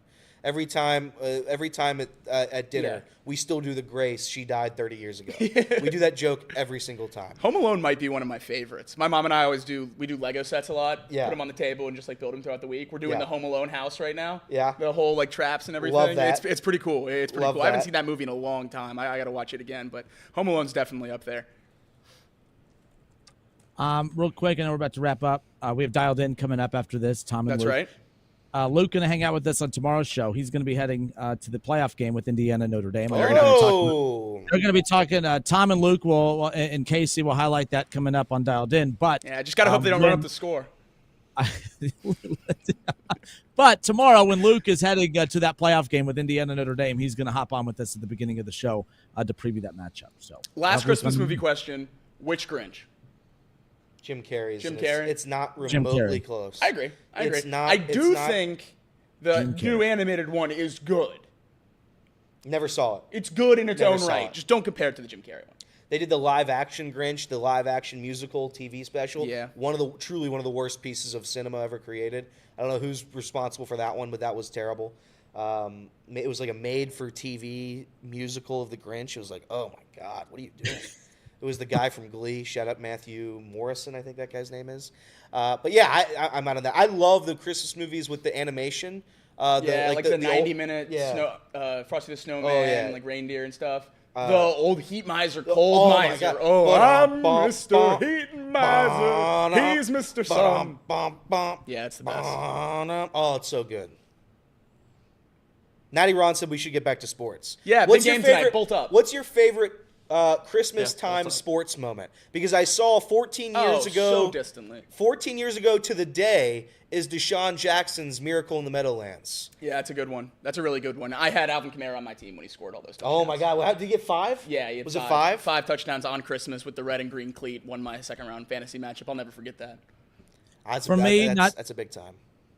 [SPEAKER 8] Every time at dinner,
[SPEAKER 2] Yeah.
[SPEAKER 8] we still do the grace. She died 30 years ago. We do that joke every single time.
[SPEAKER 2] Home Alone might be one of my favorites. My mom and I we do Lego sets a lot.
[SPEAKER 8] Yeah.
[SPEAKER 2] Put them on the table and just like build them throughout the week. We're doing
[SPEAKER 8] Yeah.
[SPEAKER 2] the Home Alone house right now.
[SPEAKER 8] Yeah.
[SPEAKER 2] The whole like traps and everything.
[SPEAKER 8] Love that.
[SPEAKER 2] It's pretty cool. It's pretty
[SPEAKER 8] Love
[SPEAKER 2] cool. I haven't
[SPEAKER 8] that.
[SPEAKER 2] seen that movie in a long time. I got to watch it again, but Home Alone's definitely up there.
[SPEAKER 7] Real quick, I know we're about to wrap up. We have Dialed In coming up after this. Tom and
[SPEAKER 2] That's
[SPEAKER 7] Luke.
[SPEAKER 2] right.
[SPEAKER 7] Luke going to hang out with us on tomorrow's show. He's going to be heading to the playoff game with Indiana Notre Dame.
[SPEAKER 2] Very nice.
[SPEAKER 8] Oh,
[SPEAKER 7] They're going to be talking. Tom and Luke and Casey will highlight that coming up on Dialed In. But
[SPEAKER 2] Yeah, I just got to hope they don't run up the score.
[SPEAKER 7] But tomorrow, when Luke is heading to that playoff game with Indiana Notre Dame, he's going to hop on with us at the beginning of the show to preview that matchup. So,
[SPEAKER 2] last Christmas movie question: which Grinch?
[SPEAKER 8] Jim Carrey's.
[SPEAKER 2] Jim Carrey.
[SPEAKER 8] It's not remotely close.
[SPEAKER 2] I agree.
[SPEAKER 8] It's not.
[SPEAKER 2] I do think the new animated one is good.
[SPEAKER 8] Never saw it.
[SPEAKER 2] It's good in its
[SPEAKER 8] Never
[SPEAKER 2] own
[SPEAKER 8] saw
[SPEAKER 2] right.
[SPEAKER 8] it.
[SPEAKER 2] Just don't compare it to the Jim Carrey one.
[SPEAKER 8] They did the live action Grinch, the live action musical TV special.
[SPEAKER 2] Yeah.
[SPEAKER 8] Truly one of the worst pieces of cinema ever created. I don't know who's responsible for that one, but that was terrible. It was like a made for TV musical of the Grinch. It was like, oh my God, what are you doing? It was the guy from Glee. Shout out Matthew Morrison, I think that guy's name is. But yeah, I'm out of that. I love the Christmas movies with the animation.
[SPEAKER 2] Like the 90-minute Frosty the Snowman, like reindeer and stuff. The old Heat Miser, Cold Miser. Oh, I'm Mr. Heat Miser. He's Mr. Sun. Yeah, it's the best.
[SPEAKER 8] Oh, it's so good. Natty Ron said we should get back to sports.
[SPEAKER 2] Yeah,
[SPEAKER 8] what's
[SPEAKER 2] big
[SPEAKER 8] your
[SPEAKER 2] game
[SPEAKER 8] favorite,
[SPEAKER 2] tonight. Bolt up.
[SPEAKER 8] What's your favorite Christmas time sports moment? Because I saw 14 years ago.
[SPEAKER 2] So distantly.
[SPEAKER 8] 14 years ago to the day is Deshaun Jackson's Miracle in the Meadowlands.
[SPEAKER 2] Yeah, that's a good one. That's a really good one. I had Alvin Kamara on my team when he scored all those touchdowns.
[SPEAKER 8] Oh my God! Well, did he get 5?
[SPEAKER 2] Yeah, he had
[SPEAKER 8] was
[SPEAKER 2] 5.
[SPEAKER 8] it 5?
[SPEAKER 2] 5 touchdowns on Christmas with the red and green cleat. Won my second round fantasy matchup. I'll never forget that.
[SPEAKER 8] That's a big time.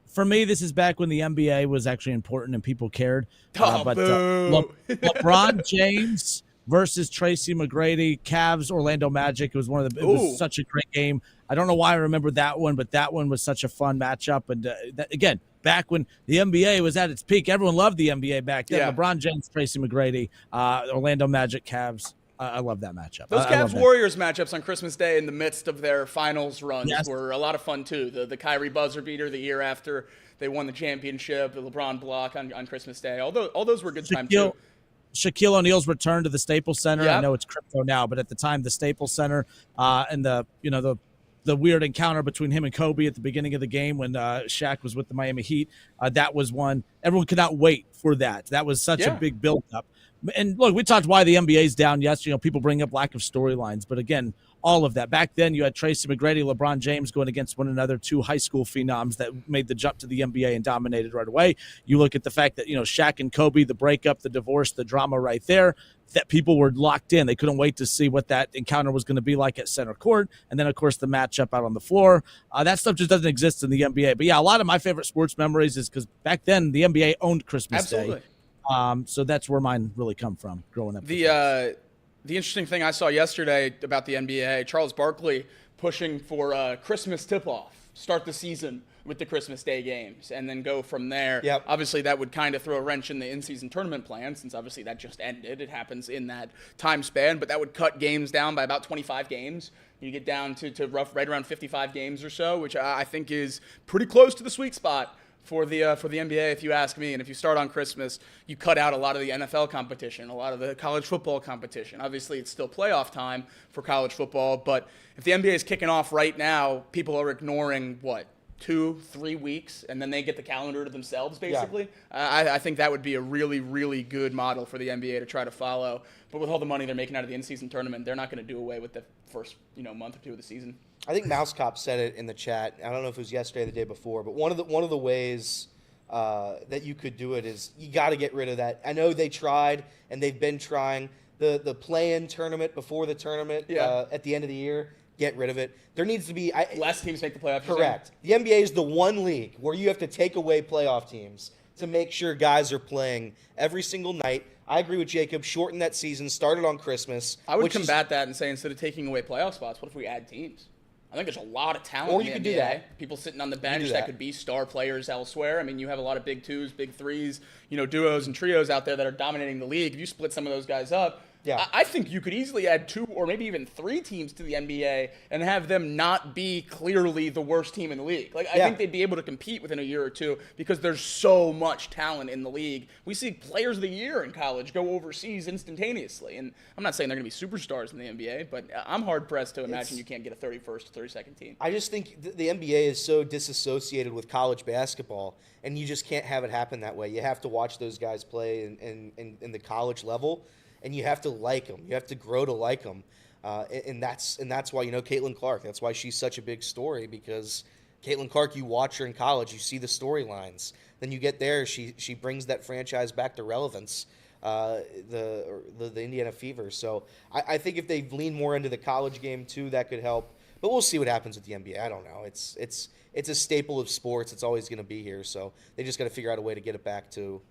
[SPEAKER 7] For me, this is back when the NBA was actually important and people cared.
[SPEAKER 2] Boo.
[SPEAKER 7] LeBron James versus Tracy McGrady, Cavs, Orlando Magic. It was was such a great game. I don't know why I remember that one, but that one was such a fun matchup. And again, back when the NBA was at its peak, everyone loved the NBA back then.
[SPEAKER 2] Yeah.
[SPEAKER 7] LeBron James, Tracy McGrady, Orlando Magic, Cavs. I love that matchup.
[SPEAKER 2] Those Cavs-Warriors matchups on Christmas Day in the midst of their finals runs were a lot of fun, too. The Kyrie buzzer beater the year after they won the championship, the LeBron block on Christmas Day. All those were good time, too.
[SPEAKER 7] Shaquille O'Neal's return to the Staples Center.
[SPEAKER 2] Yep.
[SPEAKER 7] I know it's crypto now, but at the time, the Staples Center and the weird encounter between him and Kobe at the beginning of the game when Shaq was with the Miami Heat, that was one. Everyone could not wait for that. That was such a big build-up. And look, we talked why the NBA's down. Yes, people bring up lack of storylines, but again, all of that. Back then, you had Tracy McGrady, LeBron James going against one another, 2 high school phenoms that made the jump to the NBA and dominated right away. You look at the fact that, Shaq and Kobe, the breakup, the divorce, the drama right there, that people were locked in. They couldn't wait to see what that encounter was going to be like at center court. And then, of course, the matchup out on the floor. That stuff just doesn't exist in the NBA. But, yeah, a lot of my favorite sports memories is because back then the NBA owned Christmas Day. So that's where mine really come from growing up.
[SPEAKER 2] The interesting thing I saw yesterday about the NBA, Charles Barkley pushing for Christmas tip-off, start the season with the Christmas Day games, and then go from there.
[SPEAKER 8] Yep.
[SPEAKER 2] Obviously, that would kind of throw a wrench in the in-season tournament plan, since obviously that just ended. It happens in that time span, but that would cut games down by about 25 games. You get down to right around 55 games or so, which I think is pretty close to the sweet spot for the NBA, if you ask me. And if you start on Christmas, you cut out a lot of the NFL competition, a lot of the college football competition. Obviously, it's still playoff time for college football, but if the NBA is kicking off right now, people are ignoring, 2-3 weeks, and then they get the calendar to themselves, basically. Yeah. I think that would be a really, really good model for the NBA to try to follow. But with all the money they're making out of the in-season tournament, they're not going to do away with the first month or two of the season.
[SPEAKER 8] I think Mouse Cop said it in the chat. I don't know if it was yesterday or the day before, but one of the ways that you could do it is you got to get rid of that. I know they tried, and they've been trying the play-in tournament before the tournament at the end of the year. Get rid of it. There needs to be
[SPEAKER 2] less teams make the playoffs.
[SPEAKER 8] Correct. The NBA is the one league where you have to take away playoff teams to make sure guys are playing every single night. I agree with Jacob. Shorten that season. Start it on Christmas.
[SPEAKER 2] I would combat that and say, instead of taking away playoff spots, what if we add teams? I think there's a lot of talent
[SPEAKER 8] or
[SPEAKER 2] in
[SPEAKER 8] you
[SPEAKER 2] the
[SPEAKER 8] could
[SPEAKER 2] NBA.
[SPEAKER 8] do that.
[SPEAKER 2] People sitting on the bench that could be star players elsewhere. I mean, you have a lot of big 2s, big 3s, duos and trios out there that are dominating the league. If you split some of those guys up, I think you could easily add 2 or maybe even 3 teams to the NBA and have them not be clearly the worst team in the league. I think they'd be able to compete within a year or two because there's so much talent in the league. We see players of the year in college go overseas instantaneously. And I'm not saying they're going to be superstars in the NBA, but I'm hard-pressed to imagine you can't get a 31st or 32nd team.
[SPEAKER 8] I just think the NBA is so disassociated with college basketball, and you just can't have it happen that way. You have to watch those guys play in the college level. And you have to like them. You have to grow to like them, and that's why Caitlin Clark. That's why she's such a big story, because Caitlin Clark, you watch her in college, you see the storylines. Then you get there, she brings that franchise back to relevance, the Indiana Fever. So I think if they lean more into the college game too, that could help. But we'll see what happens with the NBA. I don't know. It's a staple of sports. It's always going to be here. So they just got to figure out a way to get it back to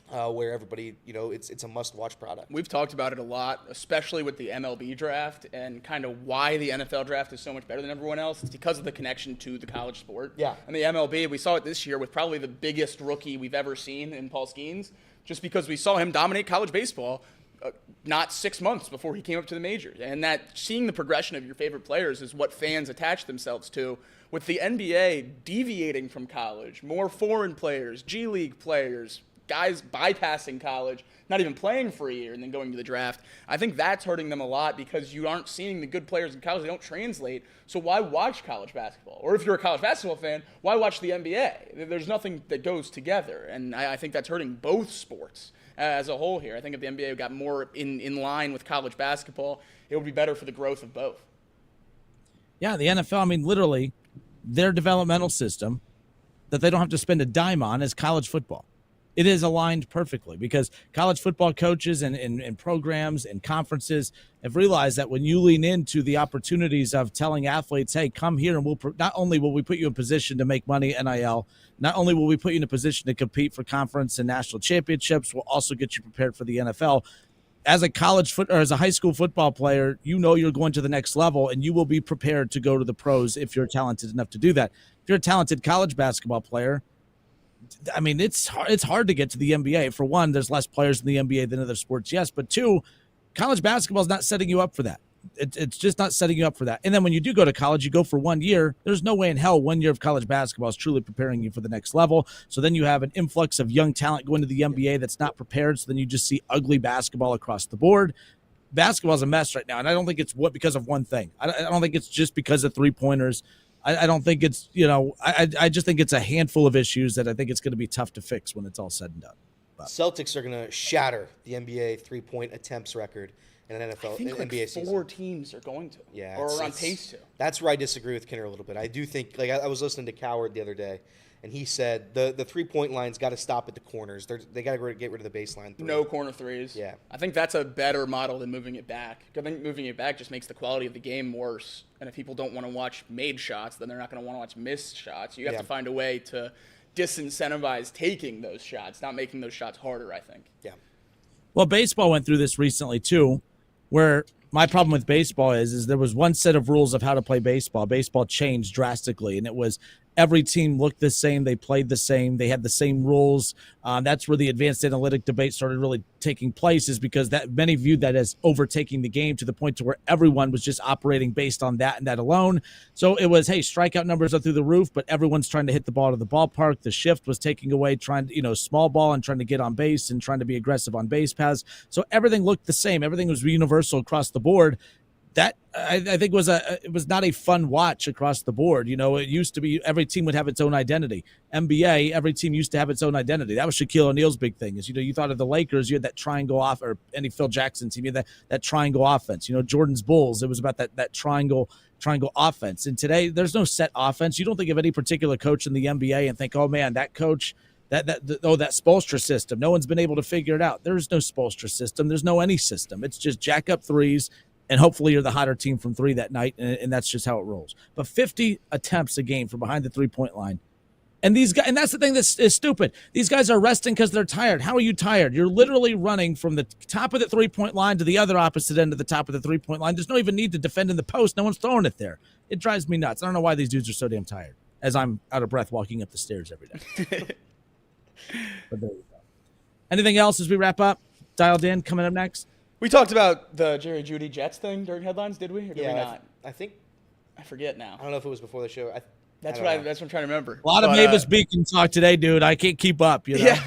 [SPEAKER 8] where everybody, it's a must-watch product.
[SPEAKER 2] We've talked about it a lot, especially with the MLB draft and kind of why the NFL draft is so much better than everyone else. It's because of the connection to the college sport.
[SPEAKER 8] Yeah.
[SPEAKER 2] And the MLB, we saw it this year with probably the biggest rookie we've ever seen in Paul Skeens, just because we saw him dominate college baseball not 6 months before he came up to the majors. And that seeing the progression of your favorite players is what fans attach themselves to. With the NBA deviating from college, more foreign players, G League players, guys bypassing college, not even playing for a year and then going to the draft, I think that's hurting them a lot because you aren't seeing the good players in college. They don't translate. So why watch college basketball? Or if you're a college basketball fan, why watch the NBA? There's nothing that goes together. And I think that's hurting both sports as a whole here. I think if the NBA got more in line with college basketball, it would be better for the growth of both.
[SPEAKER 7] Yeah, the NFL, I mean, literally, their developmental system that they don't have to spend a dime on is college football. It is aligned perfectly because college football coaches and programs and conferences have realized that when you lean into the opportunities of telling athletes, hey, come here and not only will we put you in position to make money, NIL, not only will we put you in a position to compete for conference and national championships, we'll also get you prepared for the NFL. As a as a high school football player, you're going to the next level and you will be prepared to go to the pros if you're talented enough to do that. If you're a talented college basketball player, I mean, it's hard to get to the NBA. For one, there's less players in the NBA than other sports, yes. But two, college basketball is not setting you up for that. It's just not setting you up for that. And then when you do go to college, you go for 1 year. There's no way in hell 1 year of college basketball is truly preparing you for the next level. So then you have an influx of young talent going to the NBA that's not prepared. So then you just see ugly basketball across the board. Basketball is a mess right now. And I don't think it's because of one thing. I don't think it's just because of three-pointers. I don't think it's, I just think it's a handful of issues that I think it's going to be tough to fix when it's all said and done. But
[SPEAKER 8] Celtics are going to shatter the NBA three-point attempts record in an NFL
[SPEAKER 2] I think
[SPEAKER 8] NBA season.
[SPEAKER 2] 4 teams are going to,
[SPEAKER 8] Yeah,
[SPEAKER 2] or are on pace to.
[SPEAKER 8] That's where I disagree with Kinner a little bit. I do think, I was listening to Coward the other day, and he said the three-point line's got to stop at the corners. They got to get rid of the baseline three.
[SPEAKER 2] No corner threes.
[SPEAKER 8] Yeah.
[SPEAKER 2] I think that's a better model than moving it back. I think moving it back just makes the quality of the game worse. And if people don't want to watch made shots, then they're not going to want to watch missed shots. You have to find a way to disincentivize taking those shots, not making those shots harder, I think.
[SPEAKER 8] Yeah.
[SPEAKER 7] Well, baseball went through this recently, too, where my problem with baseball is there was one set of rules of how to play baseball. Baseball changed drastically, and it was every team looked the same. They played the same. They had the same rules. That's where the advanced analytic debate started really taking place, is because that many viewed that as overtaking the game to the point to where everyone was just operating based on that and that alone. So it was, hey, strikeout numbers are through the roof, but everyone's trying to hit the ball to the ballpark. The shift was taking away, trying to, small ball and trying to get on base and trying to be aggressive on base paths. So everything looked the same. Everything was universal across the board. That I think it was not a fun watch across the board. It used to be every team would have its own identity. NBA, every team used to have its own identity. That was Shaquille O'Neal's big thing. Is you thought of the Lakers, you had that triangle off, or any Phil Jackson team, you had that triangle offense. Jordan's Bulls, it was about that triangle offense. And today, there's no set offense. You don't think of any particular coach in the NBA and think, oh man, that coach. That Spoelstra system. No one's been able to figure it out. There's no Spoelstra system. There's no any system. It's just jack up threes. And hopefully you're the hotter team from three that night, and that's just how it rolls. But 50 attempts a game from behind the three-point line. And these guys, and that's the thing that is stupid. These guys are resting because they're tired. How are you tired? You're literally running from the top of the three-point line to the other opposite end of the top of the three-point line. There's no even need to defend in the post. No one's throwing it there. It drives me nuts. I don't know why these dudes are so damn tired, as I'm out of breath walking up the stairs every day. But there you go. Anything else as we wrap up? Dialed in, coming up next?
[SPEAKER 2] We talked about the Jerry Jeudy Jets thing during headlines, did we? Or did we not?
[SPEAKER 8] I think.
[SPEAKER 2] I forget now.
[SPEAKER 8] I don't know if it was before the show.
[SPEAKER 2] That's what I'm trying to remember.
[SPEAKER 7] A lot of Mavis Beacon talk today, dude. I can't keep up.
[SPEAKER 2] Yeah.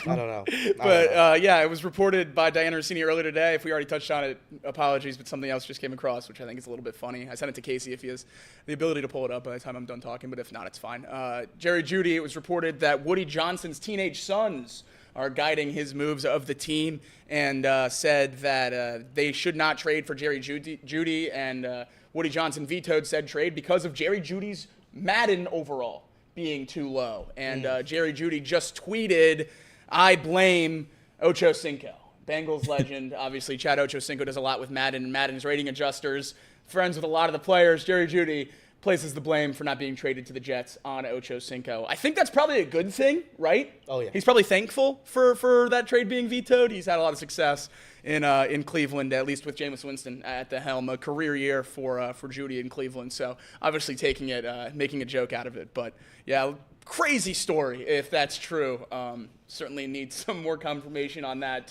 [SPEAKER 8] I don't know.
[SPEAKER 2] It was reported by Diana Rossini earlier today. If we already touched on it, apologies, but something else just came across, which I think is a little bit funny. I sent it to Casey if he has the ability to pull it up by the time I'm done talking, but if not, it's fine. Jerry Jeudy, it was reported that Woody Johnson's teenage sons are guiding his moves of the team, and said that they should not trade for Jerry Jeudy, and Woody Johnson vetoed said trade because of Jerry Jeudy's Madden overall being too low. And Jerry Jeudy just tweeted, "I blame Ocho Cinco." Bengals legend, obviously. Chad Ochocinco does a lot with Madden and Madden's rating adjusters. Friends with a lot of the players. Jerry Jeudy places the blame for not being traded to the Jets on Ochocinco. I think that's probably a good thing, right?
[SPEAKER 8] Oh, yeah.
[SPEAKER 2] He's probably thankful for that trade being vetoed. He's had a lot of success in Cleveland, at least with Jameis Winston at the helm. A career year for Jeudy in Cleveland. So obviously taking it, making a joke out of it. But yeah, crazy story if that's true. Certainly need some more confirmation on that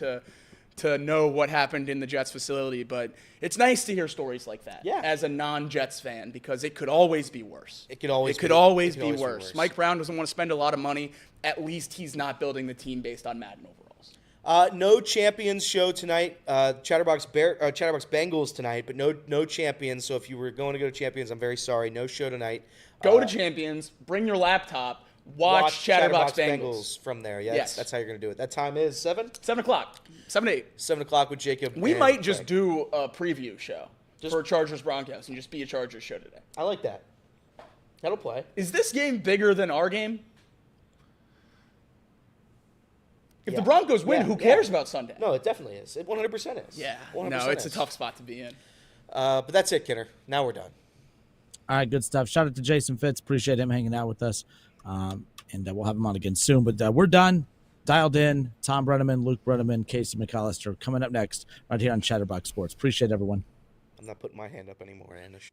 [SPEAKER 2] to know what happened in the Jets facility, but it's nice to hear stories like that as a non-Jets fan, because it could always be worse.
[SPEAKER 8] It could always
[SPEAKER 2] be worse. Mike Brown doesn't want to spend a lot of money. At least he's not building the team based on Madden overalls.
[SPEAKER 8] No champions show tonight. Chatterbox Bengals tonight, but no champions. So if you were going to go to champions, I'm very sorry. No show tonight.
[SPEAKER 2] Go to champions. Bring your laptop. Watch Chatterbox Bengals
[SPEAKER 8] from there. Yeah, that's how you're going to do it. That time is 7?
[SPEAKER 2] 7 o'clock. 7 to 8.
[SPEAKER 8] 7 o'clock with Jacob.
[SPEAKER 2] We might just do a preview show for Chargers Broncos and just be a Chargers show today.
[SPEAKER 8] I like that. That'll play.
[SPEAKER 2] Is this game bigger than our game? If the Broncos win, who cares about Sunday?
[SPEAKER 8] No, it definitely is. It 100% is.
[SPEAKER 2] Yeah.
[SPEAKER 8] 100%
[SPEAKER 2] No, it's
[SPEAKER 8] is.
[SPEAKER 2] a tough spot to be in.
[SPEAKER 8] But that's it, Kidder. Now we're done.
[SPEAKER 7] All right, good stuff. Shout out to Jason Fitz. Appreciate him hanging out with us. And we'll have him on again soon. But we're done. Dialed in. Tom Brenneman, Luke Brenneman, Casey McAllister coming up next right here on Chatterbox Sports. Appreciate everyone.
[SPEAKER 8] I'm not putting my hand up anymore, Anish.